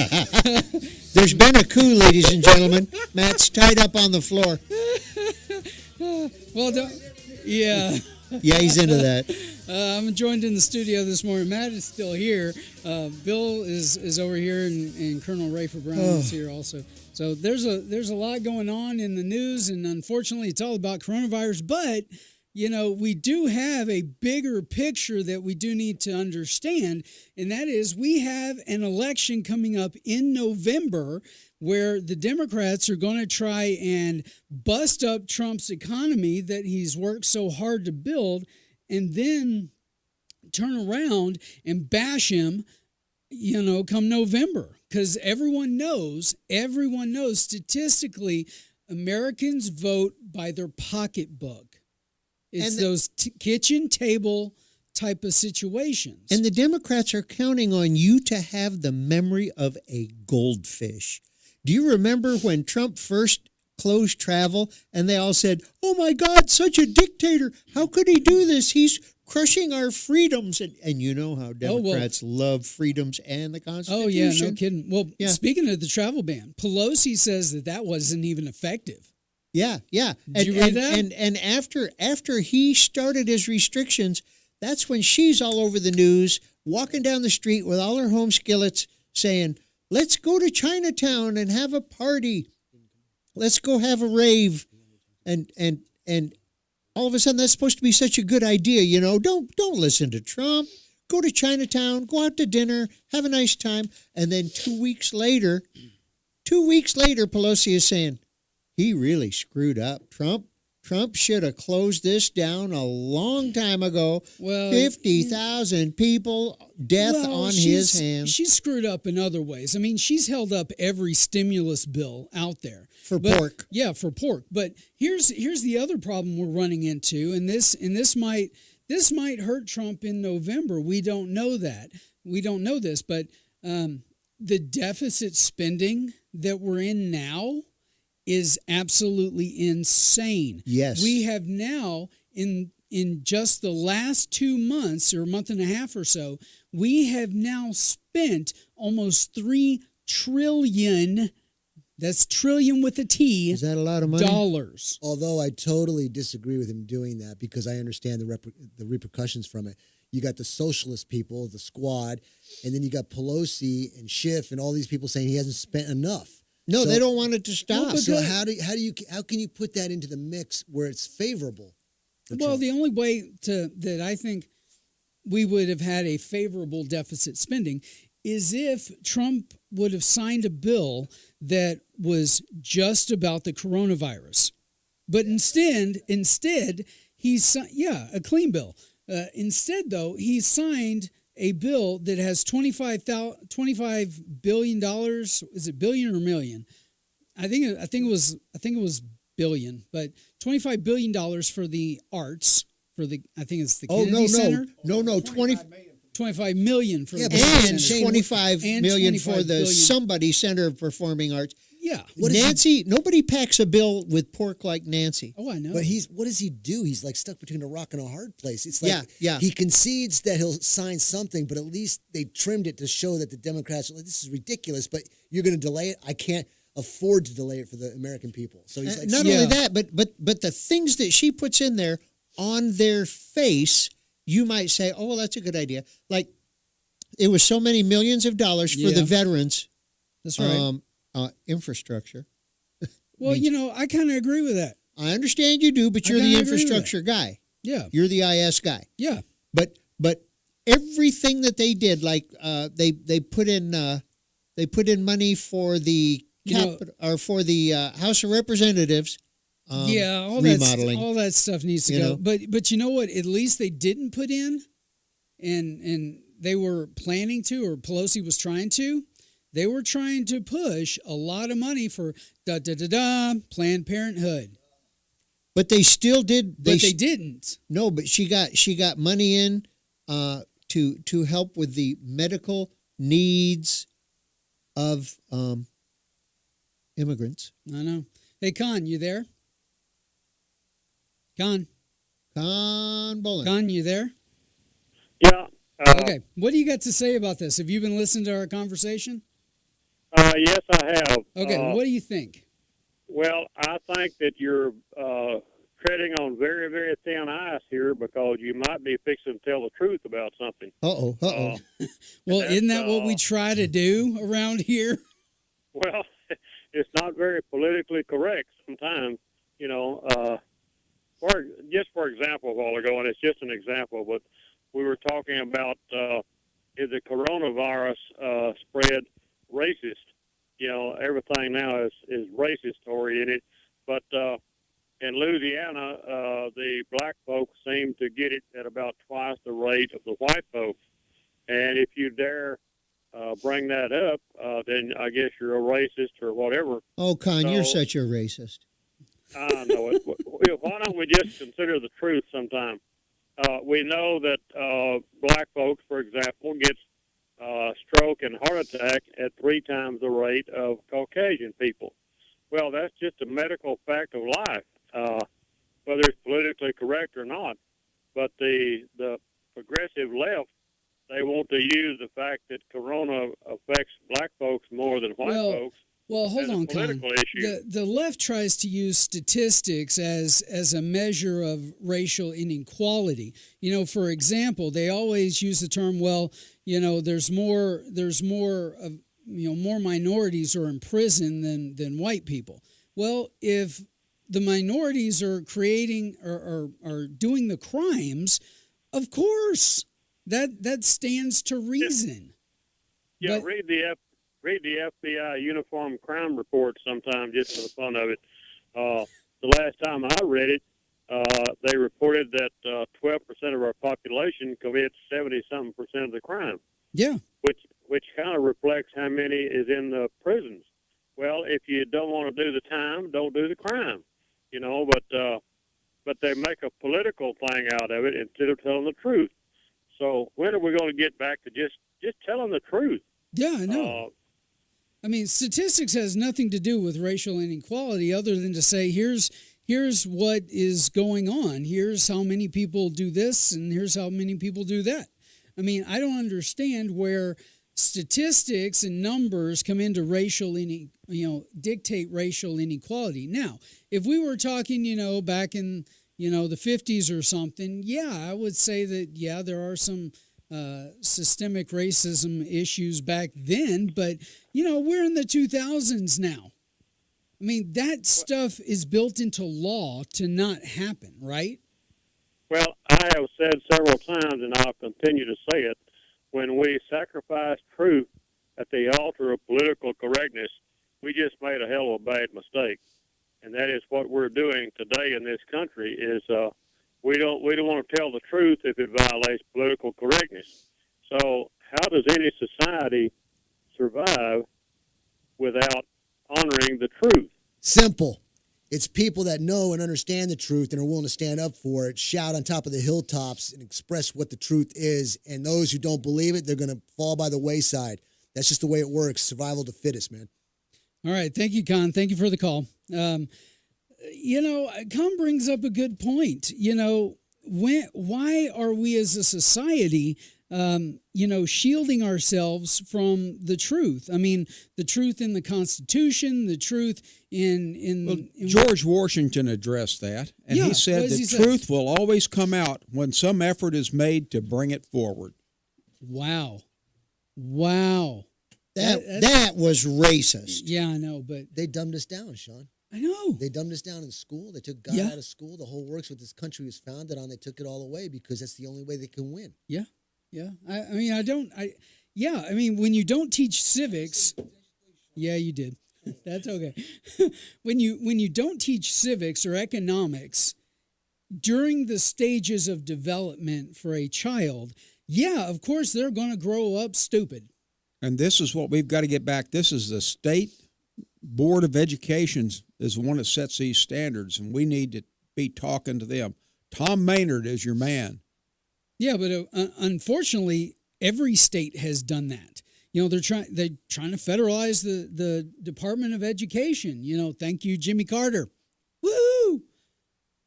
There's been a coup, ladies and gentlemen. Matt's tied up on the floor. Well, yeah. Yeah, he's into that. I'm joined in the studio this morning. Matt is still here. Bill is over here, and Colonel Rafer Brown is here also. So there's a lot going on in the news, and unfortunately, it's all about coronavirus. But you know, we do have a bigger picture that we do need to understand, and that is we have an election coming up in November where the Democrats are going to try and bust up Trump's economy that he's worked so hard to build, and then turn around and bash him, you know, come November. Because everyone knows statistically, Americans vote by their pocketbook. It's those kitchen table type of situations. And the Democrats are counting on you to have the memory of a goldfish. Do you remember when Trump first closed travel and they all said, "Oh my God, such a dictator. How could he do this? He's crushing our freedoms." And you know how Democrats love freedoms and the Constitution. Oh, yeah, no kidding. Well, speaking of the travel ban, Pelosi says that wasn't even effective. Yeah. Did you read that? And after he started his restrictions, that's when she's all over the news, walking down the street with all her home skillets saying, "Let's go to Chinatown and have a party. Let's go have a rave." And all of a sudden that's supposed to be such a good idea. You know, don't listen to Trump. Go to Chinatown, go out to dinner, have a nice time. And then 2 weeks later, Pelosi is saying, he really screwed up. Trump should have closed this down a long time ago. Well, 50,000 people, death on his hands. She's screwed up in other ways. I mean, she's held up every stimulus bill out there. For pork. Yeah, for pork. But here's the other problem we're running into, and this might hurt Trump in November. We don't know that. We don't know this, but the deficit spending that we're in now is absolutely insane. Yes. We have now, in just the last 2 months or a month and a half or so, we have now spent almost $3 trillion. That's trillion with a T. Is that a lot of money? Dollars. Although I totally disagree with him doing that because I understand the repercussions from it. You got the socialist people, the squad, and then you got Pelosi and Schiff and all these people saying he hasn't spent enough. No, So- they don't want it to stop. So how can you put that into the mix where it's favorable? Well, the only way that I think we would have had a favorable deficit spending is if Trump would have signed a bill that was just about the coronavirus. But instead he's a clean bill. Instead, though, he signed a bill that has $25 billion. Is it billion or million? I think it was billion, but $25 billion for the arts, I think it's the Kennedy Center. No, 25 million for the and Center. 25 million for 25 the billion. Somebody Center of Performing Arts. Yeah. Nancy, nobody packs a bill with pork like Nancy. Oh, I know. But what does he do? He's like stuck between a rock and a hard place. It's like Yeah. he concedes that he'll sign something, but at least they trimmed it to show that the Democrats are like, this is ridiculous, but you're going to delay it? I can't afford to delay it for the American people. So he's like, Not only that, but the things that she puts in there on their face, you might say, oh, well, that's a good idea. Like, it was so many millions of dollars for the veterans. That's right. Infrastructure. Well, I kind of agree with that. I understand you do, but you're the kinda agree with infrastructure guy. Yeah. You're the IS guy. Yeah. But everything that they did, like they put in money for the for the House of Representatives. All remodeling. all that stuff needs to You go. know? But you know what? At least they didn't put in, and they were planning to, or Pelosi was trying to. They were trying to push a lot of money for Planned Parenthood. But they still did. But they didn't. No, but she got money in to help with the medical needs of immigrants. I know. Hey, Con, you there? Con Boland. Con, you there? Yeah. Okay. What do you got to say about this? Have you been listening to our conversation? Yes, I have. Okay. What do you think? Well, I think that you're treading on very, very thin ice here because you might be fixing to tell the truth about something. Uh-oh. Well, isn't that what we try to do around here? Well, it's not very politically correct sometimes, for example, a while ago, and it's just an example, but we were talking about is the coronavirus spread racist? Everything now is racist oriented, but in Louisiana, the black folks seem to get it at about twice the rate of the white folks. And if you dare bring that up, then I guess you're a racist or whatever. Oh, Con, you're So- such a racist. I know it. Why don't we just consider the truth sometime? We know that black folks, for example, get stroke and heart attack at 3 times the rate of Caucasian people. Well, that's just a medical fact of life, whether it's politically correct or not. But the progressive left, they want to use the fact that corona affects black folks more than white folks. Well, hold as a on, Con. political issue. The left tries to use statistics as a measure of racial inequality. For example, they always use the term, there's more more minorities are in prison than white people. Well, if the minorities are creating or are doing the crimes, of course that stands to reason. Yeah, But- read the FBI uniform crime report sometime just for the fun of it. The last time I read it, they reported that 12% of our population commits 70-something% of the crime. Yeah. Which kind of reflects how many is in the prisons. Well, if you don't want to do the time, don't do the crime, but they make a political thing out of it instead of telling the truth. So when are we going to get back to just telling the truth? Yeah, I know. I mean, statistics has nothing to do with racial inequality other than to say, here's what is going on. Here's how many people do this, and here's how many people do that. I mean, I don't understand where statistics and numbers come into dictate racial inequality. Now, if we were talking, back in, the 50s or something, yeah, I would say that, yeah, there are some systemic racism issues back then, but, we're in the 2000s now. I mean, that stuff is built into law to not happen, right? Well, I have said several times, and I'll continue to say it, when we sacrifice truth at the altar of political correctness, we just made a hell of a bad mistake. And that is what we're doing today in this country is we don't want to tell the truth if it violates political correctness. So how does any society survive without honoring the truth? Simple. It's people that know and understand the truth and are willing to stand up for it, shout on top of the hilltops and express what the truth is. And those who don't believe it, they're going to fall by the wayside. That's just the way it works. Survival of the fittest, man. All right. Thank you, Con. Thank you for the call. Con brings up a good point. Why are we as a society shielding ourselves from the truth? I mean, the truth in the Constitution, the truth in George Washington addressed that, and he said that truth will always come out when some effort is made to bring it forward. Wow. That was racist. Yeah, I know, but they dumbed us down, Sean. I know. They dumbed us down in school. They took God out of school. The whole works what this country was founded on. They took it all away because that's the only way they can win. Yeah. I mean, when you don't teach civics, yeah, you did. That's okay. When you don't teach civics or economics during the stages of development for a child, yeah, of course they're going to grow up stupid. And this is what we've got to get back. This is the state board of education is the one that sets these standards, and we need to be talking to them. Tom Maynard is your man. Yeah, but unfortunately, every state has done that. They're trying to federalize the Department of Education. Thank you, Jimmy Carter. Woo!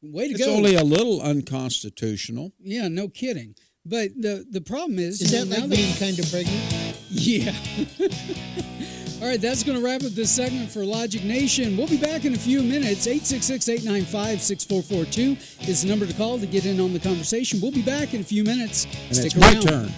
Way to go. It's only a little unconstitutional. Yeah, no kidding. But the problem is that like being kind of pregnant? Yeah. All right, that's going to wrap up this segment for Logic Nation. We'll be back in a few minutes. 866-895-6442 is the number to call to get in on the conversation. We'll be back in a few minutes. And Stick it's around. my turn.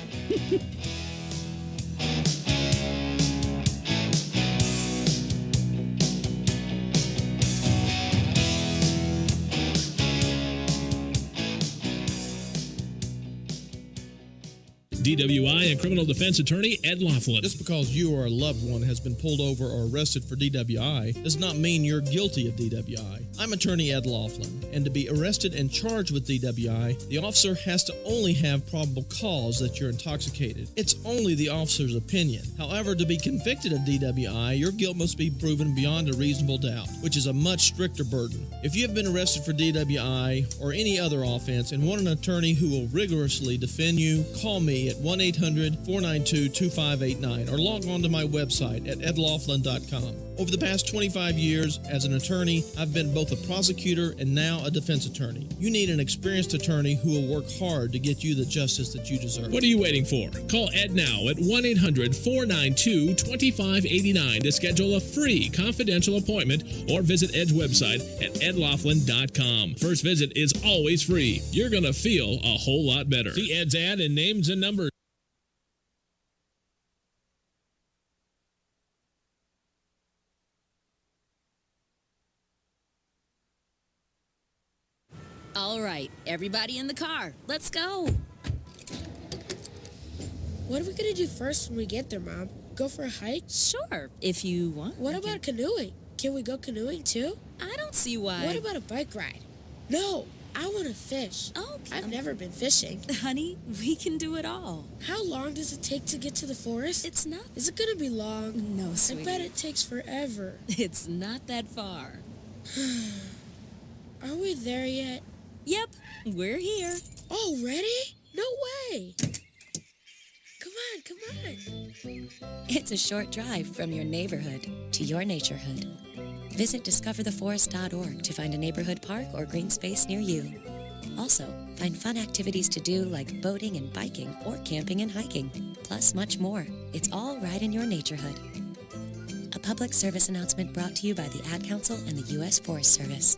DWI and criminal defense attorney Ed Laughlin. Just because you or a loved one has been pulled over or arrested for DWI does not mean you're guilty of DWI. I'm attorney Ed Laughlin, and to be arrested and charged with DWI, the officer has to only have probable cause that you're intoxicated. It's only the officer's opinion. However, to be convicted of DWI, your guilt must be proven beyond a reasonable doubt, which is a much stricter burden. If you have been arrested for DWI or any other offense and want an attorney who will rigorously defend you, call me at 1-800-492-2589 or log on to my website at edlaughlin.com. Over the past 25 years as an attorney, I've been both a prosecutor and now a defense attorney. You need an experienced attorney who will work hard to get you the justice that you deserve. What are you waiting for? Call Ed now at 1-800-492-2589 to schedule a free confidential appointment or visit Ed's website at edlaughlin.com. First visit is always free. You're going to feel a whole lot better. See Ed's ad and names and numbers. right, everybody in the car. Let's go. What are we gonna do first when we get there, Mom? Go for a hike? Sure, if you want. What about canoeing? Can we go canoeing too? I don't see why. What about a bike ride? No, I want to fish. Oh, I've never been fishing. Honey, we can do it all. How long does it take to get to the forest? It's not. Is it gonna be long? No, sweetie. I bet it takes forever. It's not that far. Are we there yet? Yep, we're here. Already? No way. Come on. It's a short drive from your neighborhood to your naturehood. Visit discovertheforest.org to find a neighborhood park or green space near you. Also, find fun activities to do like boating and biking or camping and hiking, plus much more. It's all right in your naturehood. A public service announcement brought to you by the Ad Council and the U.S. Forest Service.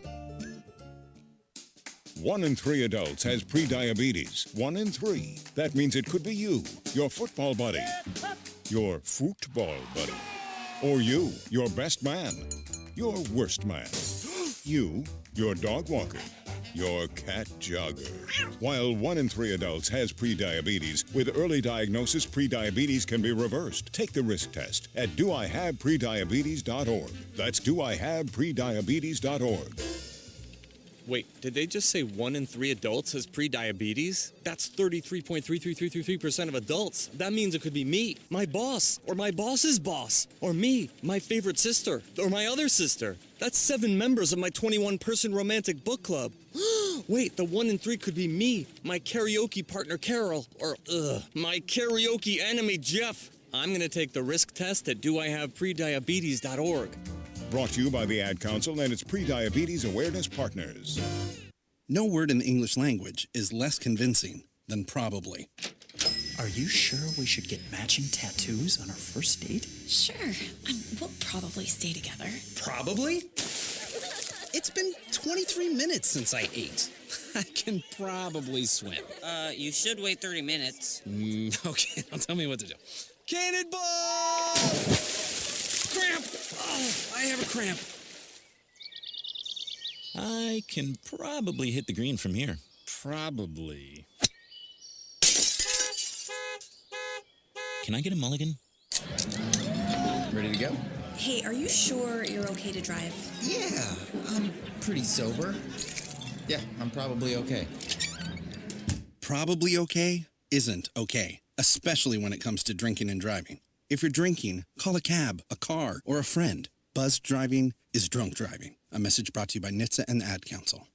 1 in 3 adults has prediabetes. 1 in 3. That means it could be you, your football buddy, your football buddy, or you, your best man, your worst man, you, your dog walker, your cat jogger. While 1 in 3 adults has prediabetes, with early diagnosis, prediabetes can be reversed. Take the risk test at doihaveprediabetes.org. That's doihaveprediabetes.org. Wait, did they just say 1 in 3 adults has prediabetes? That's 33.33333% of adults. That means it could be me, my boss, or my boss's boss, or me, my favorite sister, or my other sister. That's 7 members of my 21-person romantic book club. Wait, the 1 in 3 could be me, my karaoke partner Carol, or my karaoke enemy Jeff. I'm gonna take the risk test at doihaveprediabetes.org. Brought to you by the Ad Council and its Prediabetes Awareness Partners. No word in the English language is less convincing than probably. Are you sure we should get matching tattoos on our first date? Sure. We'll probably stay together. Probably? It's been 23 minutes since I ate. I can probably swim. You should wait 30 minutes. Okay, now tell me what to do. Cannonball! Cramp! Oh, I have a cramp. I can probably hit the green from here. Probably. Can I get a mulligan? Ready to go? Hey, are you sure you're okay to drive? Yeah, I'm pretty sober. Yeah, I'm probably okay. Probably okay isn't okay, especially when it comes to drinking and driving. If you're drinking, call a cab, a car, or a friend. Buzzed driving is drunk driving. A message brought to you by NHTSA and the Ad Council.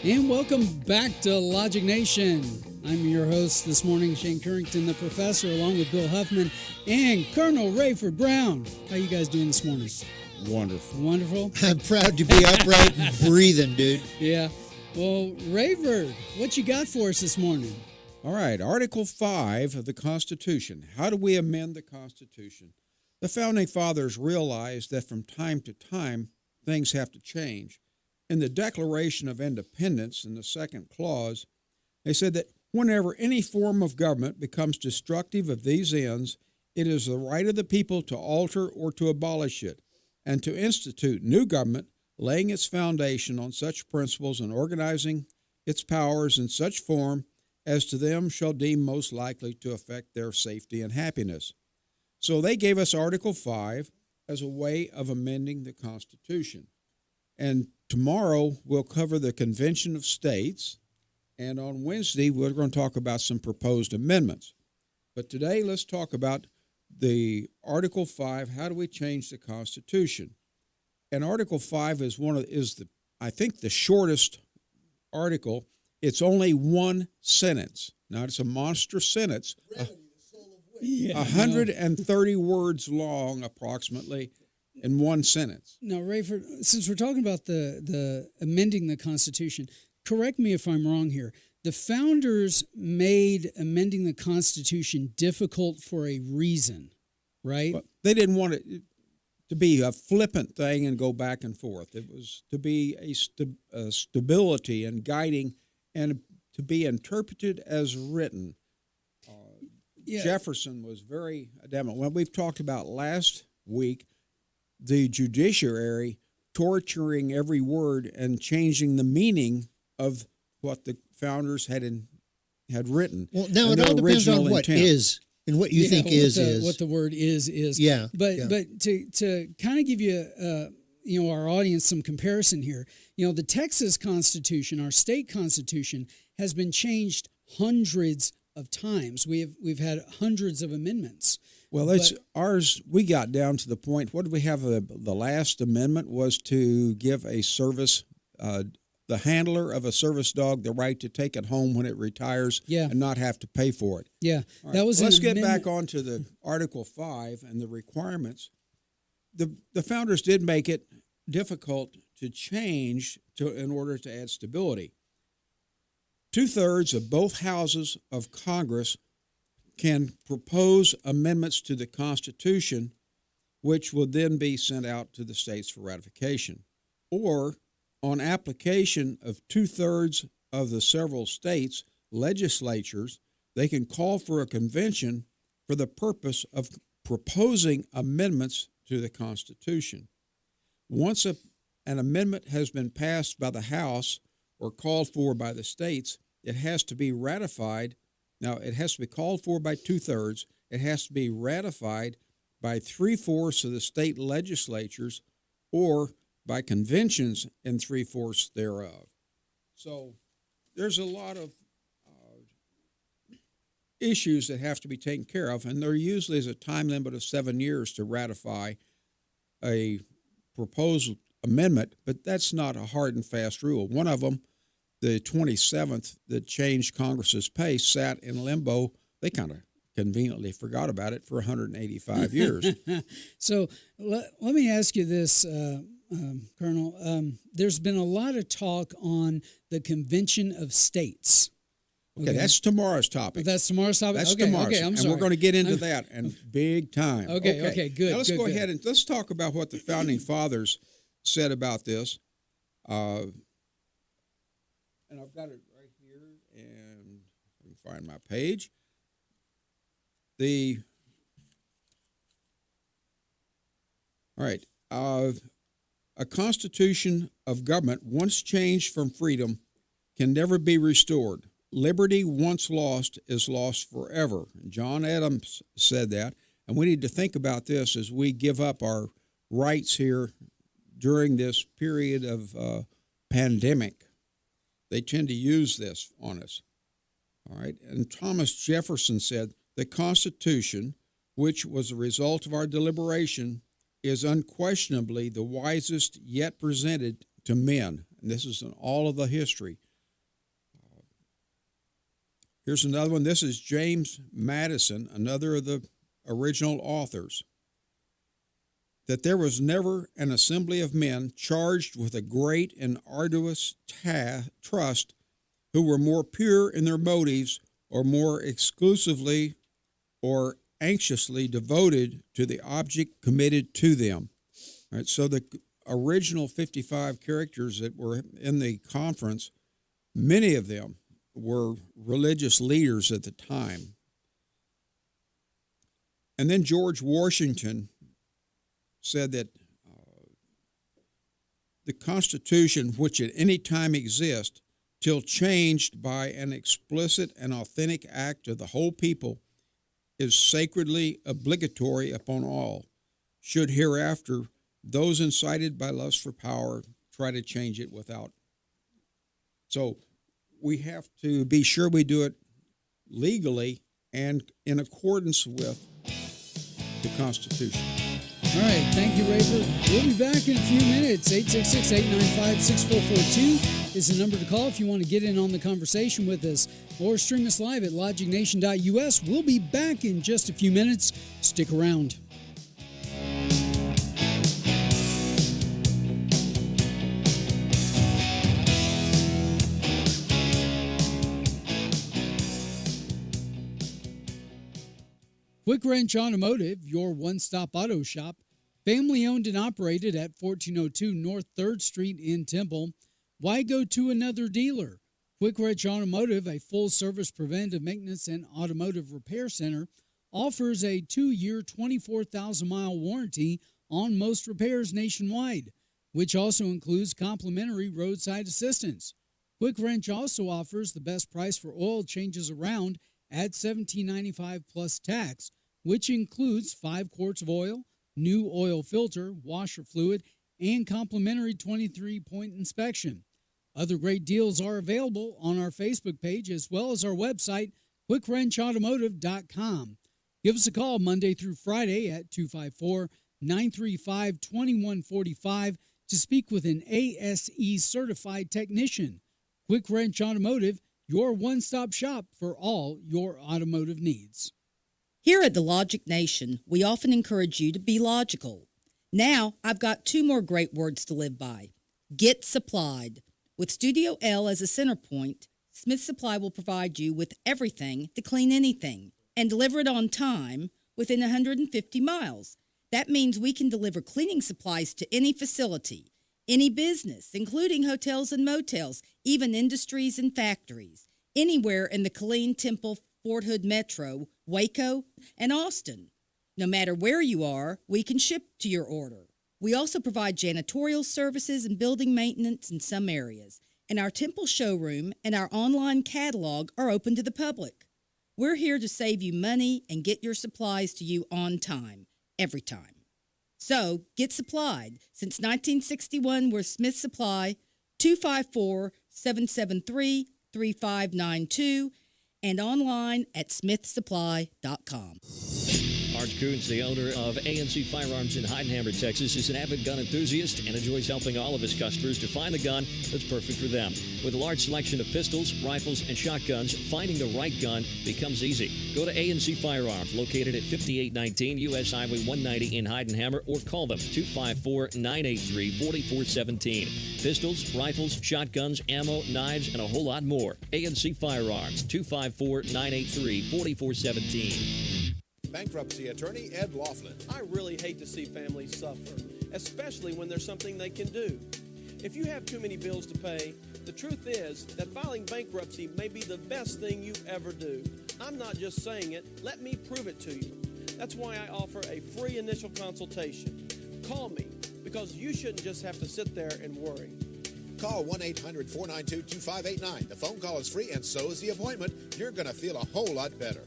And welcome back to Logic Nation. I'm your host this morning, Shane Currington, the professor, along with Bill Huffman and Colonel Rayford Brown. How you guys doing this morning? Wonderful. Wonderful? I'm proud to be upright and breathing, dude. Yeah. Well, Rayford, what you got for us this morning? All right, Article 5 of the Constitution. How do we amend the Constitution? The Founding Fathers realized that from time to time, things have to change. In the Declaration of Independence, in the second clause, they said that whenever any form of government becomes destructive of these ends, it is the right of the people to alter or to abolish it, and to institute new government, laying its foundation on such principles and organizing its powers in such form as to them shall deem most likely to affect their safety and happiness. So they gave us Article 5 as a way of amending the Constitution. And tomorrow we'll cover the Convention of States, and on Wednesday we're going to talk about some proposed amendments. But today let's talk about the Article 5, how do we change the Constitution? And Article 5 is I think the shortest article. It's only one sentence. Now it's a monstrous sentence. 130 words long approximately in one sentence. Now, Rayford, since we're talking about the amending the Constitution, correct me if I'm wrong here. the founders made amending the Constitution difficult for a reason, right? But they didn't want it to be a flippant thing and go back and forth. It was to be a stability and guiding and to be interpreted as written. Jefferson was very adamant. When we've talked about last week, the judiciary torturing every word and changing the meaning of what the founders had written. Well, now it all depends on what is and what you think is. What the word is. Yeah. But to kind of give you our audience some comparison here, the Texas Constitution, our state constitution, has been changed hundreds of times. We've had hundreds of amendments. Well, ours. We got down to the point. What did we have? The last amendment was to give a service, the handler of a service dog, the right to take it home when it retires, and not have to pay for it. Yeah, right. That was. Let's get back onto the Article 5 and the requirements. The founders did make it difficult to change in order to add stability. 2/3 of both houses of Congress can propose amendments to the Constitution, which will then be sent out to the states for ratification. Or, on application of 2/3 of the several states' legislatures, they can call for a convention for the purpose of proposing amendments to the Constitution. Once an amendment has been passed by the House or called for by the states, it has to be ratified. Now, it has to be called for by 2/3. It has to be ratified by 3/4 of the state legislatures or by conventions in 3/4 thereof. So there's a lot of issues that have to be taken care of, and there usually is a time limit of 7 years to ratify a proposed amendment, but that's not a hard and fast rule. One of them, the 27th, that changed Congress's pace, sat in limbo. They kind of conveniently forgot about it for 185 years. So let me ask you this, Colonel. There's been a lot of talk on the Convention of States. Okay, that's tomorrow's topic. That's tomorrow's topic? That's okay, tomorrow's. Okay, I'm and sorry. we're going to get into that and big time. Okay, good. Now let's go ahead and let's talk about what the Founding Fathers said about this. And I've got it right here, and I can find my page. All right. A constitution of government, once changed from freedom, can never be restored. Liberty, once lost, is lost forever. John Adams said that, and we need to think about this as we give up our rights here during this period of pandemic. They tend to use this on us. All right, and Thomas Jefferson said, the Constitution, which was a result of our deliberation, is unquestionably the wisest yet presented to men. And this is in all of the history. Here's another one. This is James Madison, another of the original authors. That there was never an assembly of men charged with a great and arduous trust who were more pure in their motives or more exclusively or anxiously devoted to the object committed to them. All right, so the original 55 characters that were in the conference, many of them were religious leaders at the time. And then George Washington said that the Constitution, which at any time exists, till changed by an explicit and authentic act of the whole people, is sacredly obligatory upon all. Should hereafter those incited by lust for power try to change it without. So we have to be sure we do it legally and in accordance with the Constitution. All right, thank you, Rayford. We'll be back in a few minutes. 866-895-6442 is the number to call if you want to get in on the conversation with us, or stream us live at logicnation.us. We'll be back in just a few minutes. Stick around. Quick Wrench Automotive, your one-stop auto shop, family owned and operated at 1402 North 3rd Street in Temple. Why go to another dealer? Quick Wrench Automotive, a full-service preventive maintenance and automotive repair center, offers a 2-year, 24,000-mile warranty on most repairs nationwide, which also includes complimentary roadside assistance. Quick Wrench also offers the best price for oil changes around at $17.95 plus tax, which includes 5 quarts of oil, new oil filter, washer fluid, and complimentary 23-point inspection. Other great deals are available on our Facebook page as well as our website, quickwrenchautomotive.com. Give us a call Monday through Friday at 254-935-2145 to speak with an ASE certified technician. Quick Wrench Automotive, your one-stop shop for all your automotive needs. Here at the Logic Nation, we often encourage you to be logical. Now, I've got 2 more great words to live by. Get supplied. With Studio L as a center point, Smith Supply will provide you with everything to clean anything and deliver it on time within 150 miles. That means we can deliver cleaning supplies to any facility, any business, including hotels and motels, even industries and factories, anywhere in the Killeen, Temple, Fort Hood Metro, Waco, and Austin. No matter where you are, we can ship to your order. We also provide janitorial services and building maintenance in some areas, and our Temple showroom and our online catalog are open to the public. We're here to save you money and get your supplies to you on time, every time. So, get supplied. Since 1961, we're Smith Supply, 254-773-3592, and online at smithsupply.com. Art Coons, the owner of ANC Firearms in Heidenhammer, Texas, is an avid gun enthusiast and enjoys helping all of his customers to find the gun that's perfect for them. With a large selection of pistols, rifles, and shotguns, finding the right gun becomes easy. Go to ANC Firearms, located at 5819 U.S. Highway 190 in Heidenhammer, or call them 254-983-4417. Pistols, rifles, shotguns, ammo, knives, and a whole lot more. ANC Firearms, 254-983-4417. Bankruptcy attorney Ed Laughlin. I really hate to see families suffer, especially when there's something they can do. If you have too many bills to pay, the truth is that filing bankruptcy may be the best thing you ever do. I'm not just saying it, let me prove it to you. That's why I offer a free initial consultation. Call me, because you shouldn't just have to sit there and worry. Call 1-800-492-2589. The phone call is free, and so is the appointment. You're going to feel a whole lot better.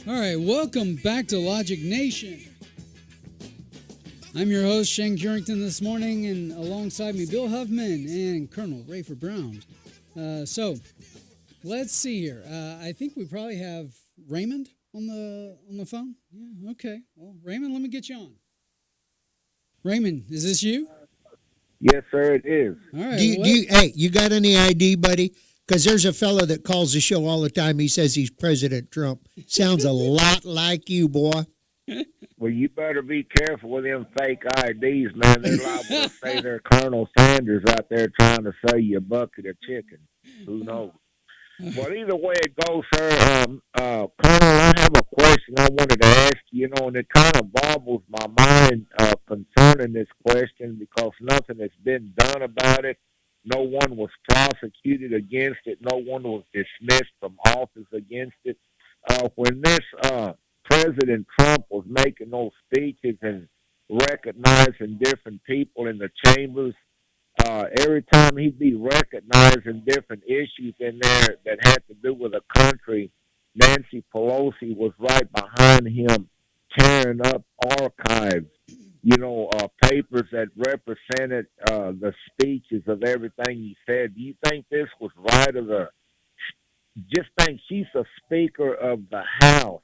All right, welcome back to Logic Nation. I'm your host, Shane Curington, this morning, and alongside me, Bill Huffman and Colonel Rayford Brown. So, let's see here. I think we probably have Raymond on the phone. Yeah, okay. Well, Raymond, let me get you on. Raymond, is this you? Yes, sir, it is. All right. Hey, you got any ID, buddy? Because there's a fellow that calls the show all the time. He says he's President Trump. Sounds a lot like you, boy. Well, you better be careful with them fake IDs, man. They're liable to say they're Colonel Sanders out there trying to sell you a bucket of chicken. Who knows? But either way it goes, sir, Colonel, I have a question I wanted to ask you, and it kind of boggles my mind concerning this question because nothing has been done about it. No one was prosecuted against it. No one was dismissed from office against it. When this President Trump was making those speeches and recognizing different people in the chambers, every time he'd be recognizing different issues in there that had to do with the country, Nancy Pelosi was right behind him tearing up archives, papers that represented the speeches of everything he said. Do you think this was right just think she's a Speaker of the House.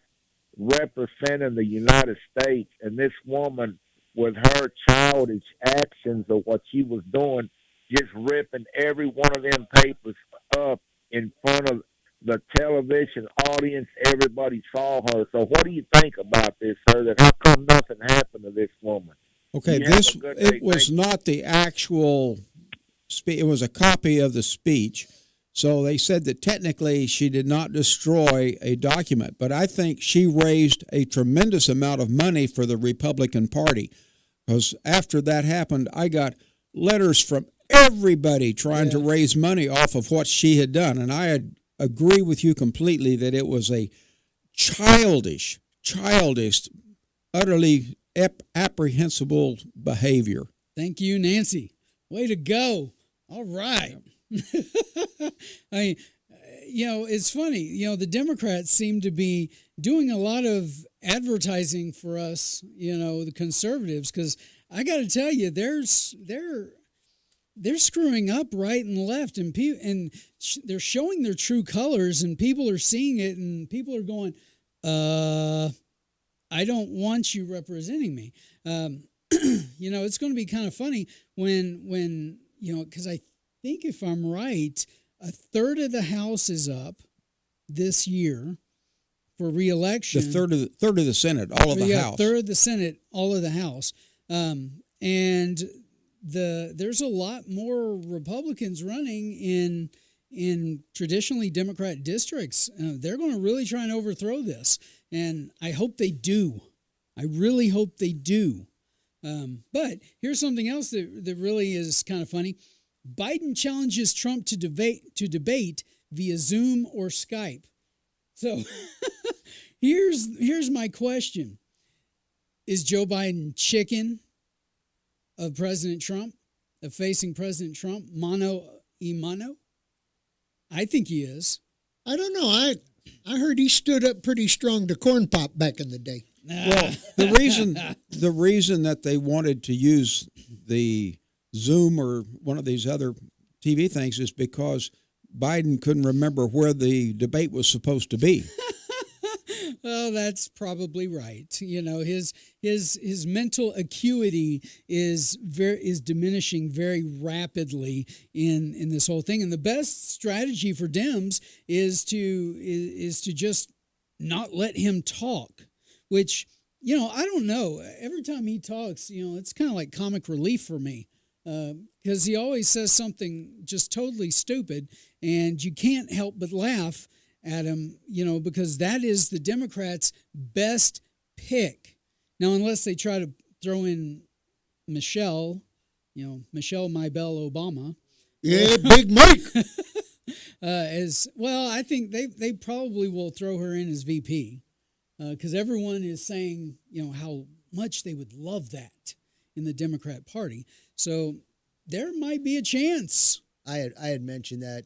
representing the United States, and this woman, with her childish actions of what she was doing, just ripping every one of them papers up in front of the television audience. Everybody saw her. So what do you think about this, sir? That how come nothing happened to this woman? Okay, it was not the actual speech. It was a copy of the speech. So they said that technically she did not destroy a document, but I think she raised a tremendous amount of money for the Republican Party, because after that happened, I got letters from everybody trying to raise money off of what she had done, and I agree with you completely that it was a childish, utterly apprehensible behavior. Thank you, Nancy. Way to go. All right. I mean, it's funny. The Democrats seem to be doing a lot of advertising for us, the conservatives, because I got to tell you, they're screwing up right and left, and they're showing their true colors, and people are seeing it, and people are going, I don't want you representing me. It's going to be kind of funny when because I think if I'm right, a third of the House is up this year for re-election. The third of the Senate, all of the House. Third of the Senate, all of the House, and there's a lot more Republicans running in traditionally Democrat districts. They're going to really try and overthrow this, and I hope they do. I really hope they do. But here's something else that really is kind of funny. Biden challenges Trump to debate via Zoom or Skype. So here's my question. Is Joe Biden chicken of President Trump, of facing President Trump, mano a mano? I think he is. I don't know. I heard he stood up pretty strong to Corn Pop back in the day. Well, the reason that they wanted to use the Zoom or one of these other TV things is because Biden couldn't remember where the debate was supposed to be. Well, that's probably right. His mental acuity is diminishing very rapidly in this whole thing. And the best strategy for Dems is to just not let him talk, which, I don't know. Every time he talks, it's kind of like comic relief for me. Because he always says something just totally stupid, and you can't help but laugh at him, because that is the Democrats' best pick. Now, unless they try to throw in Michelle My Belle Obama. Yeah, Big Mike. As well, I think they probably will throw her in as VP, because everyone is saying, how much they would love that in the Democrat Party. So there might be a chance. I had mentioned that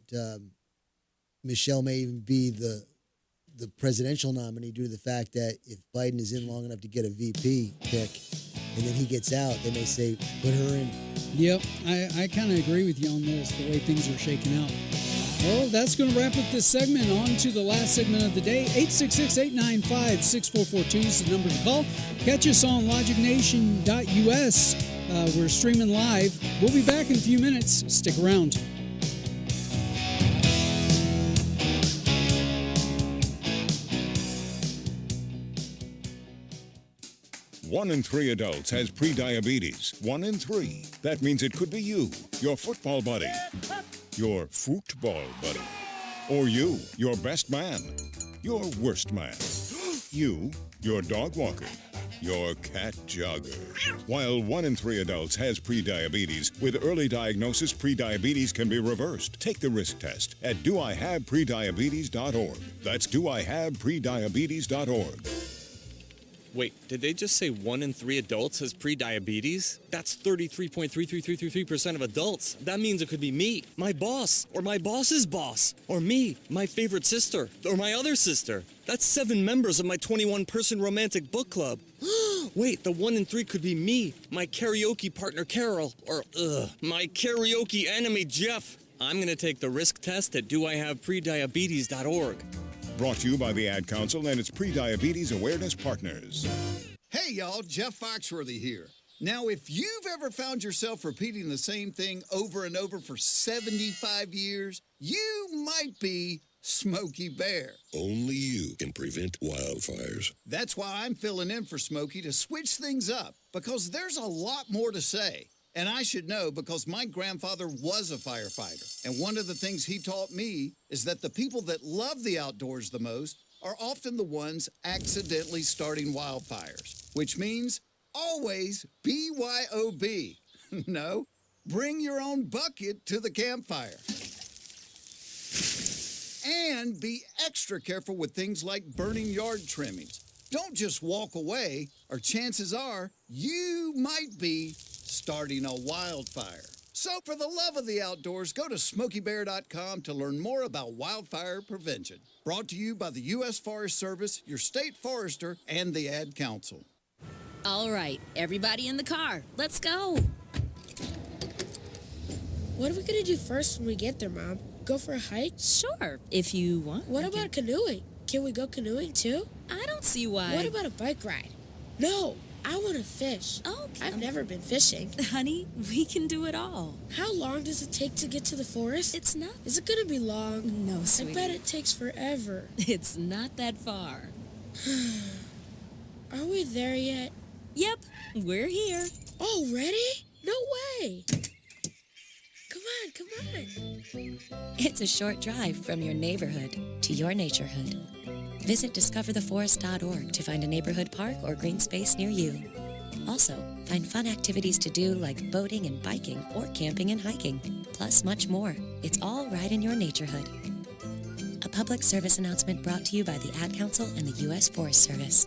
Michelle may even be the presidential nominee due to the fact that if Biden is in long enough to get a VP pick and then he gets out, they may say, put her in. Yep, I kind of agree with you on this, the way things are shaking out. Well, that's going to wrap up this segment. On to the last segment of the day. 866-895-6442 is the number to call. Catch us on logicnation.us. We're streaming live. We'll be back in a few minutes. Stick around. One in 3 adults has prediabetes. 1 in 3. That means it could be you, your football buddy, your football buddy, or you, your best man, your worst man, you, your dog walker, your cat jogger. While 1 in 3 adults has prediabetes, with early diagnosis, prediabetes can be reversed. Take the risk test at doihaveprediabetes.org. That's doihaveprediabetes.org. Wait, did they just say 1 in 3 adults has prediabetes? That's 33.33333% of adults. That means it could be me, my boss, or my boss's boss, or me, my favorite sister, or my other sister. That's 7 members of my 21-person romantic book club. Wait, the 1 in 3 could be me, my karaoke partner Carol, or my karaoke enemy Jeff. I'm going to take the risk test at doihaveprediabetes.org. Brought to you by the Ad Council and its pre-diabetes awareness partners. Hey, y'all, Jeff Foxworthy here. Now, if you've ever found yourself repeating the same thing over and over for 75 years, you might be Smokey Bear. Only you can prevent wildfires. That's why I'm filling in for Smokey to switch things up, because there's a lot more to say. And I should know because my grandfather was a firefighter. And one of the things he taught me is that the people that love the outdoors the most are often the ones accidentally starting wildfires, which means always BYOB. No, bring your own bucket to the campfire. And be extra careful with things like burning yard trimmings. Don't just walk away, or chances are you might be starting a wildfire. So for the love of the outdoors, go to SmokeyBear.com to learn more about wildfire prevention. Brought to you by the U.S. Forest Service, your state forester, and the Ad Council. All right, everybody in the car. Let's go. What are we going to do first when we get there, Mom? Go for a hike? Sure, if you want. What about canoeing? Can we go canoeing too? I don't see why. What about a bike ride? No, I want to fish. Okay. I've never been fishing. Honey, we can do it all. How long does it take to get to the forest? It's not. Is it going to be long? No, sweetie. I bet it takes forever. It's not that far. Are we there yet? Yep, we're here. Already? No way. Come on. It's a short drive from your neighborhood to your naturehood. Visit discovertheforest.org to find a neighborhood park or green space near you. Also, find fun activities to do like boating and biking or camping and hiking, plus much more. It's all right in your naturehood. A public service announcement brought to you by the Ad Council and the U.S. Forest Service.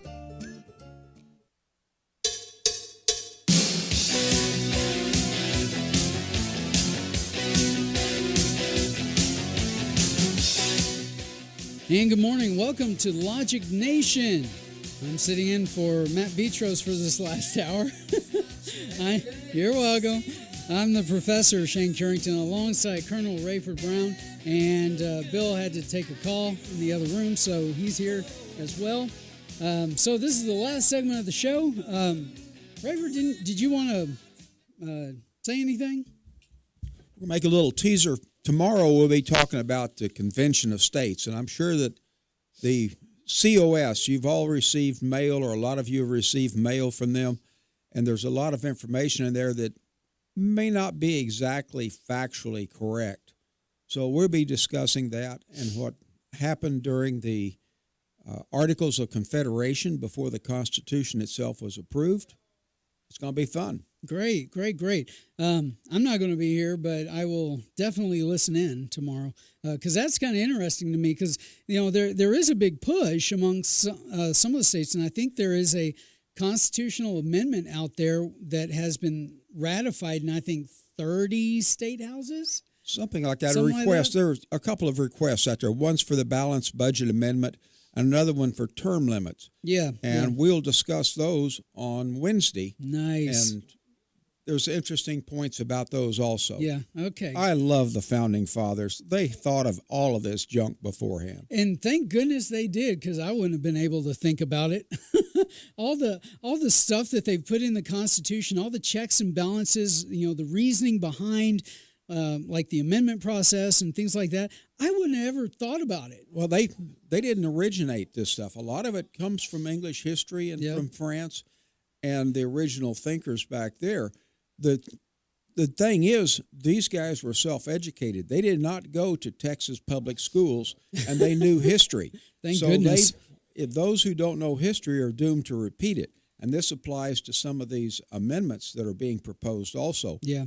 And good morning. Welcome to Logic Nation. I'm sitting in for Matt Betros for this last hour. You're welcome. I'm the professor, Shane Carrington, alongside Colonel Rayford Brown. And Bill had to take a call in the other room, so he's here as well. So this is the last segment of the show. Rayford, did you want to say anything? We'll make a little teaser. Tomorrow we'll be talking about the Convention of States, and I'm sure that the COS, you've all received mail, or a lot of you have received mail from them, and there's a lot of information in there that may not be exactly factually correct. So we'll be discussing that and what happened during the Articles of Confederation before the Constitution itself was approved. It's going to be fun. Great. I'm not going to be here, but I will definitely listen in tomorrow because that's kind of interesting to me because, there is a big push amongst some of the states, and I think there is a constitutional amendment out there that has been ratified in, I think, 30 state houses. Something like that. Something A request. like that? There are a couple of requests out there. One's for the balanced budget amendment, and another one for term limits. Yeah. And we'll discuss those on Wednesday. Nice. And there's interesting points about those also. Yeah, okay. I love the Founding Fathers. They thought of all of this junk beforehand. And thank goodness they did, because I wouldn't have been able to think about it. all the stuff that they've put in the Constitution, all the checks and balances, the reasoning behind like the amendment process and things like that, I wouldn't have ever thought about it. Well, they didn't originate this stuff. A lot of it comes from English history and from France and the original thinkers back there. The thing is, these guys were self-educated. They did not go to Texas public schools, and they knew history. Thank goodness. If those who don't know history are doomed to repeat it. And this applies to some of these amendments that are being proposed also. Yeah.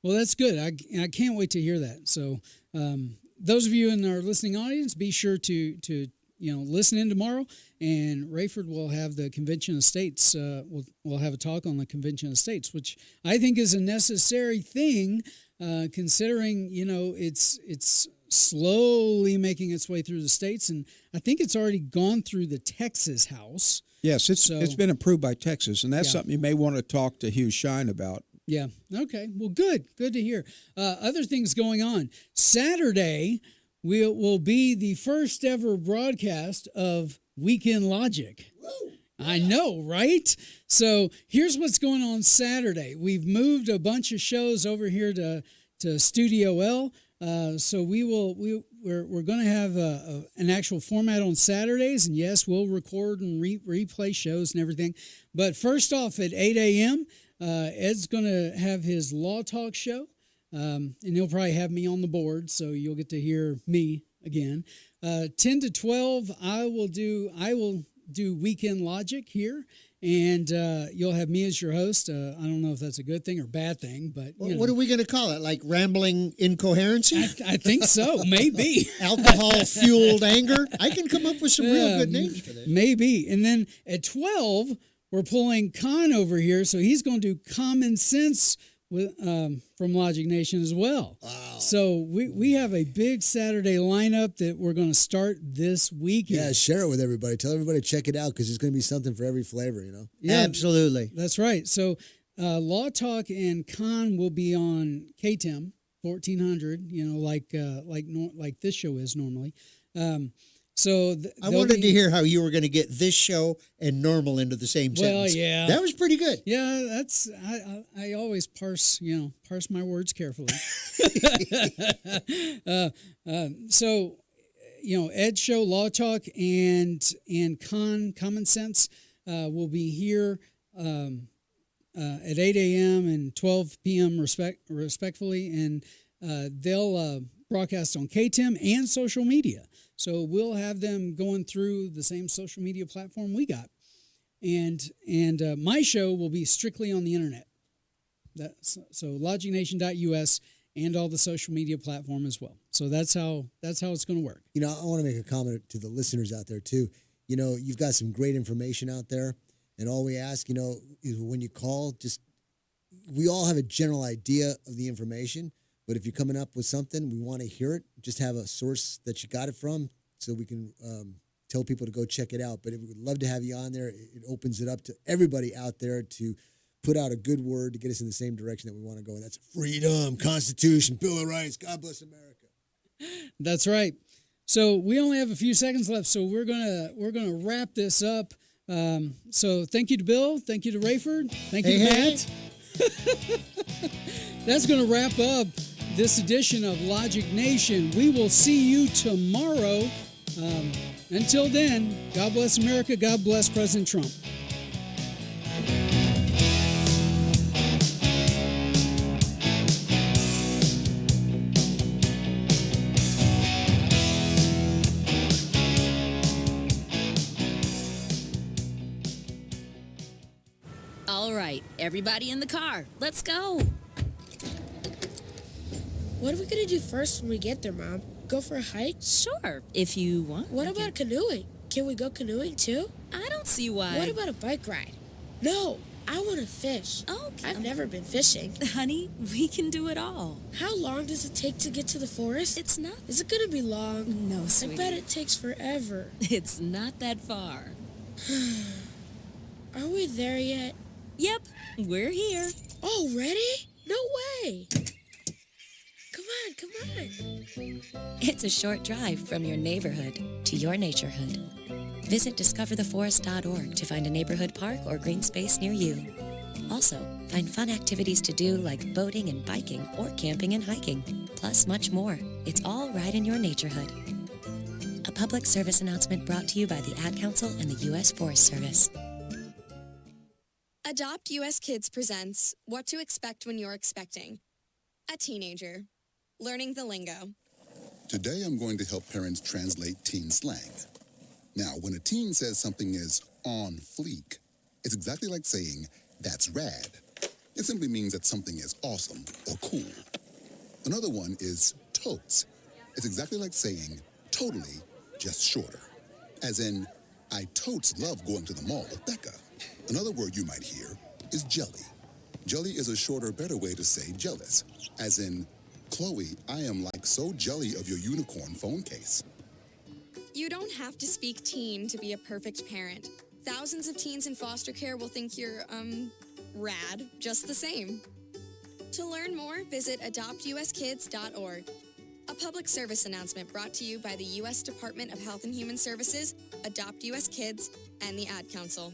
Well, that's good. I can't wait to hear that. So those of you in our listening audience, be sure to listen in tomorrow, and Rayford will have the Convention of States. We'll have a talk on the Convention of States, which I think is a necessary thing, considering it's slowly making its way through the states, and I think it's already gone through the Texas House. Yes, it's been approved by Texas, and that's something you may want to talk to Hugh Shine about. Yeah. Okay. Well, good to hear. Other things going on. Saturday will be the first ever broadcast of Weekend Logic. I know, right? So here's what's going on Saturday. We've moved a bunch of shows over here to Studio L. So we're going to have an actual format on Saturdays, and yes, we'll record and replay shows and everything. But first off, at 8 a.m., Ed's going to have his Law Talk show, and he'll probably have me on the board, so you'll get to hear me again. 10 to 12, I will do Weekend Logic here, and you'll have me as your host. I don't know if that's a good thing or bad thing, but what are we going to call it? Like rambling incoherency? I think so. Maybe alcohol-fueled anger. I can come up with some real good names for this. Maybe. And then at 12, we're pulling Khan over here, so he's going to do Common Sense with from Logic Nation as well. Wow. So we have a big Saturday lineup that we're going to start this weekend. Yeah, share it with everybody. Tell everybody to check it out because there's going to be something for every flavor, you know? Yeah, absolutely. That's right. So Law Talk and Khan will be on KTEM 1400, you know, like this show is normally. So I wanted to hear how you were going to get this show and normal into the same sentence. Well, yeah, that was pretty good. Yeah, that's I always parse my words carefully. So, Ed Show, Law Talk, and Common Sense will be here at 8 a.m. and 12 p.m. respectfully, and they'll broadcast on KTEM and social media. So we'll have them going through the same social media platform we got. And my show will be strictly on the internet. So logicnation.us and all the social media platform as well. So that's how it's going to work. You know, I want to make a comment to the listeners out there too. You know, you've got some great information out there, and all we ask, is when you call, we all have a general idea of the information. But if you're coming up with something, we want to hear it. Just have a source that you got it from so we can tell people to go check it out. But we would love to have you on there. It opens it up to everybody out there to put out a good word to get us in the same direction that we want to go. And that's freedom, Constitution, Bill of Rights. God bless America. That's right. So we only have a few seconds left, so we're gonna wrap this up. So thank you to Bill. Thank you to Rayford. Thank you to Matt. That's going to wrap up this edition of Logic Nation. We will see you tomorrow. Until then, God bless America. God bless President Trump. All right, everybody in the car, let's go. What are we going to do first when we get there, Mom? Go for a hike? Sure, if you want. What about canoeing? Can we go canoeing too? I don't see why. What about a bike ride? No, I want to fish. Okay. I've never been fishing. Honey, we can do it all. How long does it take to get to the forest? It's not. Is it going to be long? No, sweetie. I bet it takes forever. It's not that far. Are we there yet? Yep, we're here. Already? No way. Come on. It's a short drive from your neighborhood to your naturehood. Visit discovertheforest.org to find a neighborhood park or green space near you. Also, find fun activities to do like boating and biking or camping and hiking, plus much more. It's all right in your naturehood. A public service announcement brought to you by the Ad Council and the U.S. Forest Service. Adopt US Kids presents What to Expect When You're Expecting. A teenager. Learning the lingo. Today I'm going to help parents translate teen slang. Now, when a teen says something is on fleek, it's exactly like saying, that's rad. It simply means that something is awesome or cool. Another one is totes. It's exactly like saying, totally, just shorter. As in, I totes love going to the mall with Becca. Another word you might hear is jelly. Jelly is a shorter, better way to say jealous. As in, Chloe, I am like so jelly of your unicorn phone case. You don't have to speak teen to be a perfect parent. Thousands of teens in foster care will think you're, rad, just the same. To learn more, visit adoptuskids.org. A public service announcement brought to you by the U.S. Department of Health and Human Services, Adopt U.S. Kids, and the Ad Council.